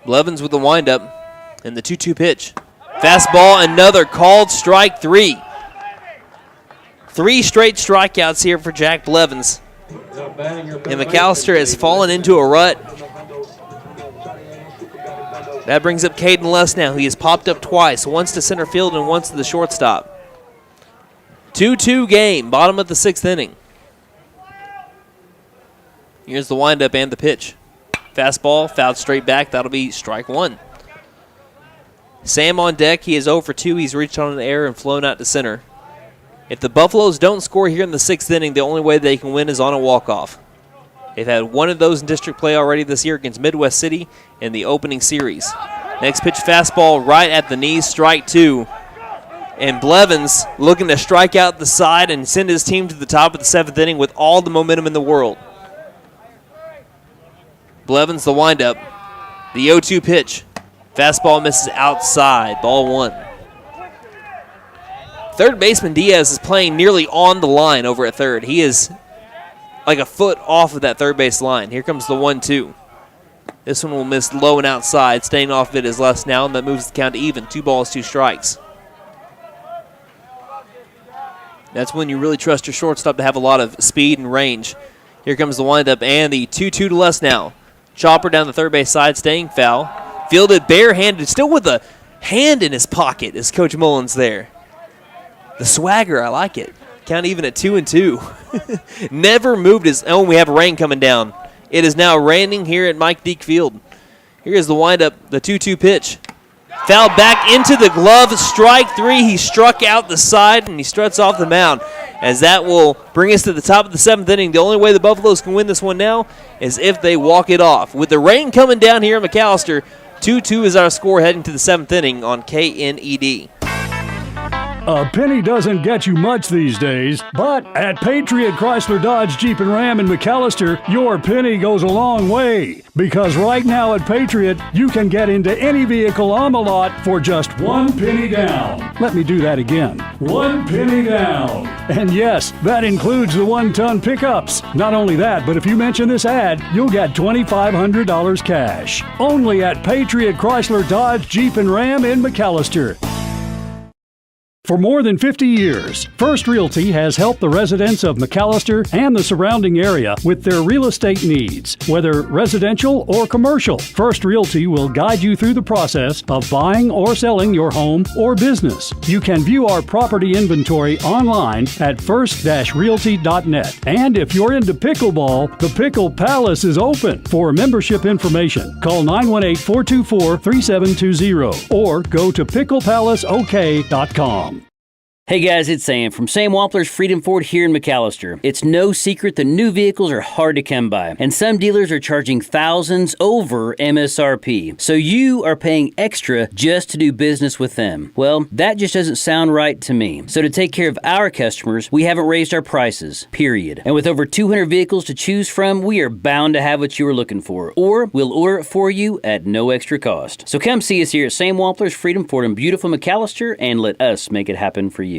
Blevins with the windup and the 2-2 pitch. Fastball, another called strike 3. 3 straight strikeouts here for Jack Blevins. And McAlester has fallen into a rut. That brings up Caden Luss now. He has popped up twice, once to center field and once to the shortstop. 2-2 game, bottom of the 6th inning. Here's the windup and the pitch. Fastball, fouled straight back. That'll be strike 1. Sam on deck. He is 0 for 2. He's reached on an error and flown out to center. If the Buffaloes don't score here in the 6th inning, the only way they can win is on a walk-off. They've had one of those in district play already this year against Midwest City in the opening series. Next pitch, fastball right at the knees, strike 2. And Blevins looking to strike out the side and send his team to the top of the 7th inning with all the momentum in the world. Blevins the windup. The 0-2 pitch. Fastball misses outside, ball 1. Third baseman Diaz is playing nearly on the line over at third. He is like a foot off of that third base line. Here comes the 1-2. This one will miss low and outside. Staying off of it is less now, and that moves the count to even. 2 balls, 2 strikes. That's when you really trust your shortstop to have a lot of speed and range. Here comes the windup and the 2-2 to less now. Chopper down the third base side, staying foul. Fielded barehanded, still with a hand in his pocket is Coach Mullins there. The swagger, I like it. Count even at 2-2. Never moved his own. We have rain coming down. It is now raining here at Mike Deke Field. Here's the windup, the 2-2 pitch. Foul back into the glove, strike 3. He struck out the side, and he struts off the mound. As that will bring us to the top of the 7th inning. The only way the Buffaloes can win this one now is if they walk it off. With the rain coming down here in McAlester, 2-2 is our score heading to the 7th inning on KNED. A penny doesn't get you much these days, but at Patriot Chrysler Dodge Jeep and Ram in McAlester, your penny goes a long way. Because right now at Patriot, you can get into any vehicle on the lot for just 1 penny down. Let me do that again. 1 penny down. And yes, that includes the 1-ton pickups. Not only that, but if you mention this ad, you'll get $2,500 cash. Only at Patriot Chrysler Dodge Jeep and Ram in McAlester. For more than 50 years, First Realty has helped the residents of McAlester and the surrounding area with their real estate needs. Whether residential or commercial, First Realty will guide you through the process of buying or selling your home or business. You can view our property inventory online at first-realty.net. And if you're into pickleball, the Pickle Palace is open. For membership information, call 918-424-3720 or go to picklepalaceok.com. Hey guys, it's Sam from Sam Wampler's Freedom Ford here in McAlester. It's no secret that new vehicles are hard to come by, and some dealers are charging thousands over MSRP. So you are paying extra just to do business with them. Well, that just doesn't sound right to me. So to take care of our customers, we haven't raised our prices, period. And with over 200 vehicles to choose from, we are bound to have what you are looking for, or we'll order it for you at no extra cost. So come see us here at Sam Wampler's Freedom Ford in beautiful McAlester and let us make it happen for you.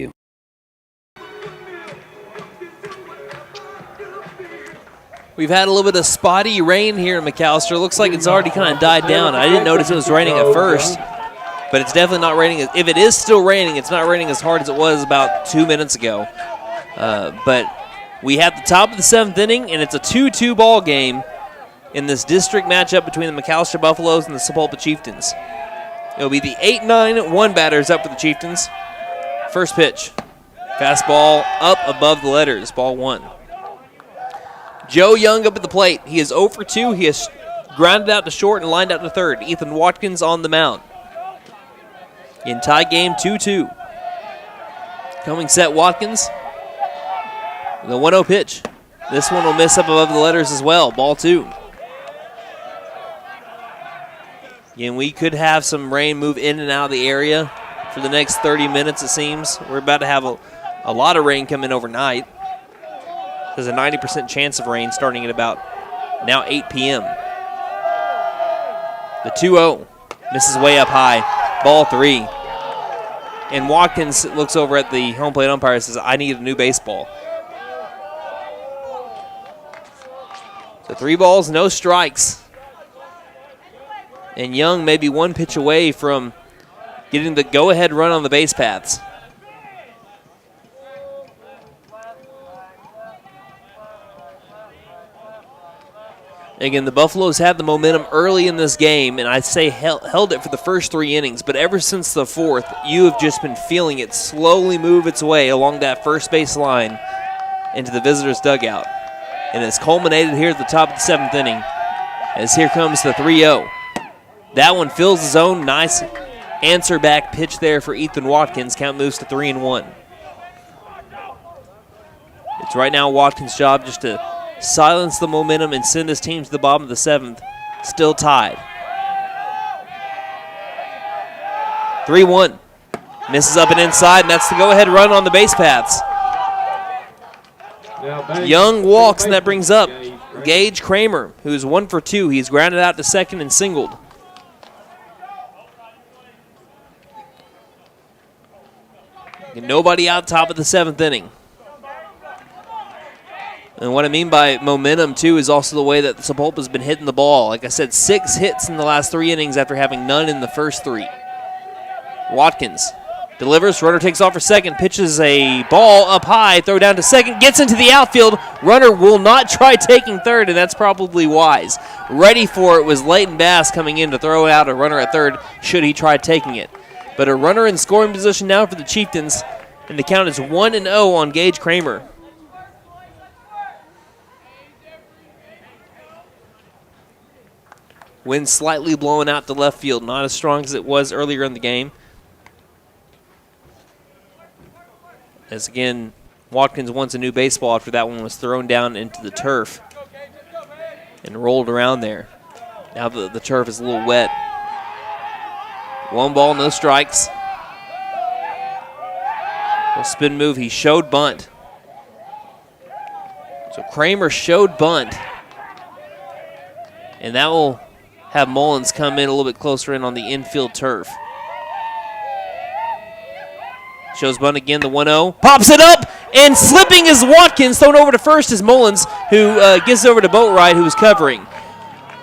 We've had a little bit of spotty rain here in McAlester. Looks like it's already kind of died down. I didn't notice it was raining at first, but it's definitely not raining. If it is still raining, it's not raining as hard as it was about 2 minutes ago. But we have the top of the 7th inning, and it's a 2-2 ball game in this district matchup between the McAlester Buffaloes and the Sapulpa Chieftains. It'll be the 8-9-1 batters up for the Chieftains. First pitch. Fastball up above the letters, ball 1. Joe Young up at the plate. He is 0 for 2. He has grounded out to short and lined out to third. Ethan Watkins on the mound. In tie game, 2-2. Coming set, Watkins. The 1-0 pitch. This one will miss up above the letters as well. Ball 2. Again, we could have some rain move in and out of the area for the next 30 minutes, it seems. We're about to have a lot of rain come in overnight. There's a 90% chance of rain starting at about now 8 p.m. The 2-0 misses way up high. Ball 3. And Watkins looks over at the home plate umpire and says, I need a new baseball. So 3 balls, no strikes. And Young may be 1 pitch away from getting the go-ahead run on the base paths. Again, the Buffaloes had the momentum early in this game, and I say held it for the first 3 innings, but ever since the 4th, you have just been feeling it slowly move its way along that first base line into the visitors' dugout. And it's culminated here at the top of the 7th inning, as here comes the 3-0. That one fills the zone. Nice answer back pitch there for Ethan Watkins. Count moves to 3-1. It's right now Watkins' job just to silence the momentum and send his team to the bottom of the 7th. Still tied. 3-1. Misses up and inside, and that's the go-ahead run on the base paths. Young walks, and that brings up Gage Kramer, who's 1 for 2. He's grounded out to second and singled. And nobody out top of the 7th inning. And what I mean by momentum, too, is also the way that Sapulpa's been hitting the ball. Like I said, 6 hits in the last 3 innings after having none in the first 3. Watkins delivers, runner takes off for second, pitches a ball up high, throw down to second, gets into the outfield. Runner will not try taking third, and that's probably wise. Ready for it was Leighton Bass coming in to throw out a runner at third should he try taking it. But a runner in scoring position now for the Chieftains, and the count is 1-0 on Gage Kramer. Wind slightly blowing out to left field, not as strong as it was earlier in the game. As again, Watkins wants a new baseball after that one was thrown down into the turf and rolled around there. Now the turf is a little wet. 1 ball, no strikes. Little spin move, he showed bunt. So Kramer showed bunt. And that will have Mullins come in a little bit closer in on the infield turf. Shows bunt again, the 1-0. Pops it up, and slipping is Watkins. Thrown over to first is Mullins, who gets over to Boatwright, who is covering.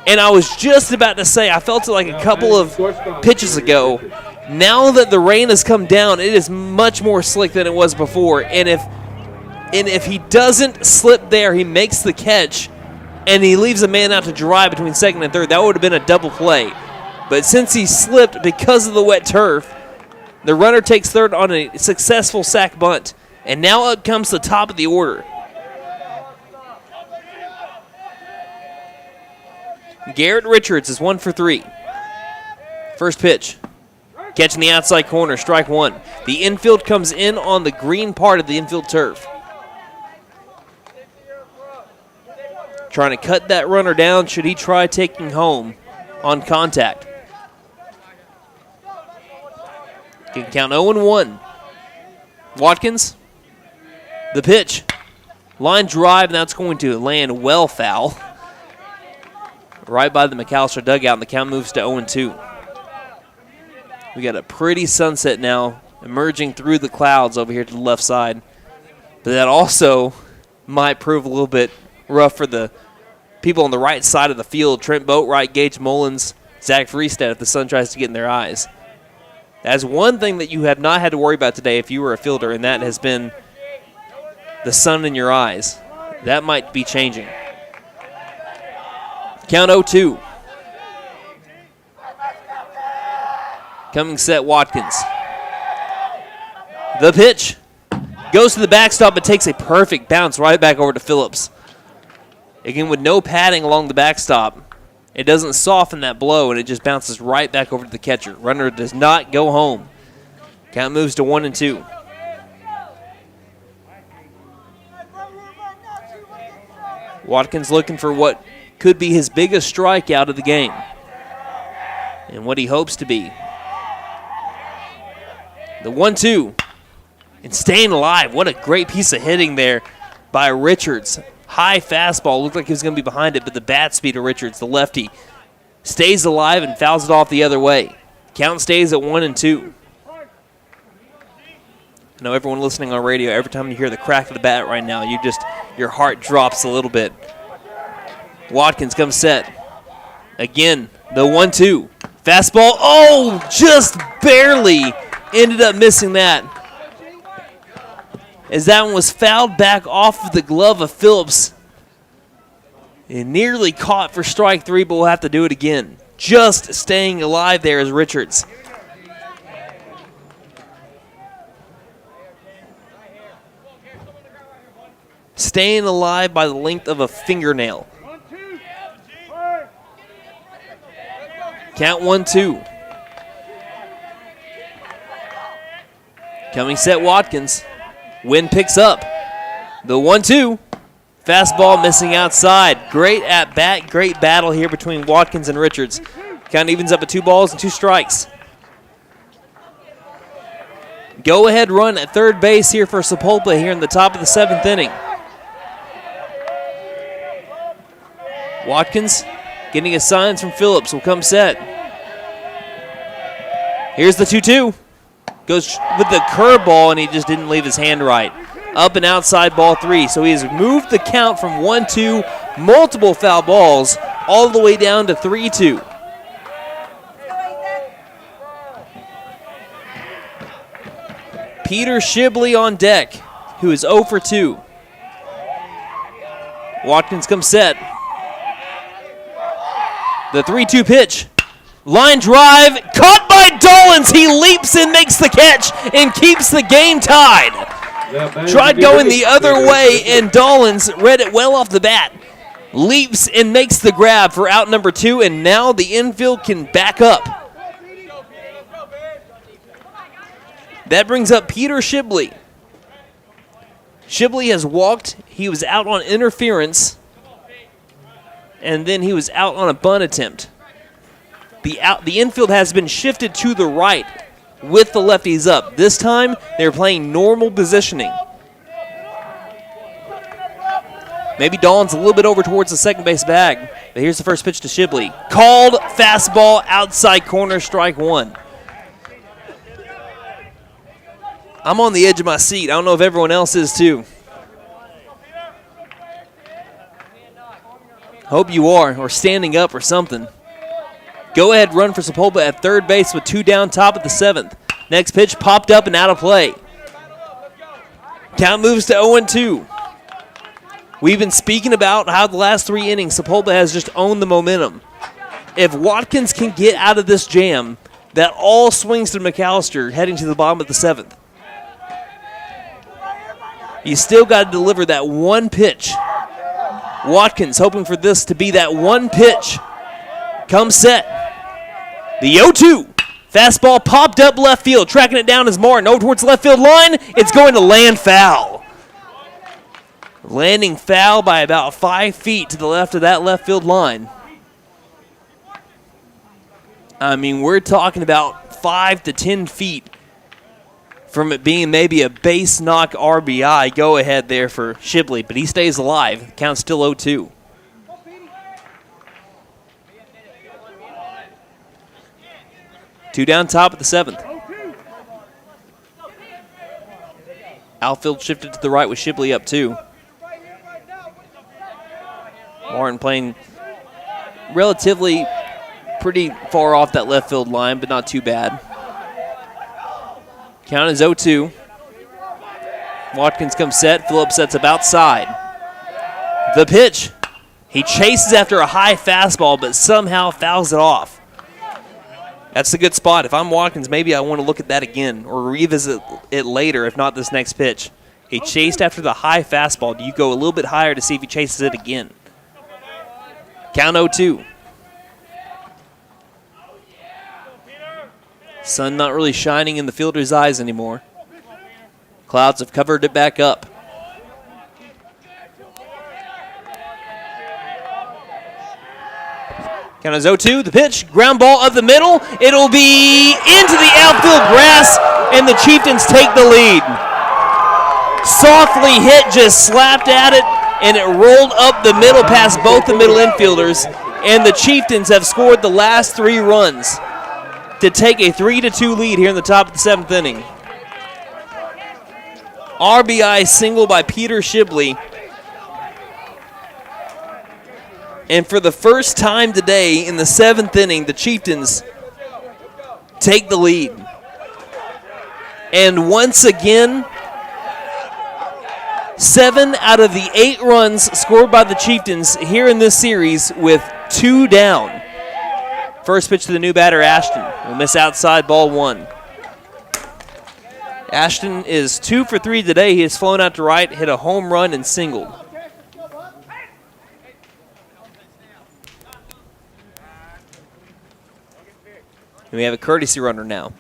And I was just about to say, I felt it like a couple of pitches ago. Now that the rain has come down, it is much more slick than it was before. And if he doesn't slip there, he makes the catch, and he leaves a man out to dry between second and third. That would have been a double play. But since he slipped because of the wet turf, the runner takes third on a successful sac bunt. And now up comes the top of the order. Garrett Richards is 1 for 3. First pitch. Catching the outside corner, strike 1. The infield comes in on the green part of the infield turf. Trying to cut that runner down should he try taking home on contact. Can count 0-1. Watkins, the pitch. Line drive, and that's going to land well foul. Right by the McAlester dugout, and the count moves to 0-2. We got a pretty sunset now emerging through the clouds over here to the left side. But that also might prove a little bit rough for the people on the right side of the field. Trent Boatwright, Gage Mullins, Zach Freestad if the sun tries to get in their eyes. That's one thing that you have not had to worry about today if you were a fielder, and that has been the sun in your eyes. That might be changing. Count 0-2. Coming set, Watkins. The pitch goes to the backstop, but takes a perfect bounce right back over to Phillips. Again, with no padding along the backstop, it doesn't soften that blow, and it just bounces right back over to the catcher. Runner does not go home. Count moves to 1-2. Watkins looking for what could be his biggest strikeout of the game, and what he hopes to be. The 1-2, and staying alive. What a great piece of hitting there by Richards. High fastball, looked like he was going to be behind it, but the bat speed of Richards, the lefty, stays alive and fouls it off the other way. Count stays at 1-2. I know everyone listening on radio, every time you hear the crack of the bat right now, your heart drops a little bit. Watkins comes set. Again, the 1-2. Fastball, just barely ended up missing that. As that one was fouled back off of the glove of Phillips. It nearly caught for strike 3, but we'll have to do it again. Just staying alive there is Richards. Staying alive by the length of a fingernail. Count 1-2. Coming set, Watkins. Wind picks up. The 1-2. Fastball missing outside. Great at bat, great battle here between Watkins and Richards. Count evens up at 2 balls and 2 strikes. Go-ahead run at third base here for Sapulpa here in the top of the 7th inning. Watkins getting a sign from Phillips, will come set. Here's the 2-2. Goes with the curveball, and he just didn't leave his hand right. Up and outside ball 3. So he has moved the count from 1-2, multiple foul balls, all the way down to 3-2. Peter Shibley on deck, who is 0 for 2. Watkins comes set. The 3-2 pitch. Line drive, caught by Dollins. He leaps and makes the catch and keeps the game tied. Tried going the other way, and Dollins read it well off the bat. Leaps and makes the grab for out number 2, and now the infield can back up. That brings up Peter Shibley. Shibley has walked. He was out on interference, and then he was out on a bunt attempt. The infield has been shifted to the right with the lefties up. This time, they're playing normal positioning. Maybe Dawn's a little bit over towards the second base bag. But here's the first pitch to Shibley. Called fastball outside corner, strike 1. I'm on the edge of my seat. I don't know if everyone else is too. Hope you are, or standing up or something. Go-ahead run for Sapulpa at third base with 2 down, top of the 7th. Next pitch popped up and out of play. Count moves to 0-2. We've been speaking about how the last 3 innings, Sapulpa has just owned the momentum. If Watkins can get out of this jam, that all swings to McAlester heading to the bottom of the 7th. You still got to deliver that one pitch. Watkins hoping for this to be that one pitch. Come set. The 0-2. Fastball popped up left field. Tracking it down is Martin. Over towards the left field line. It's going to land foul. Landing foul by about 5 feet to the left of that left field line. I mean, we're talking about 5 to 10 feet from it being maybe a base knock RBI. Go ahead there for Shibley, but he stays alive. Count's still 0-2. Two down, top of the 7th. Outfield shifted to the right with Shibley up 2. Martin playing relatively pretty far off that left field line, but not too bad. Count is 0-2. Watkins comes set. Phillips sets up outside. The pitch. He chases after a high fastball, but somehow fouls it off. That's a good spot. If I'm Watkins, maybe I want to look at that again or revisit it later, if not this next pitch. He chased after the high fastball. Do you go a little bit higher to see if he chases it again? Count 0-2. Sun not really shining in the fielder's eyes anymore. Clouds have covered it back up. Count is 0-2. The pitch, ground ball up the middle. It'll be into the outfield grass, and the Chieftains take the lead. Softly hit, just slapped at it, and it rolled up the middle past both the middle infielders, and the Chieftains have scored the last 3 runs to take a 3-2 lead here in the top of the 7th inning. RBI single by Peter Shibley. And for the first time today in the 7th inning, the Chieftains take the lead. And once again, 7 out of the 8 runs scored by the Chieftains here in this series with 2 down. First pitch to the new batter, Ashton. Will miss outside, ball 1. Ashton is 2 for 3 today. He has flown out to right, hit a home run, and singled. And we have a courtesy runner now.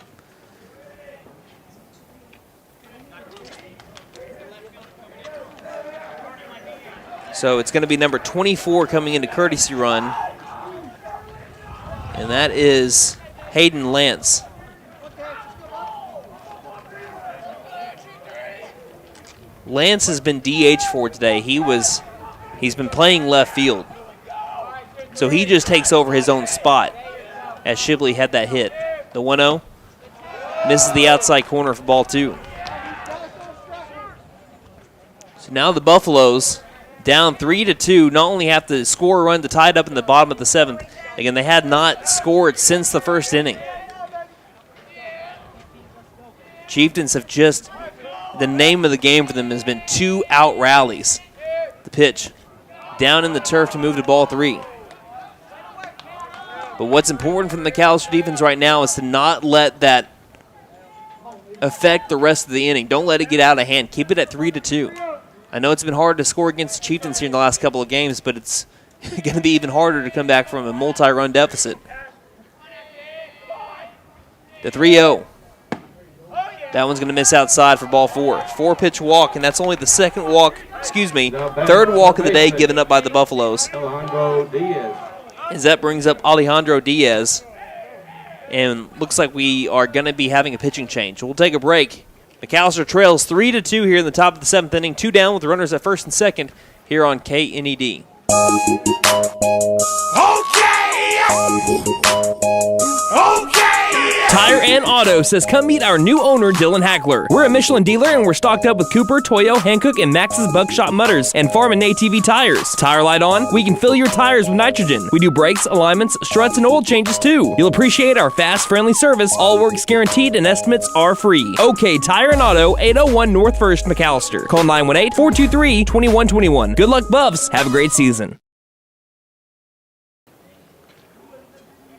So it's going to be number 24 coming into courtesy run. And that is Hayden Lance. Lance has been DH for today. He's been playing left field. So he just takes over his own spot as Shibley had that hit. The 1-0 misses the outside corner for ball 2. So now the Buffaloes down 3-2, not only have to score a run to tie it up in the bottom of the 7th. Again, they had not scored since the first inning. Chieftains have just, the name of the game for them has been 2-out rallies. The pitch down in the turf to move to ball 3. But what's important for the McAlester defense right now is to not let that affect the rest of the inning. Don't let it get out of hand. Keep it at 3-2. I know it's been hard to score against the Chieftains here in the last couple of games, but it's going to be even harder to come back from a multi-run deficit. The 3-0. That one's going to miss outside for ball 4. 4-pitch walk, and that's only the third walk of the day given up by the Buffaloes. As that brings up Alejandro Diaz. And looks like we are going to be having a pitching change. We'll take a break. McAlester trails 3-2 here in the top of the 7th inning. 2 down with the runners at first and second here on KNED. Tire and Auto says come meet our new owner, Dylan Hackler. We're a Michelin dealer and we're stocked up with Cooper, Toyo, Hankook, and Max's Buckshot Mutters and Farm and ATV tires. Tire light on, we can fill your tires with nitrogen. We do brakes, alignments, struts, and oil changes too. You'll appreciate our fast, friendly service. All work's guaranteed and estimates are free. OK Tire and Auto, 801 North 1st, McAlester. Call 918-423-2121. Good luck, Buffs. Have a great season.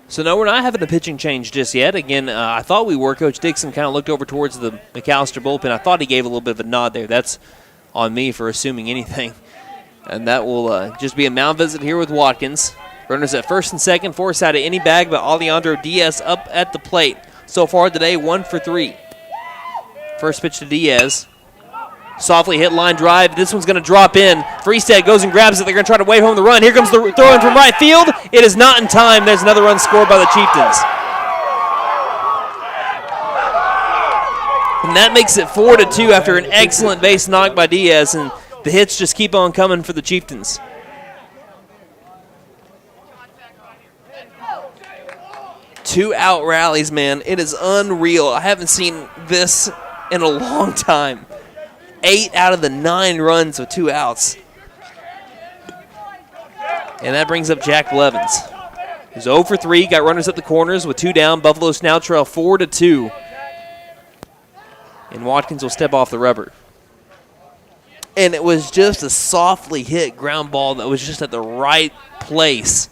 So no, we're not having a pitching change just yet. Again, I thought we were. Coach Dixon kind of looked over towards the McAlester bullpen. I thought he gave a little bit of a nod there. That's on me for assuming anything. And that will just be a mound visit here with Watkins. Runners at first and second, force out of any bag, but Alejandro Diaz up at the plate. So far today, 1 for 3. First pitch to Diaz. Softly hit line drive. This one's going to drop in. Freestad goes and grabs it. They're going to try to wave home the run. Here comes the throw in from right field. It is not in time. There's another run scored by the Chieftains. And that makes it 4-2 after an excellent base knock by Diaz, and the hits just keep on coming for the Chieftains. Two-out rallies, man. It is unreal. I haven't seen this in a long time. 8 out of the 9 runs with 2 outs. And that brings up Jack Blevins, who's 0 for 3, got runners at the corners with 2 down. Buffaloes now trail 4-2. And Watkins will step off the rubber. And it was just a softly hit ground ball that was just at the right place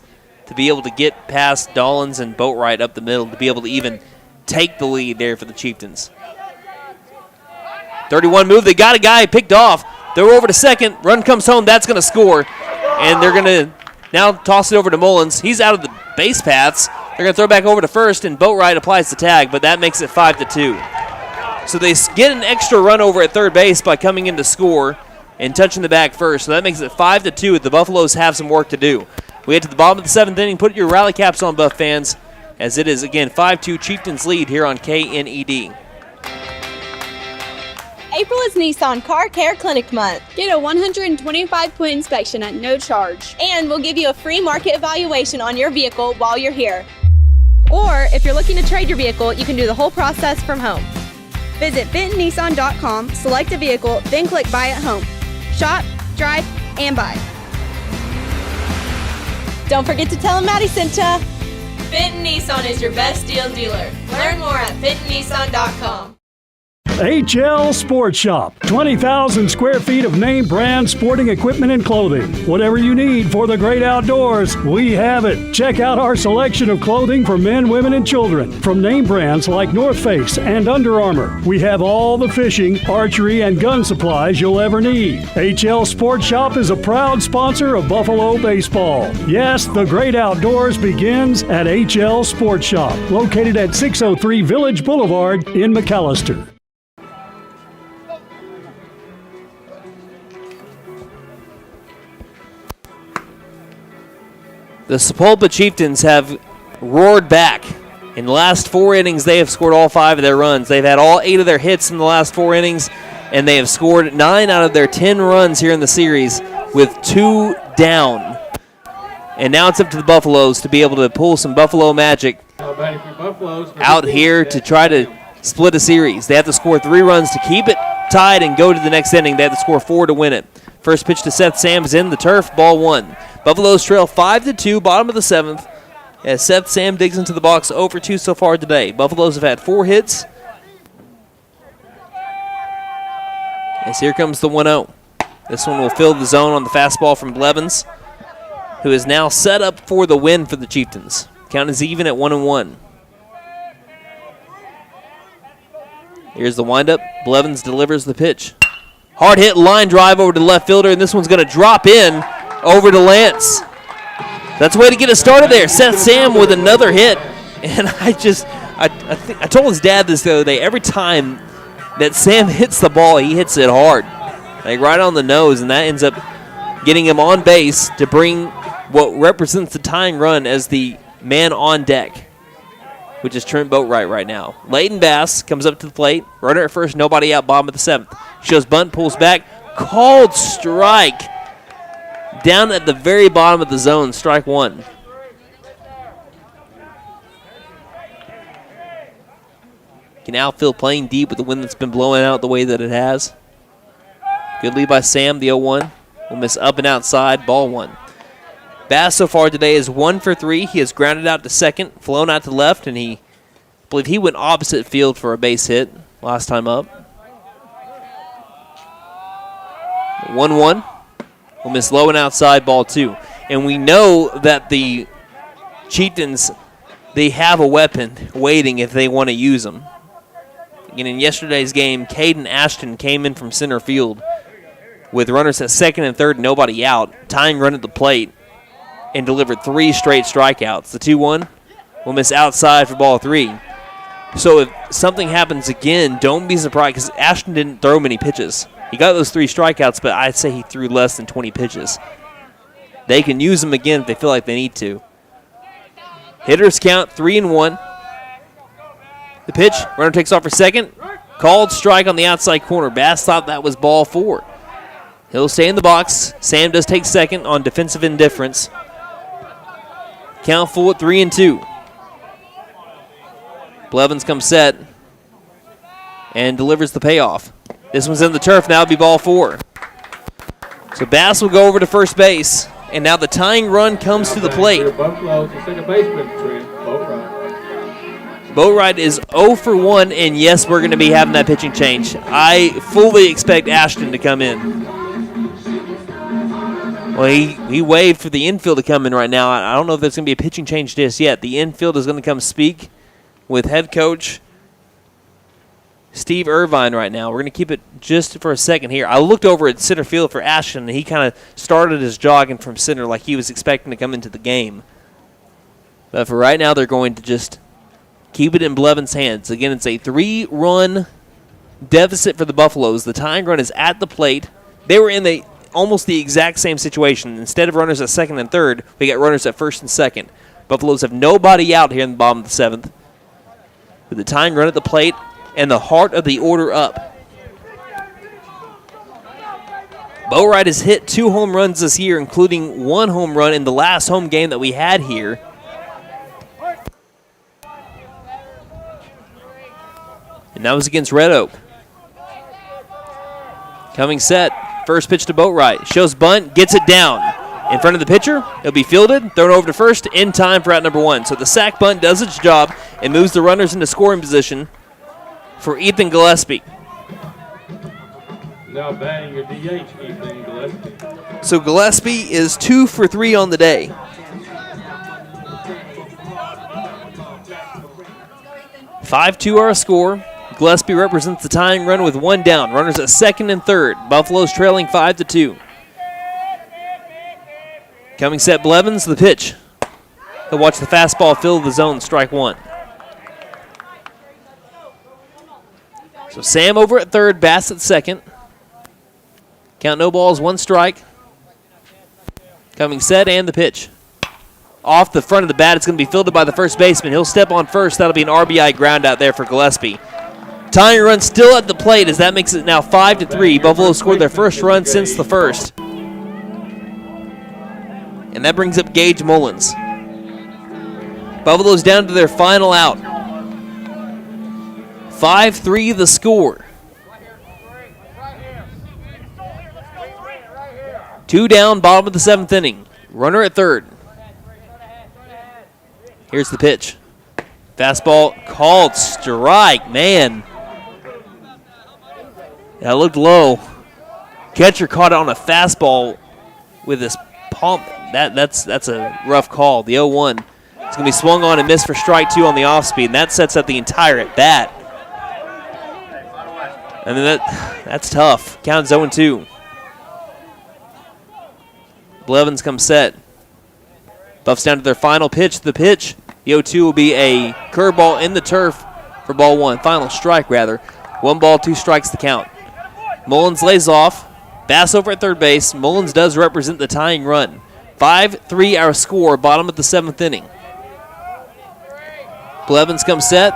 to be able to get past Dollins and Boatwright up the middle to be able to even take the lead there for the Chieftains. 31 move. They got a guy picked off. They're over to second. Run comes home. That's going to score. And they're going to now toss it over to Mullins. He's out of the base paths. They're going to throw back over to first, and Boatwright applies the tag, but that makes it 5-2. So they get an extra run over at third base by coming in to score and touching the bag first. So that makes it 5-2. The Buffaloes have some work to do. We get to the bottom of the 7th inning. Put your rally caps on, Buff fans, as it is, again, 5-2 Chieftains lead here on KNED. April is Nissan Car Care Clinic Month. Get a 125-point inspection at no charge. And we'll give you a free market evaluation on your vehicle while you're here. Or if you're looking to trade your vehicle, you can do the whole process from home. Visit BentonNissan.com, select a vehicle, then click Buy at Home. Shop, drive, and buy. Don't forget to tell them Maddie sent ya. Benton Nissan is your best deal dealer. Learn more at BentonNissan.com. HL Sports Shop. 20,000 square feet of name brand sporting equipment and clothing. Whatever you need for the great outdoors, we have it. Check out our selection of clothing for men, women, and children. From name brands like North Face and Under Armour, we have all the fishing, archery, and gun supplies you'll ever need. HL Sports Shop is a proud sponsor of Buffalo baseball. Yes, the great outdoors begins at HL Sports Shop, located at 603 Village Boulevard in McAlester. The Sapulpa Chieftains have roared back. In the last 4 innings, they have scored all 5 of their runs. They've had all 8 of their hits in the last 4 innings, and they have scored 9 out of their 10 runs here in the series with 2 down. And now it's up to the Buffaloes to be able to pull some Buffalo magic out here to try to split a series. They have to score 3 runs to keep it tied and go to the next inning. They have to score 4 to win it. First pitch to Seth Sam is in the turf, ball 1. Buffaloes trail 5-2, bottom of the 7th, as Seth Sam digs into the box 0 for 2 so far today. Buffaloes have had 4 hits. As here comes the 1-0. This one will fill the zone on the fastball from Blevins, who is now set up for the win for the Chieftains. Count is even at 1-1. Here's the windup. Blevins delivers the pitch. Hard hit line drive over to the left fielder, and this one's going to drop in over to Lance. That's a way to get it started there. Seth Sam with another hit. And I told his dad this the other day. Every time that Sam hits the ball, he hits it hard, like right on the nose, and that ends up getting him on base to bring what represents the tying run as the man on deck, which is Trent Boatwright right now. Leighton Bass comes up to the plate. Runner at first, nobody out, bottom of the 7th. Shows bunt, pulls back. Called strike. Down at the very bottom of the zone, strike 1. Can outfield playing deep with the wind that's been blowing out the way that it has. Good lead by Sam, the 0-1. Will miss up and outside, ball 1. Bass so far today is 1 for 3. He has grounded out to second, flown out to left, and I believe he went opposite field for a base hit last time up. 1-1. Will miss low and outside, ball 2. And we know that the Chieftains, they have a weapon waiting if they want to use them. And in yesterday's game, Caden Ashton came in from center field with runners at second and third, nobody out, tying run at the plate, and delivered 3 straight strikeouts. The 2-1 will miss outside for ball 3. So if something happens again, don't be surprised, because Ashton didn't throw many pitches. He got those 3 strikeouts, but I'd say he threw less than 20 pitches. They can use them again if they feel like they need to. Hitters count 3-1. The pitch, runner takes off for second. Called strike on the outside corner. Bass thought that was ball 4. He'll stay in the box. Sam does take second on defensive indifference. Count full at 3-2. Blevins comes set and delivers the payoff. This one's in the turf. Now it'll be ball 4. So Bass will go over to first base, and now the tying run comes to the plate. Boatwright is 0 for 1, and yes, we're going to be having that pitching change. I fully expect Ashton to come in. Well, he waved for the infield to come in right now. I don't know if there's going to be a pitching change just yet. The infield is going to come speak with head coach Steve Irvine right now. We're going to keep it just for a second here. I looked over at center field for Ashton, and he kind of started his jogging from center like he was expecting to come into the game. But for right now, they're going to just keep it in Blevins' hands. Again, it's a 3-run deficit for the Buffaloes. The tying run is at the plate. They were in almost the exact same situation. Instead of runners at second and third, we got runners at first and second. Buffaloes have nobody out here in the bottom of the 7th. With the tying run at the plate and the heart of the order up. Boatwright has hit 2 home runs this year, including 1 home run in the last home game that we had here. And that was against Red Oak. Coming set. First pitch to Boatwright. Shows bunt. Gets it down. In front of the pitcher. It'll be fielded. Thrown over to first. In time for out number 1. So the sack bunt does its job and moves the runners into scoring position for Ethan Gillespie. Now batting your DH, Ethan Gillespie. So Gillespie is 2 for 3 on the day. (5-2) our score. Gillespie represents the tying run with 1 down. Runners at second and third. Buffaloes trailing 5-2. Coming set Blevins, the pitch. He'll watch the fastball fill the zone, strike 1. So Sam over at third, Bass at second. Count no balls, 1 strike. Coming set and the pitch. Off the front of the bat, it's going to be fielded by the first baseman. He'll step on first. That'll be an RBI ground out there for Gillespie. Tying run still at the plate as that makes it now 5-3. Buffalo scored their first run since the first. And that brings up Gage Mullins. Buffalo's down to their final out. 5-3 the score. 2 down, bottom of the 7th inning. Runner at third. Here's the pitch. Fastball called strike. Man. That looked low. Catcher caught it on a fastball with his palm. That's a rough call. The 0-1. It's going to be swung on and missed for strike 2 on the off speed, and that sets up the entire at bat. And then that's tough. Count's 0-2. Blevins comes set. Buffs down to their final pitch. The pitch. The 0-2 will be a curveball in the turf for ball 1. Final strike, rather. 1 ball, 2 strikes the count. Mullins lays off. Bass over at third base. Mullins does represent the tying run. 5-3 our score, bottom of the 7th inning. Blevins comes set.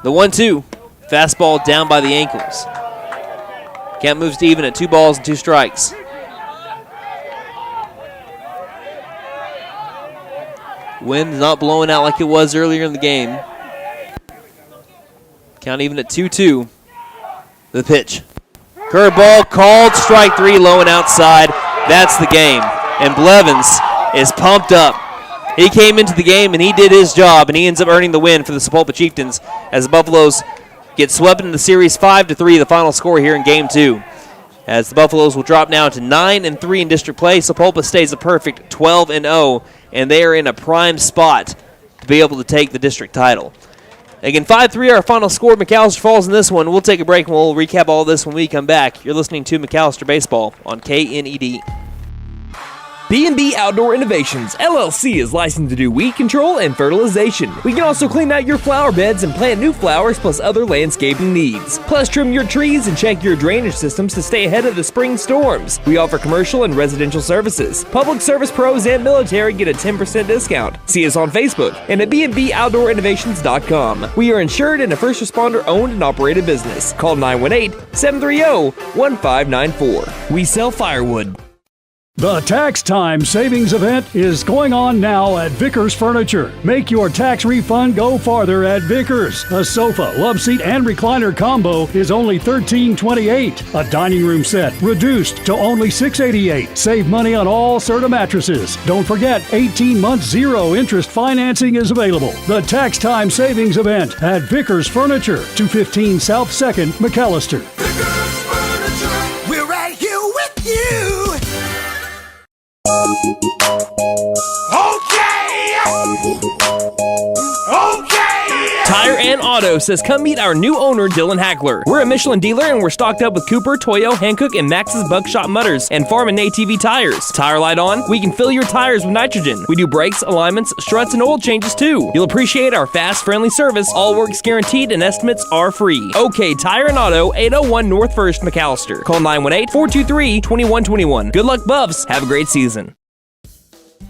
The 1-2. Fastball down by the ankles. Count moves to even at 2 balls and 2 strikes. Wind's not blowing out like it was earlier in the game. Count even at 2-2. The pitch. Curveball called, strike 3, low and outside. That's the game. And Blevins is pumped up. He came into the game and he did his job, and he ends up earning the win for the Sapulpa Chieftains as the Buffaloes get swept into the series 5-3, the final score here in Game 2. As the Buffaloes will drop now to 9-3 in district play, Sapulpa stays a perfect 12-0, and they are in a prime spot to be able to take the district title. Again, 5-3 our final score. McAlester falls in this one. We'll take a break and we'll recap all this when we come back. You're listening to McAlester Baseball on KNED. B&B Outdoor Innovations, LLC is licensed to do weed control and fertilization. We can also clean out your flower beds and plant new flowers plus other landscaping needs. Plus trim your trees and check your drainage systems to stay ahead of the spring storms. We offer commercial and residential services. Public service pros and military get a 10% discount. See us on Facebook and at bnboutdoorinnovations.com. We are insured and a first responder owned and operated business. Call 918-730-1594. We sell firewood. The Tax Time Savings Event is going on now at Vickers Furniture. Make your tax refund go farther at Vickers. A sofa, love seat, and recliner combo is only $13.28. A dining room set reduced to only $6.88. Save money on all Serta mattresses. Don't forget, 18 months zero interest financing is available. The Tax Time Savings Event at Vickers Furniture, 215 South 2nd, McAlester. Vickers Furniture, we're right here with you. Okay! Tire and Auto says come meet our new owner, Dylan Hackler. We're a Michelin dealer and we're stocked up with Cooper, Toyo, Hankook, and Max's Buckshot Mutters and Farm and ATV tires. Tire light on? We can fill your tires with nitrogen. We do brakes, alignments, struts, and oil changes too. You'll appreciate our fast, friendly service. All work's guaranteed and estimates are free. Okay, Tire and Auto, 801 North 1st, McAlester. Call 918-423-2121. Good luck, Buffs. Have a great season.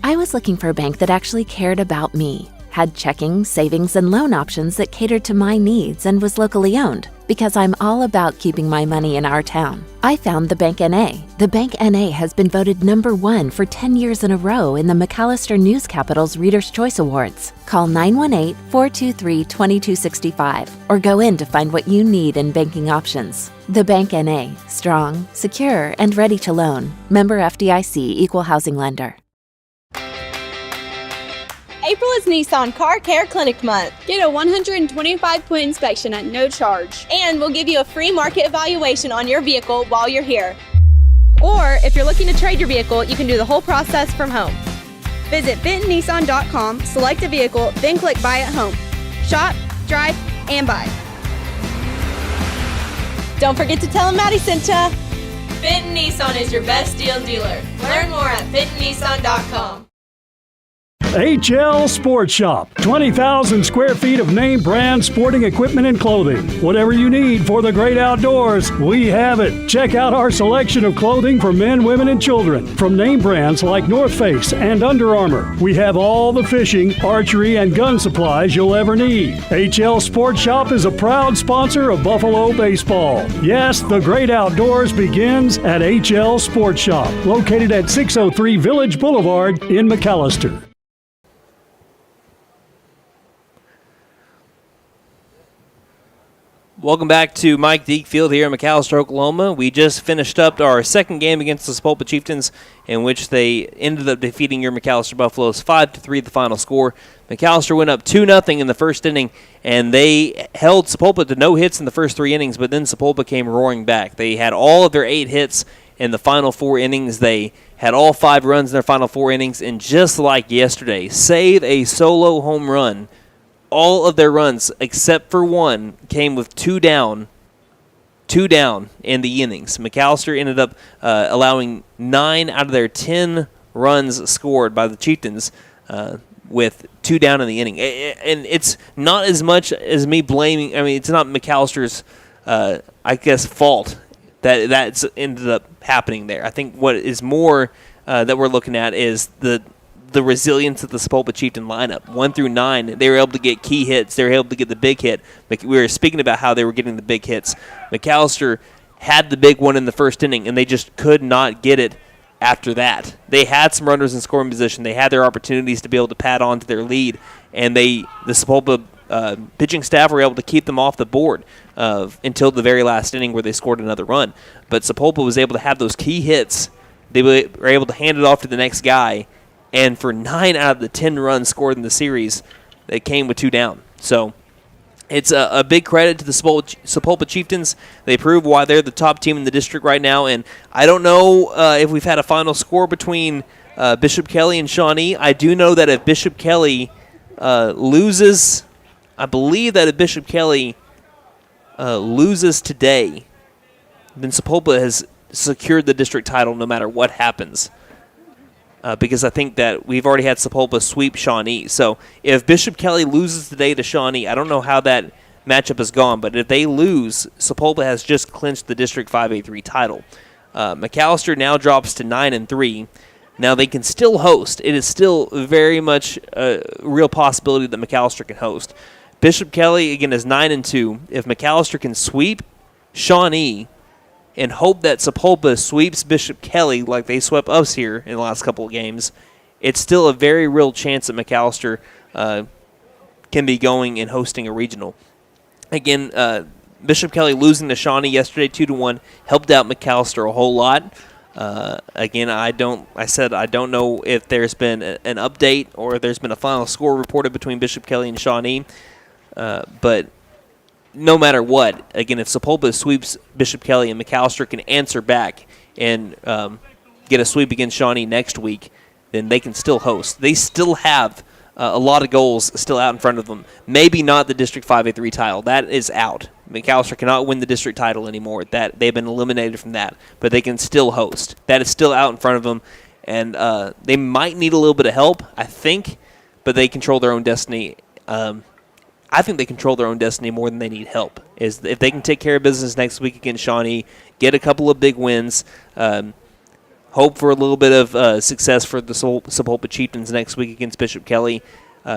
I was looking for a bank that actually cared about me, had checking, savings, and loan options that catered to my needs, and was locally owned. Because I'm all about keeping my money in our town, I found the Bank NA. The Bank NA has been voted #1 for 10 years in a row in the McAlester News Capital's Reader's Choice Awards. Call 918-423-2265 or go in to find what you need in banking options. The Bank NA, strong, secure, and ready to loan. Member FDIC, Equal Housing Lender. April is Nissan Car Care Clinic Month. Get a 125-point inspection at no charge. And we'll give you a free market evaluation on your vehicle while you're here. Or if you're looking to trade your vehicle, you can do the whole process from home. Visit BentonNissan.com, select a vehicle, then click Buy at Home. Shop, drive, and buy. Don't forget to tell them Maddie sent ya. Benton Nissan is your best deal dealer. Learn more at BentonNissan.com. HL Sports Shop. 20,000 square feet of name brand sporting equipment and clothing. Whatever you need for the great outdoors, we have it. Check out our selection of clothing for men, women, and children. From name brands like North Face and Under Armour, we have all the fishing, archery, and gun supplies you'll ever need. HL Sports Shop is a proud sponsor of Buffalo baseball. Yes, the great outdoors begins at HL Sports Shop, located at 603 Village Boulevard in McAlester. Welcome back to Mike Deek Field here in McAlester, Oklahoma. We just finished up our second game against the Sapulpa Chieftains, in which they ended up defeating your McAlester Buffaloes 5-3 the final score. McAlester went up 2-0 in the first inning, and they held Sapulpa to no hits in the first 3 innings, but then Sapulpa came roaring back. They had all of their 8 hits in the final 4 innings. They had all 5 runs in their final 4 innings, and just like yesterday, save a solo home run. All of their runs, except for one, came with 2 down in the innings. McAlester ended up allowing 9 out of their 10 runs scored by the Chieftains with 2 down in the inning. And it's not as much as me blaming. I mean, it's not McAllister's, fault that's ended up happening there. I think what is more that we're looking at is the resilience of the Sapulpa Chieftain lineup. 1 through 9, they were able to get key hits. They were able to get the big hit. We were speaking about how they were getting the big hits. McAlester had the big one in the first inning, and they just could not get it after that. They had some runners in scoring position. They had their opportunities to be able to pad on to their lead, and the Sapulpa pitching staff were able to keep them off the board until the very last inning where they scored another run. But Sapulpa was able to have those key hits. They were able to hand it off to the next guy, and for 9 out of the 10 runs scored in the series, they came with 2 down. So it's a big credit to the Sapulpa Chieftains. They prove why they're the top team in the district right now. And I don't know if we've had a final score between Bishop Kelly and Shawnee. I do know that if Bishop Kelly loses, I believe that if Bishop Kelly loses today, then Sapulpa has secured the district title no matter what happens. Because I think that we've already had Sapulpa sweep Shawnee. So if Bishop Kelly loses today to Shawnee, I don't know how that matchup has gone, but if they lose, Sapulpa has just clinched the District 5A3 title. McAlester now drops to 9-3. Now they can still host. It is still very much a real possibility that McAlester can host. Bishop Kelly, again, is 9-2. If McAlester can sweep Shawnee and hope that Sapulpa sweeps Bishop Kelly like they swept us here in the last couple of games, it's still a very real chance that McAlester can be going and hosting a regional. Again, Bishop Kelly losing to Shawnee yesterday 2-1 helped out McAlester a whole lot. Again, I don't know if there's been an update or if there's been a final score reported between Bishop Kelly and Shawnee, but no matter what, again, if Sapulpa sweeps Bishop Kelly and McAlester can answer back and get a sweep against Shawnee next week, then they can still host. They still have a lot of goals still out in front of them. Maybe not the District 5A3 title. That is out. McAlester cannot win the district title anymore. That they've been eliminated from that, but they can still host. That is still out in front of them, and they might need a little bit of help, I think, but they control their own destiny. I think they control their own destiny more than they need help. Is if they can take care of business next week against Shawnee, get a couple of big wins, hope for a little bit of success for the Sapulpa Chieftains next week against Bishop Kelly,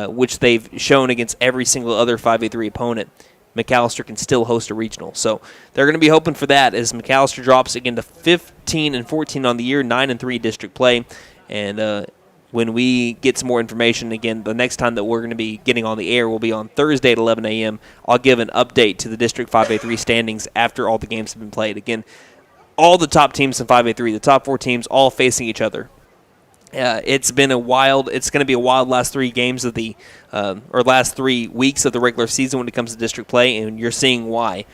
which they've shown against every single other 5A3 opponent, McAlester can still host a regional. So they're going to be hoping for that as McAlester drops again to 15-14 on the year, 9-3 district play. And when we get some more information, again, the next time that we're going to be getting on the air will be on Thursday at 11 a.m. I'll give an update to the District 5A3 standings after all the games have been played. Again, all the top teams in 5A3, the top 4 teams, all facing each other. It's going to be a wild last 3 games of the, or last 3 weeks of the regular season when it comes to district play, and you're seeing why.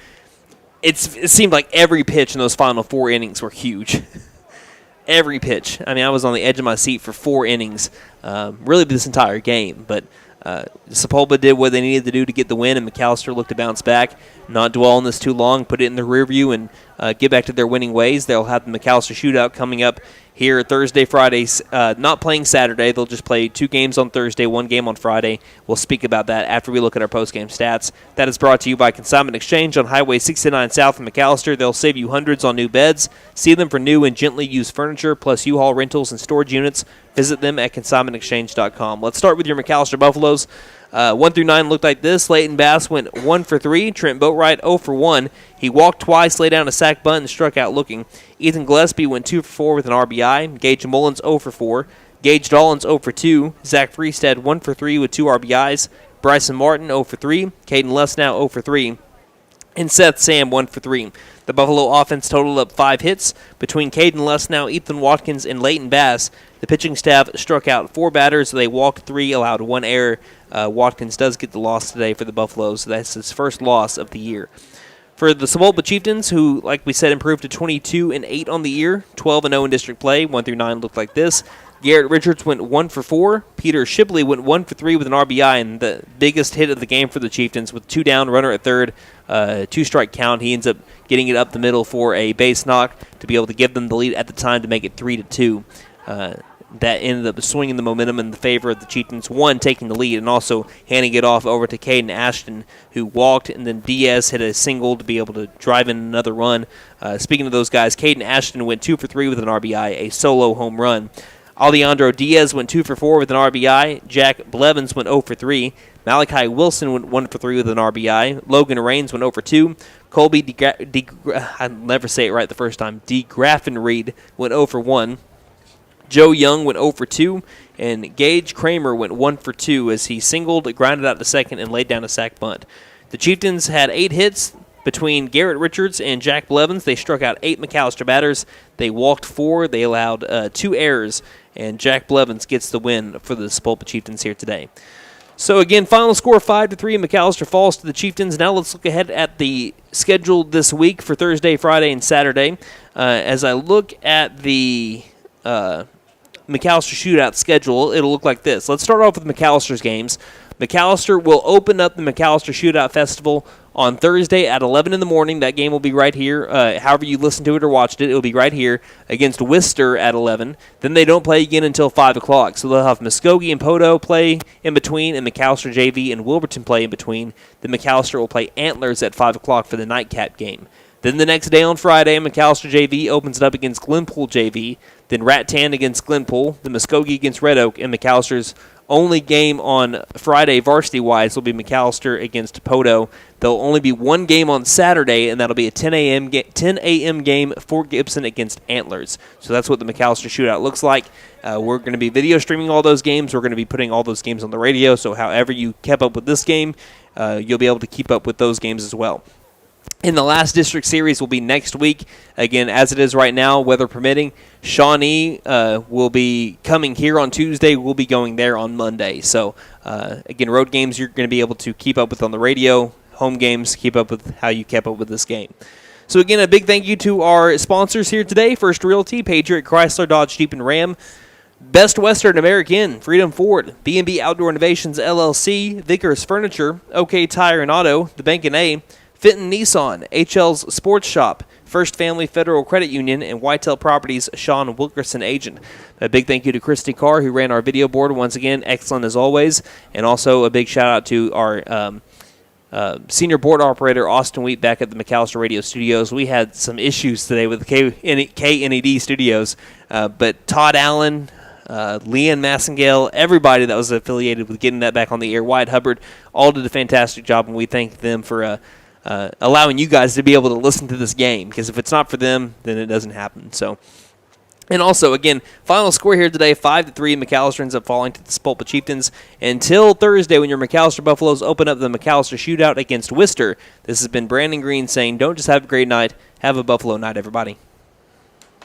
It seemed like every pitch in those final 4 innings were huge. Every pitch. I mean, I was on the edge of my seat for 4 innings, really this entire game. But Sapulpa did what they needed to do to get the win, and McAlester looked to bounce back, not dwell on this too long, put it in the rear view, and get back to their winning ways. They'll have the McAlester shootout coming up here Thursday, Friday, not playing Saturday. They'll just play 2 games on Thursday, 1 game on Friday. We'll speak about that after we look at our post-game stats. That is brought to you by Consignment Exchange on Highway 69 South in McAlester. They'll save you hundreds on new beds. See them for new and gently used furniture, plus U-Haul rentals and storage units. Visit them at consignmentexchange.com. Let's start with your McAlester Buffaloes. 1 through 9 looked like this. Leighton Bass went 1 for 3. Trent Boatwright 0 for 1. He walked twice, laid down a sack bunt, and struck out looking. Ethan Gillespie went 2 for 4 with an RBI. Gage Mullins 0 for 4. Gage Dollins 0 for 2. Zach Freestad 1 for 3 with 2 RBIs. Bryson Martin 0 for 3. Caden Lesnow 0 for 3. And Seth Sam 1 for 3. The Buffalo offense totaled up 5 hits. Between Caden Lesnow, Ethan Watkins, and Leighton Bass, the pitching staff struck out 4 batters. They walked 3, allowed 1 error. Watkins does get the loss today for the Buffaloes. So that's his first loss of the year. For the Sapulpa Chieftains, who, like we said, improved to 22-8 on the year, 12-0 in district play, 1 through 9 looked like this. Garrett Richards went 1 for 4. Peter Shibley went 1 for 3 with an RBI, and the biggest hit of the game for the Chieftains with 2 down, runner at third, 2-strike count. He ends up getting it up the middle for a base knock to be able to give them the lead at the time to make it 3-2. That ended up swinging the momentum in the favor of the Chieftains, one taking the lead and also handing it off over to Caden Ashton, who walked, and then Diaz hit a single to be able to drive in another run. Speaking of those guys, Caden Ashton went 2 for 3 with an RBI, a solo home run. Alejandro Diaz went 2 for 4 with an RBI. Jack Blevins went 0 for 3. Malachi Wilson went 1 for 3 with an RBI. Logan Raines went 0 for 2. Colby I'll never say it right the first time. DeGraffenried went 0 for 1. Joe Young went 0 for 2, and Gage Kramer went 1 for 2 as he singled, grounded out to second, and laid down a sack bunt. The Chieftains had 8 hits between Garrett Richards and Jack Blevins. They struck out 8 McAlester batters. They walked 4. They allowed 2 errors, and Jack Blevins gets the win for the Sapulpa Chieftains here today. So again, final score 5-3. McAlester falls to the Chieftains. Now let's look ahead at the schedule this week for Thursday, Friday, and Saturday. As I look at the McAlester shootout schedule, it'll look like this. Let's start off with McAllister's games. McAlester will open up the McAlester Shootout Festival on Thursday at 11 in the morning. That game will be right here. However you listened to it or watched it, it will be right here against Worcester at 11. Then they don't play again until 5 o'clock. So they'll have Muskogee and Poteau play in between, and McAlester JV and Wilburton play in between. Then McAlester will play Antlers at 5 o'clock for the nightcap game. Then the next day on Friday, McAlester JV opens it up against Glenpool JV. Then Rattan against Glenpool. Then Muskogee against Red Oak. And McAllister's only game on Friday, varsity-wise, will be McAlester against Poteau. There'll only be one game on Saturday, and that'll be a 10 a.m. game, Fort Gibson against Antlers. So that's what the McAlester Shootout looks like. We're going to be video streaming all those games. We're going to be putting all those games on the radio. So however you kept up with this game, you'll be able to keep up with those games as well. And the last district series will be next week. Again, as it is right now, weather permitting, Shawnee will be coming here on Tuesday. We'll be going there on Monday. So, again, road games you're going to be able to keep up with on the radio. Home games, keep up with how you kept up with this game. So, again, a big thank you to our sponsors here today. First Realty, Patriot Chrysler, Dodge, Jeep, and Ram. Best Western American, Freedom Ford, B&B Outdoor Innovations, LLC, Vickers Furniture, OK Tire and Auto, The Bank & A, Fenton Nissan, HL's Sports Shop, First Family Federal Credit Union, and Whitetail Properties, Sean Wilkerson Agent. A big thank you to Christy Carr, who ran our video board once again, excellent as always. And also a big shout out to our senior board operator, Austin Wheat, back at the McAlester Radio Studios. We had some issues today with the KNED Studios, but Todd Allen, Leanne Massengale, everybody that was affiliated with getting that back on the air, Wyatt Hubbard, all did a fantastic job, and we thank them for allowing you guys to be able to listen to this game, because if it's not for them, then it doesn't happen. So, and also, again, final score here today, 5-3. McAlester ends up falling to the Sapulpa Chieftains. Until Thursday, when your McAlester Buffaloes open up the McAlester Shootout against Worcester, this has been Brandon Green saying, don't just have a great night, have a Buffalo night, everybody.